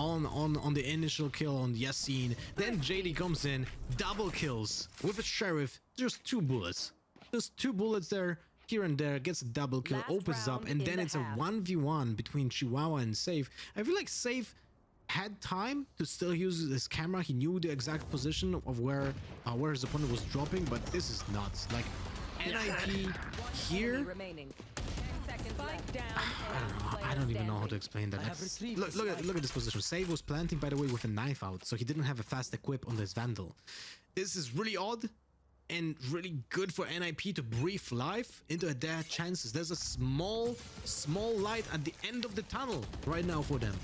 Speaker 3: on the initial kill on Yassine. Then JD comes in, double kills with a Sheriff, just 2 bullets. Just 2 bullets there, here and there, gets a double kill,
Speaker 5: Last
Speaker 3: opens up,
Speaker 5: round
Speaker 3: and
Speaker 5: in
Speaker 3: then
Speaker 5: the
Speaker 3: it's
Speaker 5: half.
Speaker 3: a 1v1 between Chihuahua and Safe. I feel like Safe had time to still use his camera. He knew the exact position of where his opponent was dropping, but this is nuts. Like, NIP here,
Speaker 5: Remaining. 10 seconds left. Down.
Speaker 3: I don't even know how to explain that. That's- Look at this position. Save was planting, by the way, with a knife out, so he didn't have a fast equip on this Vandal. This is really odd and really good for NIP to breathe life into their chances. There's a small light at the end of the tunnel right now for them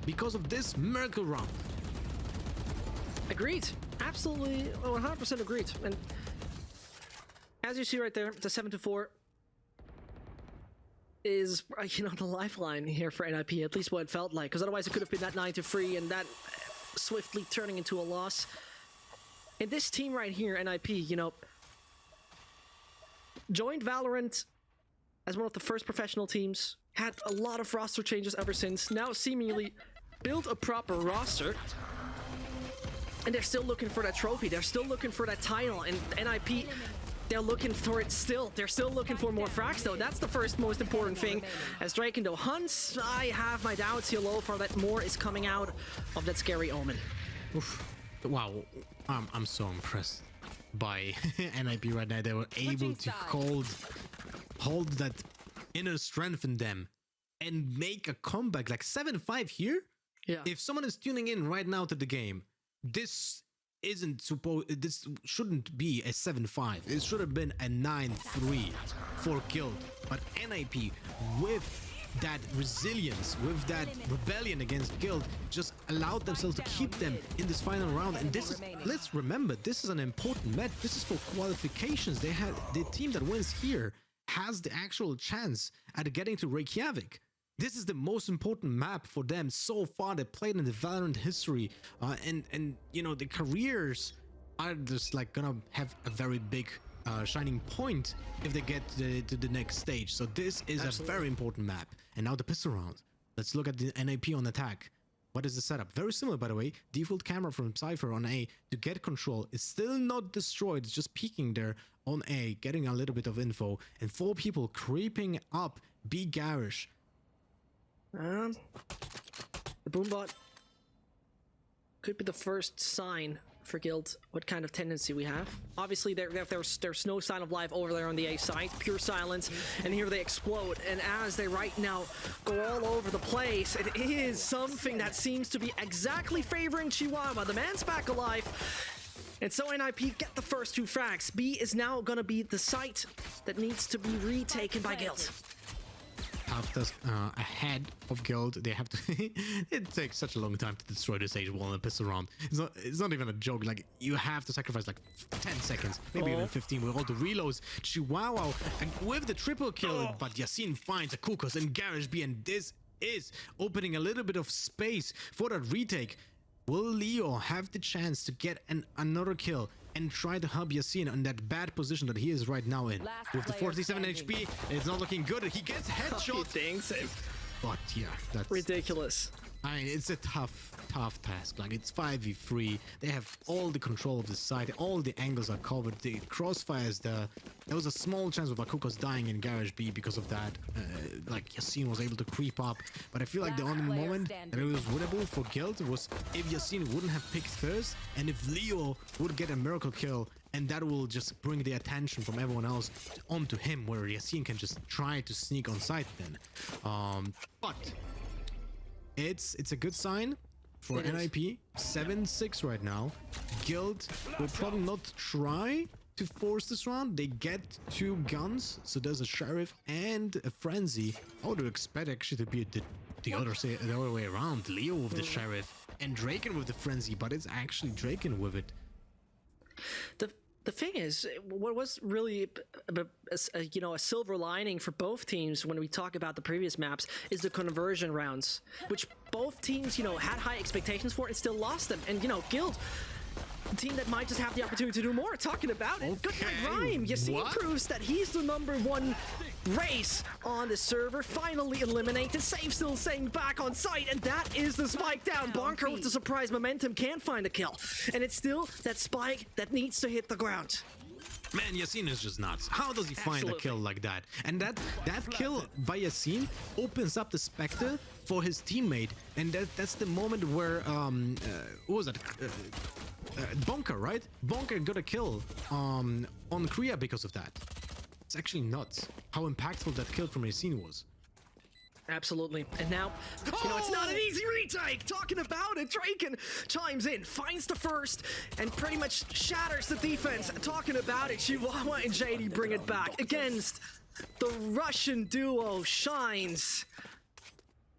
Speaker 3: because of this miracle round.
Speaker 2: Agreed. Absolutely 100% agreed. And as you see right there, the 7-4 is, you know, the lifeline here for NIP, at least what it felt like, because otherwise it could have been that 9-3 and that swiftly turning into a loss. And this team right here, NIP, you know, joined Valorant as one of the first professional teams, had a lot of roster changes ever since, now seemingly built a proper roster, and they're still looking for that trophy, they're still looking for that title, and NIP, they're looking for it still. They're still looking for more frags though. That's the first most important thing. As Draken though hunts, I have my doubts here, Lothar, that more is coming out of that scary omen.
Speaker 3: Oof. Wow, I'm so impressed by NIP right now. They were able to hold that inner strength in them and make a comeback. Like 7-5 here.
Speaker 2: Yeah.
Speaker 3: If someone is tuning in right now to the game, this shouldn't be a 7-5. It should have been a 9-3 for Guild. But NIP, with that resilience, with that rebellion against Guild, just allowed themselves to keep them in this final round. And this is, let's remember, this is an important match. This is for qualifications. They had the team that wins here has the actual chance at getting to Reykjavik. This is the most important map for them so far. They played in the Valorant history, and you know, the careers are just like gonna have a very big shining point if they get to the next stage. So this is a very important map. And now the pistol round. Let's look at the NIP on attack. What is the setup? Very similar, by the way. Default camera from Cypher on A to get control. It's still not destroyed. It's just peeking there on A, getting a little bit of info. And 4 people creeping up B garish.
Speaker 2: The boombot could be the first sign for Guild what kind of tendency we have. Obviously there's no sign of life over there on the A side, pure silence, and here they explode, and as they right now go all over the place, it is something that seems to be exactly favoring Chihuahua. The man's back alive, And so NIP get the first 2 frags. B is now gonna be the site that needs to be retaken by Guild.
Speaker 3: After ahead of Guild, they have to. It takes such a long time to destroy this stage wall and piss around. It's not even a joke. Like, you have to sacrifice like 10 seconds, maybe even 15 with all the reloads. Chihuahua and with the triple kill, but Yasin finds a Kukos in Garage B, and this is opening a little bit of space for that retake. Will Leo have the chance to get another kill and try to help Yasin in that bad position that he is right now in? With the 47 HP, it's not looking good. He gets headshot. But yeah, that's
Speaker 2: ridiculous.
Speaker 3: I mean, it's a tough task. Like, it's 5v3. They have all the control of the site. All the angles are covered. The crossfires there. There was a small chance of Akukos dying in Garage B because of that. Like, Yasin was able to creep up. But I feel like the only moment that it was winnable for Guild was if Yasin wouldn't have picked first, and if Leo would get a miracle kill, and that will just bring the attention from everyone else onto him, where Yasin can just try to sneak on site then. But it's a good sign for NIP. 7-6 right now. Guild will probably not try to force this round. They get 2 guns, so there's a Sheriff and a Frenzy. I would expect actually to be the other way around. Leo with the Sheriff and Draken with the Frenzy, but it's actually Draken with it.
Speaker 2: The thing is, what was really a silver lining for both teams when we talk about the previous maps is the conversion rounds, which both teams, had high expectations for and still lost them. And, Guild, the team that might just have the opportunity to do more, talking about it. Good night, Rhyme. Yasin proves that he's the #1 race on the server. Finally eliminated. Save still staying back on site, and that is the spike down. Bonker with the surprise momentum can't find a kill. And it's still that spike that needs to hit the ground.
Speaker 3: Man, Yasin is just nuts. How does he find a kill like that? And that kill by Yasin opens up the Spectre for his teammate. And that's the moment where, what was that? Bonker, right? Bonker got a kill on Kriya because of that. It's actually nuts how impactful that kill from Yasin was.
Speaker 2: Absolutely. And now, it's not an easy retake. Talking about it, Draken chimes in, finds the first, and pretty much shatters the defense. Talking about it, Chihuahua and JD bring it back against the Russian duo Shines.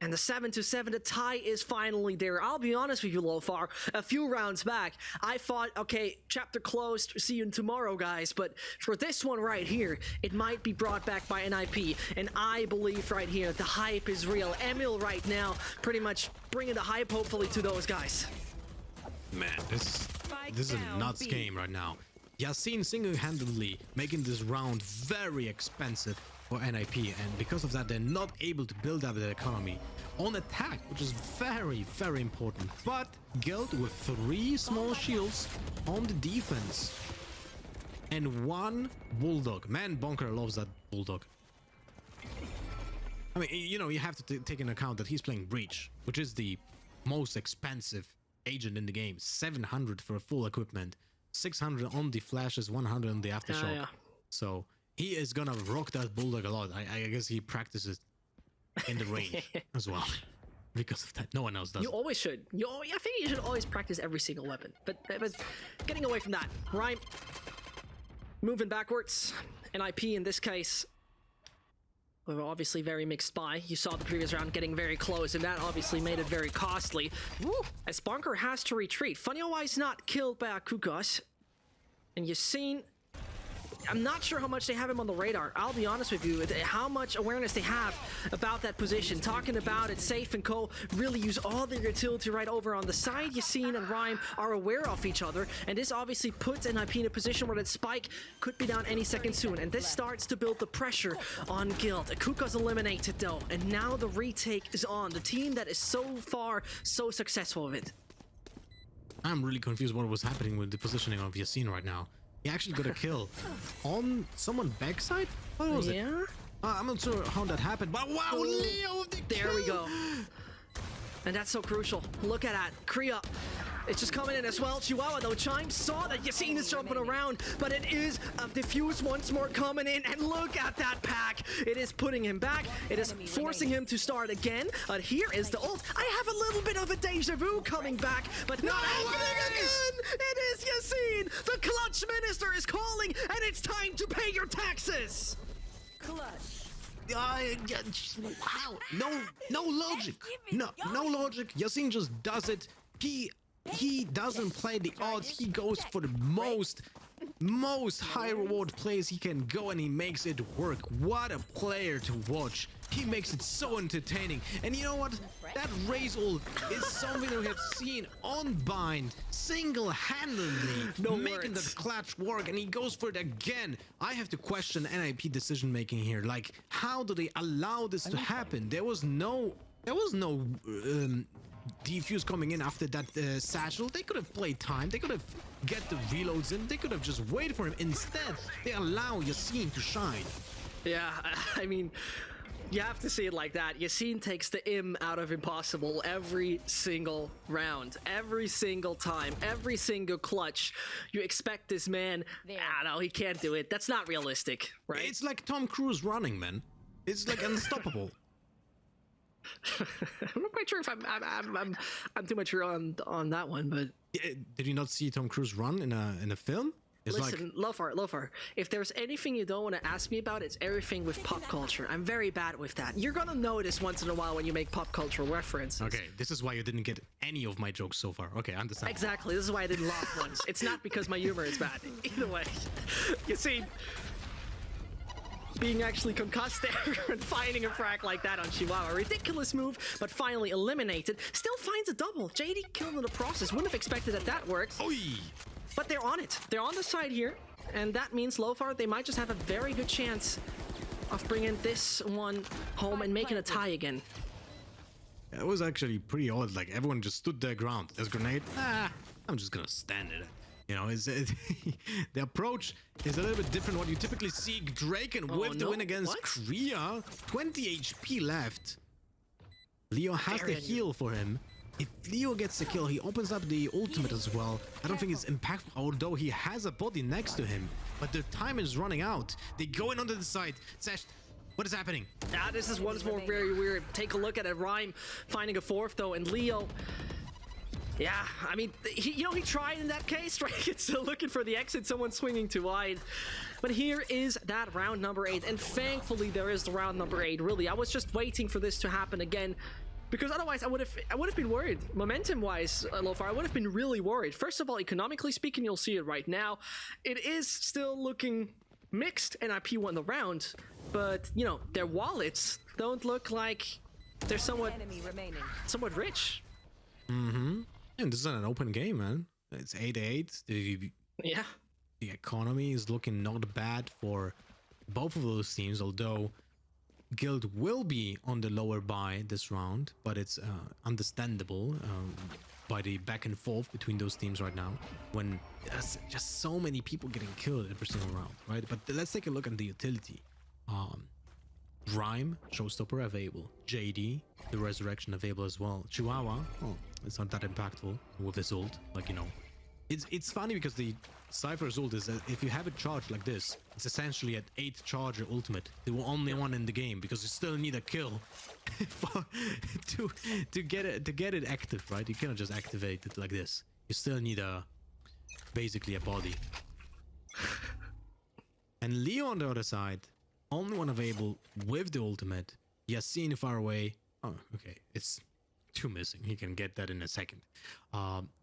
Speaker 2: And the 7-7, the tie is finally there. I'll be honest with you, Lofar. A few rounds back, I thought, okay, chapter closed. See you tomorrow, guys. But for this one right here, it might be brought back by NIP. And I believe right here, the hype is real. Emil right now, pretty much bringing the hype, hopefully, to those guys.
Speaker 3: Man, this is a nuts game right now. Yasin single-handedly making this round very expensive for NIP, and because of that, they're not able to build up their economy on attack, which is very, very important. But Guild with 3 small shields on the defense and 1 Bulldog. Man, Bonker loves that Bulldog. I mean, you have to take into account that he's playing Breach, which is the most expensive agent in the game. 700 for a full equipment, 600 on the flashes, 100 on the aftershock.
Speaker 2: Yeah.
Speaker 3: So he is gonna rock that Bulldog a lot. I guess he practices in the range as well. Because of that, no one else does.
Speaker 2: You always should. I think you should always practice every single weapon. But getting away from that, Rhyme moving backwards. NIP in this case, we're obviously very mixed by. You saw the previous round getting very close, and that obviously made it very costly. Woo! As Bonker has to retreat. Funny-wise not killed by Akukos. And Yasin, I'm not sure how much they have him on the radar. I'll be honest with you, how much awareness they have about that position. Talking about it, Safe and Co really use all their utility right over on the side. Yasin and Rhyme are aware of each other, and this obviously puts NIP in a position where that spike could be down any second soon, and this starts to build the pressure on Guild. Akuka's eliminated though, and now the retake is on. The team that is so far so successful with it.
Speaker 3: I'm really confused what was happening with the positioning of Yasin right now. He actually got a kill on someone backside? What was it?
Speaker 2: Yeah?
Speaker 3: I'm not sure how that happened, but wow, Leo with the
Speaker 2: There
Speaker 3: kill.
Speaker 2: we go. And that's so crucial. Look at that. Kriya It's just coming in as well. Chihuahua, though, Chime saw that Yassine is jumping around, but it is diffused once more coming in, and look at that pack. It is putting him back. It is forcing him to start again. But here is the ult. I have a little bit of a deja vu coming back, but not happening again. It is Yassine. The clutch minister is calling, and it's time to pay your taxes.
Speaker 5: Clutch.
Speaker 3: Wow, no logic. No logic. Yassine just does it. He doesn't play the odds. He goes for the most high reward plays he can go, and he makes it work. What a player to watch. He makes it so entertaining. And you know what? That raise ult is something that we have seen on Bind single-handedly making the clutch work, and he goes for it again. I have to question NIP decision making here. Like, how do they allow this to happen? There was no defuse coming in after that satchel. They could have played time. They could have get the reloads in. They could have just waited for him. Instead, they allow Yassine to shine.
Speaker 2: Yeah, I mean, you have to see it like that. Yassine takes the im out of impossible every single round, every single time, every single clutch. You expect this man, no, he can't do it. That's not realistic, right?
Speaker 3: It's like Tom Cruise running, man. It's like unstoppable.
Speaker 2: I'm not quite sure if I'm too mature on that one, but
Speaker 3: did you not see Tom Cruise run in a film? It's
Speaker 2: listen, Lofar, if there's anything you don't want to ask me about, it's everything with pop culture. I'm very bad with that. You're gonna notice once in a while when you make pop cultural references.
Speaker 3: Okay, this is why you didn't get any of my jokes so far. Okay, I understand.
Speaker 2: Exactly, this is why I didn't laugh once. It's not because my humor is bad. Either way, you see, being actually concussed there and finding a frag like that on Chihuahua. Ridiculous move, but finally eliminated. Still finds a double. JD killed in the process. Wouldn't have expected that worked.
Speaker 3: Oi!
Speaker 2: But they're on it. They're on the side here. And that means Lofar, they might just have a very good chance of bringing this one home and making a tie again.
Speaker 3: It was actually pretty odd. Like, everyone just stood their ground. There's grenade. I'm just gonna stand it. You know, the approach is a little bit different. What you typically see, Draken with the win against Kriya. 20 HP left. Leo has the heal for him. If Leo gets the kill, he opens up the ultimate as well. I don't think it's impactful, although he has a body next to him. But the time is running out. They go in onto the side. Sash, what is happening?
Speaker 2: This is once more very weird. Take a look at it. Rhyme finding a fourth, though, and Leo... Yeah, I mean, he tried in that case, right? It's still looking for the exit, someone swinging too wide. But here is that round number 8, and thankfully there is the round number 8, really. I was just waiting for this to happen again, because otherwise I would have been worried. Momentum-wise, Lofar, I would have been really worried. First of all, economically speaking, you'll see it right now. It is still looking mixed, NIP won the round, but, you know, their wallets don't look like they're somewhat rich.
Speaker 3: Mm-hmm. And this is an open game, man. It's 8-8. The economy is looking not bad for both of those teams, although Guild will be on the lower buy this round, but it's understandable by the back and forth between those teams right now, when there's just so many people getting killed every single round, right? But let's take a look at the utility. Rhyme, Showstopper available. JD, the Resurrection available as well. Chihuahua, it's not that impactful with his ult. Like, you know, it's funny because the Cypher's ult is that if you have it charged like this, it's essentially an 8 charger ultimate. The only one in the game, because you still need a kill to get it active, right? You cannot just activate it like this. You still need basically a body. And Leo on the other side, only one available with the ultimate. Yassine far away. Oh, okay. It's 2 missing. He can get that in a second.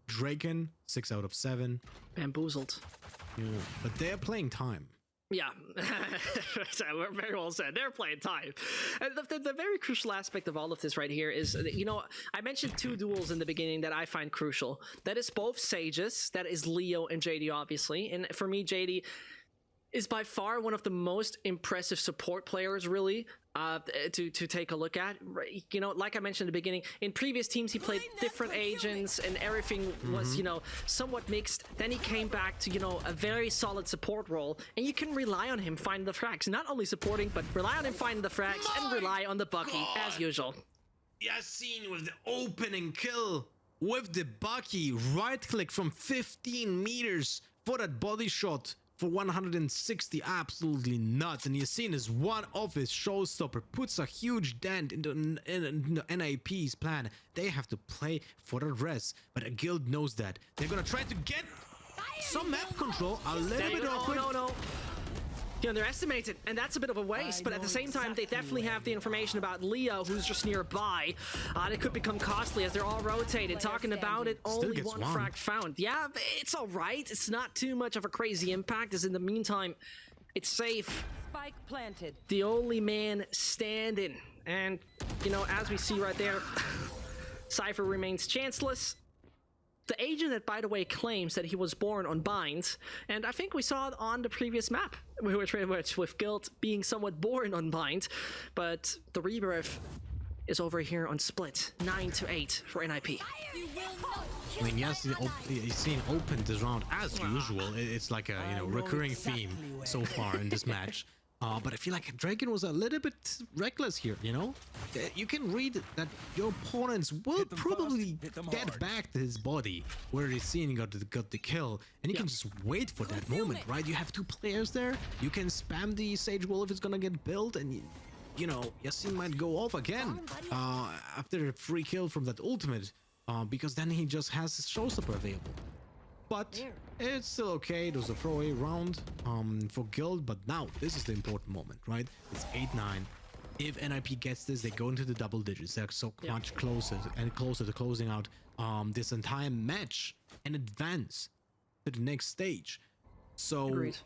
Speaker 3: Draken, 6 out of 7.
Speaker 2: Bamboozled.
Speaker 3: Yeah, but they're playing time.
Speaker 2: Yeah, we're very well said. They're playing time. And the very crucial aspect of all of this right here is, you know, I mentioned 2 duels in the beginning that I find crucial. That is both Sages, that is Leo and JD, obviously. And for me, JD is by far one of the most impressive support players, really, to take a look at. You know, like I mentioned in the beginning, in previous teams he played different agents and everything was, you know, somewhat mixed. Then he came back to, you know, a very solid support role, and you can rely on him finding the frags. Not only supporting, but rely on him finding the frags and rely on the Bucky as usual.
Speaker 3: Yassine with the opening kill. with the Bucky, right click from 15 meters for that body shot for 160, absolutely nuts. And Yasin is one of his showstopper, puts a huge dent into NIP's plan. They have to play for the rest, but a guild knows that. They're gonna try to get some map control, a little bit awkward.
Speaker 2: No. You underestimate it, and that's a bit of a waste, but at the same time, they definitely have the information about Leo, who's just nearby. It could become costly as they're all rotated. Talking about it, only one frag found. Yeah, it's all right. It's not too much of a crazy impact, as in the meantime, it's safe.
Speaker 5: Spike planted.
Speaker 2: The only man standing. And, you know, as we see right there, Cypher remains chanceless. The agent that, by the way, claims that he was born on Bind, and I think we saw it on the previous map, which with Guild being somewhat born on Bind, but the rebirth is over here on Split, 9-8 for NIP.
Speaker 3: I mean, yes, he's seen open this round as usual. It's like a recurring theme so far in this match. But I feel like Draken was a little bit reckless here, you know? You can read that your opponents will probably get back to his body where he's seen got the kill, and you can just wait for that moment, right? You have two players there, you can spam the Sage Wall if it's gonna get built, and you know, Yasin might go off again after a free kill from that ultimate, because then he just has his showstopper available. But it's still okay. It was a throwaway round for Guild, but now this is the important moment, right? It's 8-9. If NIP gets this, they go into the double digits. They're so much closer and closer to closing out this entire match and advance to the next stage. So,
Speaker 2: Agreed.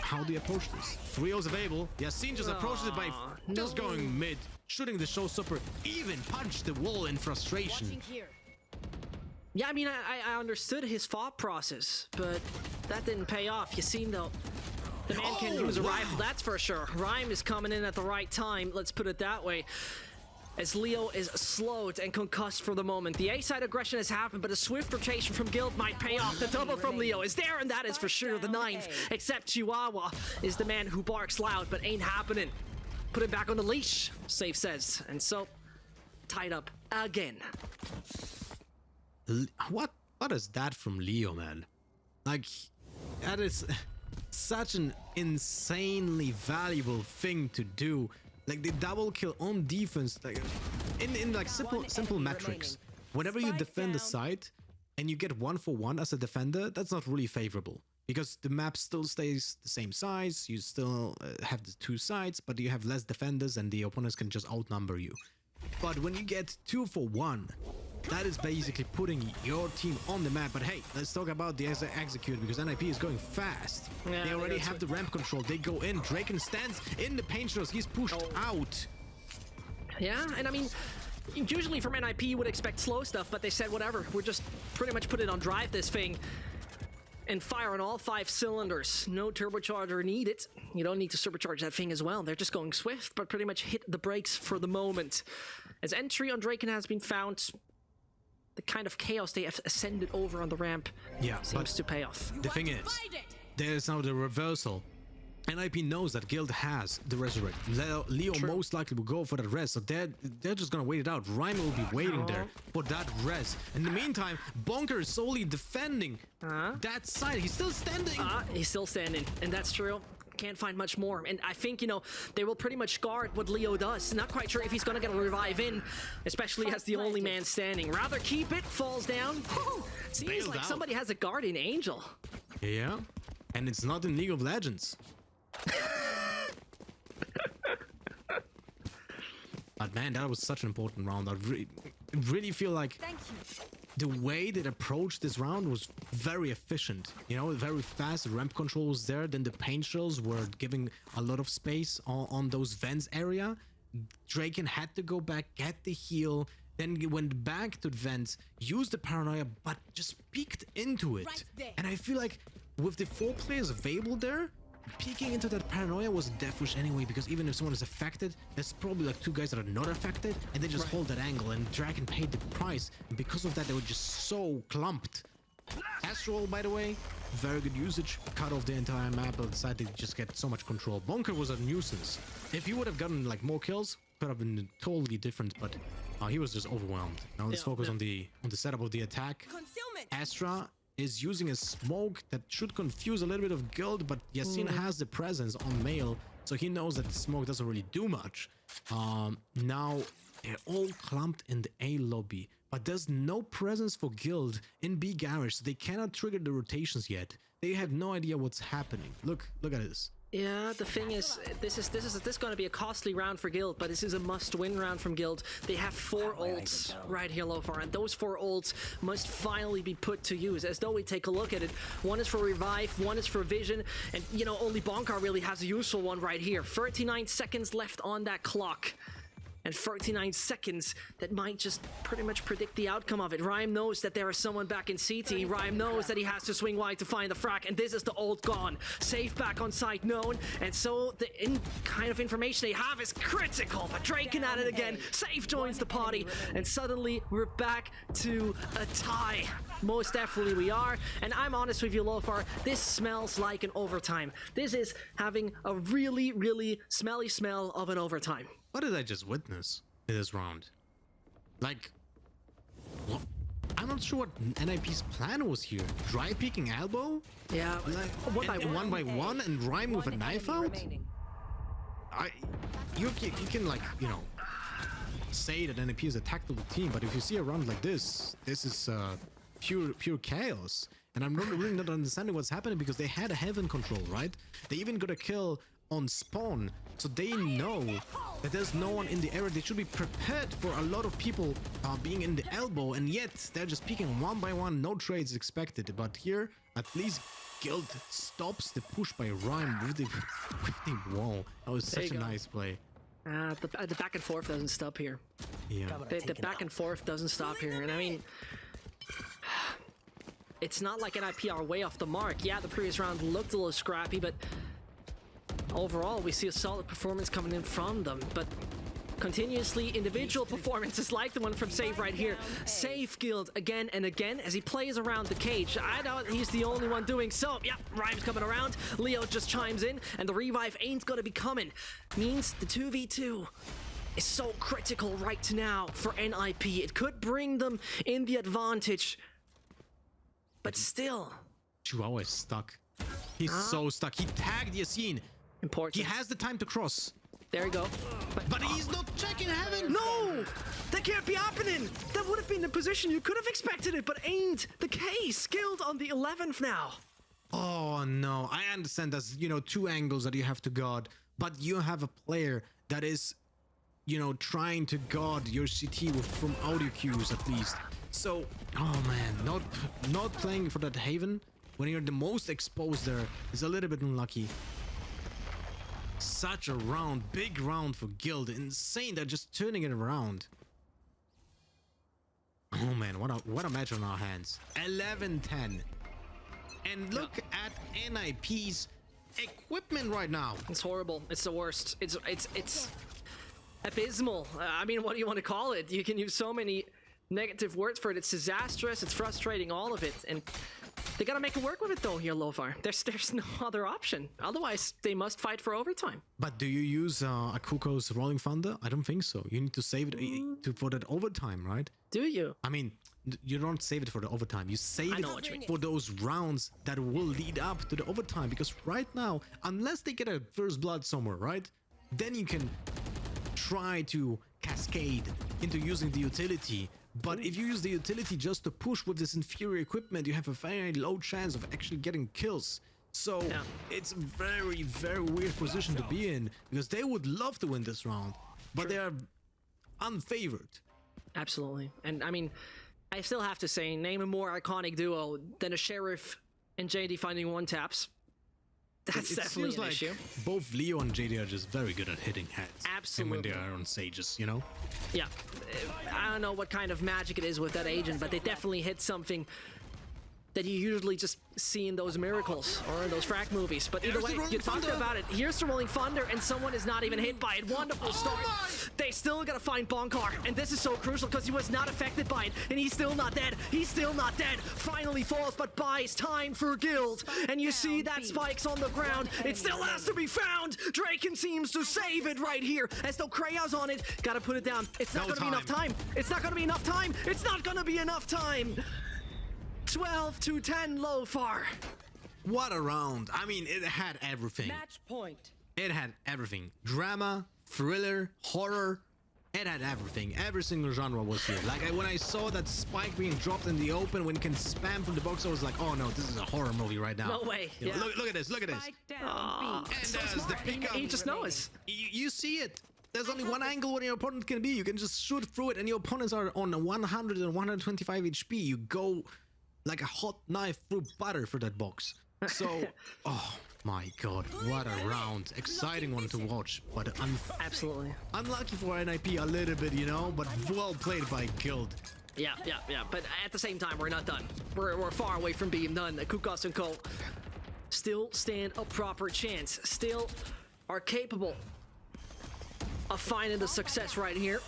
Speaker 3: How do you approach this? 3-0's available. Yasin just approaches it by just going mid, shooting the showstopper, even punched the wall in frustration.
Speaker 2: Yeah, I mean, I understood his thought process, but that didn't pay off. You seen, though, the man can use a rifle, that's for sure. Rhyme is coming in at the right time, let's put it that way, as Leo is slowed and concussed for the moment. The A-side aggression has happened, but a swift rotation from Guild might pay off. The double from Leo is there, and that is for sure the 9th, except Chihuahua is the man who barks loud, but ain't happening. Put it back on the leash, Safe says, and so, tied up again.
Speaker 3: What is that from Leo, man? Like, that is such an insanely valuable thing to do. Like the double kill on defense, like in like simple metrics. Whenever you defend the site and you get 1-for-1 as a defender, that's not really favorable because the map still stays the same size. You still have the two sides, but you have less defenders and the opponents can just outnumber you. But when you get 2-for-1, that is basically putting your team on the map. But hey, let's talk about the execute because NIP is going fast. Yeah, they already have the ramp control. They go in. Draken stands in the paint shows. He's pushed out.
Speaker 2: Yeah, and I mean, usually from NIP you would expect slow stuff, but they said whatever. We're just pretty much put it on drive this thing and fire on all 5 cylinders. No turbocharger needed. You don't need to supercharge that thing as well. They're just going swift, but pretty much hit the brakes for the moment. As entry on Draken has been found, the kind of chaos they have ascended over on the ramp seems to pay off.
Speaker 3: The thing is, there's now the reversal. NIP knows that Guild has the resurrect. Leo most likely will go for that res, so they're just gonna wait it out. Rhyme will be waiting there for that res. In the meantime, Bonker is solely defending that side. He's still standing.
Speaker 2: He's still standing, and that's true. Can't find much more, and I think, you know, they will pretty much guard what Leo does. Not quite sure if he's gonna get a revive in, especially as the only man standing. Rather keep it, falls down. Seems like somebody has a guardian angel.
Speaker 3: Yeah, and it's not in League of Legends. But man, that was such an important round. I really feel like the way they approached this round was very efficient. You know, very fast. Ramp control was there. Then the paint shells were giving a lot of space on those vents area. Draken had to go back, get the heal, then he went back to the vents, used the paranoia, but just peeked into it. And I feel like with the 4 players available there, peeking into that paranoia was a death wish anyway, because even if someone is affected, there's probably like 2 guys that are not affected, and they just hold that angle, and Draken paid the price, and because of that they were just so clumped. Astral, by the way, very good usage, cut off the entire map, but decided to just get so much control. Bonker was a nuisance. If he would have gotten like more kills, could have been totally different, but he was just overwhelmed. Now let's focus on the setup of the attack.
Speaker 5: Concealment.
Speaker 3: Astra is using a smoke that should confuse a little bit of Guild, but Yasin has the presence on Mail, so he knows that the smoke doesn't really do much. Now they're all clumped in the A lobby, but there's no presence for Guild in B garage, so they cannot trigger the rotations yet. They have no idea what's happening. Look at this.
Speaker 2: Yeah, the thing is, this is going to be a costly round for Guild, but this is a must-win round from Guild. They have 4 ults right here, Lofar, and those 4 ults must finally be put to use. As though we take a look at it, one is for Revive, one is for Vision, and you know, only Bonkar really has a useful one right here. 39 seconds left on that clock. And 39 seconds that might just pretty much predict the outcome of it. Rhyme knows that there is someone back in CT. Rhyme knows that he has to swing wide to find the frag, and this is the ult gone. Safe back on site known, and so the kind of information they have is critical. But Draken at it again. Safe joins the party, and suddenly we're back to a tie. Most definitely we are, and I'm honest with you, Lofar, this smells like an overtime. This is having a really, really smelly smell of an overtime.
Speaker 3: What did I just witness in this round? Like, what? I'm not sure what NIP's plan was here. Dry peeking elbow?
Speaker 2: Yeah,
Speaker 3: Like,
Speaker 2: one by
Speaker 3: one, and Rhyme with a knife out?
Speaker 5: Remaining.
Speaker 3: You can like, you know, say that NIP is a tactical team, but if you see a round like this is pure chaos. And I'm really not understanding what's happening, because they had a heaven control, right? They even got a kill on spawn, so they know that there's no one in the area. They should be prepared for a lot of people being in the elbow, and yet they're just peeking one by one. No trades expected, but here at least Guild stops the push by Rhyme with the wall. That was such a nice play.
Speaker 2: The back and forth doesn't stop here.
Speaker 3: Yeah.
Speaker 2: The back and forth doesn't stop here, and I mean, it's not like NIP are way off the mark. Yeah, the previous round looked a little scrappy, but overall we see a solid performance coming in from them. But continuously individual performances like the one from Save right here. Save Guild again and again as he plays around the cage. I doubt he's the only one doing so. Yep, Rhyme's coming around. Leo just chimes in, and the revive ain't gonna be coming. Means the 2v2 is so critical right now for NIP. It could bring them in the advantage, but still.
Speaker 3: Chihuahua is stuck. He's so stuck. He tagged Yasin.
Speaker 2: Important.
Speaker 3: He has the time to cross.
Speaker 2: There you go.
Speaker 3: But he's not checking heaven.
Speaker 2: No! That can't be happening! That would have been the position you could have expected it, but ain't the case. Guild on the 11th now.
Speaker 3: Oh no, I understand that's, you know, 2 angles that you have to guard, but you have a player that is, you know, trying to guard your CT from audio cues at least. So, oh man, not playing for that Haven when you're the most exposed there is a little bit unlucky. Such a round, big round for Guild. Insane, they're just turning it around. Oh man, what a match on our hands. 11-10. And look at NIP's equipment right now.
Speaker 2: It's horrible. It's the worst. It's abysmal. I mean, what do you want to call it? You can use so many negative words for it. It's disastrous. It's frustrating. All of it. And they gotta make it work with it though here, Lofar. There's no other option. Otherwise, they must fight for overtime.
Speaker 3: But do you use Akuko's Rolling Thunder? I don't think so. You need to save it for that overtime, right?
Speaker 2: Do you?
Speaker 3: I mean, you don't save it for the overtime. You save it for those rounds that will lead up to the overtime. Because right now, unless they get a first blood somewhere, right? Then you can try to cascade into using the utility. But if you use the utility just to push with this inferior equipment, you have a very low chance of actually getting kills. So it's a very, very weird position to be in, because they would love to win this round, but they are unfavored.
Speaker 2: Absolutely. And I mean, I still have to say, name a more iconic duo than a Sheriff and JD finding one taps. That's definitely an issue.
Speaker 3: Both Leo and JD are just very good at hitting heads.
Speaker 2: Absolutely.
Speaker 3: And when they are on Sages, you know?
Speaker 2: Yeah. I don't know what kind of magic it is with that agent, but they definitely hit something that you usually just see in those miracles or in those frag movies. But either
Speaker 3: Here's
Speaker 2: way,
Speaker 3: the rolling
Speaker 2: you talked
Speaker 3: thunder.
Speaker 2: about it. Here's the rolling thunder, and someone is not even hit by it. Wonderful start. They still gotta find Bonkar, and this is so crucial because he was not affected by it, and he's still not dead. He's still not dead. Finally falls, but buys time for Guild. And you see that Spike's on the ground. It still has to be found. Draken seems to save it right here, as though Krea's on it. Gotta put it down. It's not
Speaker 3: No
Speaker 2: gonna be enough time. It's not gonna be enough time. It's not gonna be enough time. 12 to 10 Lofar.
Speaker 3: What a round. I mean, it had everything.
Speaker 5: Match point.
Speaker 3: It had everything. Drama, thriller, horror. It had everything. Every single genre was here. Like, when I saw that Spike being dropped in the open when he can spam from the box, I was like, oh no, this is a horror movie right now.
Speaker 2: No way.
Speaker 3: You know,
Speaker 2: Yeah.
Speaker 3: look at this, look at this.
Speaker 5: Spike down. B.
Speaker 3: And there's the pickup.
Speaker 2: He just knows.
Speaker 3: You see it. There's only one angle where your opponent can be. You can just shoot through it, and your opponents are on 100 and 125 HP. You go like a hot knife through butter for that box. So, oh my god, what a round. Exciting one to watch, but
Speaker 2: Absolutely.
Speaker 3: unlucky for NIP a little bit, you know, but well played by Guild.
Speaker 2: Yeah. But at the same time, we're not done. We're far away from being done. Kukos and Co. still stand a proper chance. Still are capable of finding the success right here.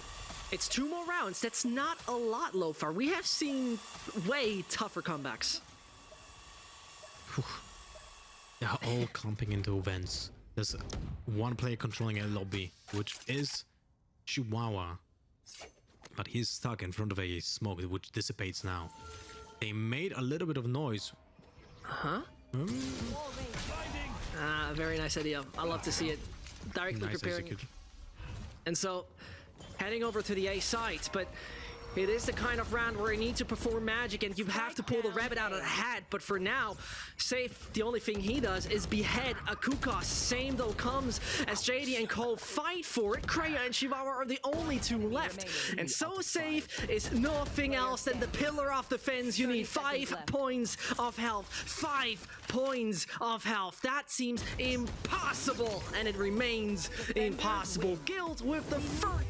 Speaker 2: It's 2 more rounds. That's not a lot, Lofar. We have seen way tougher comebacks.
Speaker 3: They're all clumping into events. There's one player controlling a lobby, which is Chihuahua. But he's stuck in front of a smoke, which dissipates now. They made a little bit of noise.
Speaker 2: Very nice idea. I love to see it. Directly
Speaker 3: Nice
Speaker 2: preparing.
Speaker 3: execution.
Speaker 2: And so, heading over to the A site, but it is the kind of round where you need to perform magic and you have to pull the rabbit out of the hat. But for now, Safe, the only thing he does is behead a Kukos. Same though comes as JD and Cole fight for it. Kreia and Chihuahua are the only 2 left. And so Safe is nothing else than the pillar of defense. You need 5 points of health. 5 points of health. That seems impossible, and it remains impossible. Guild with the first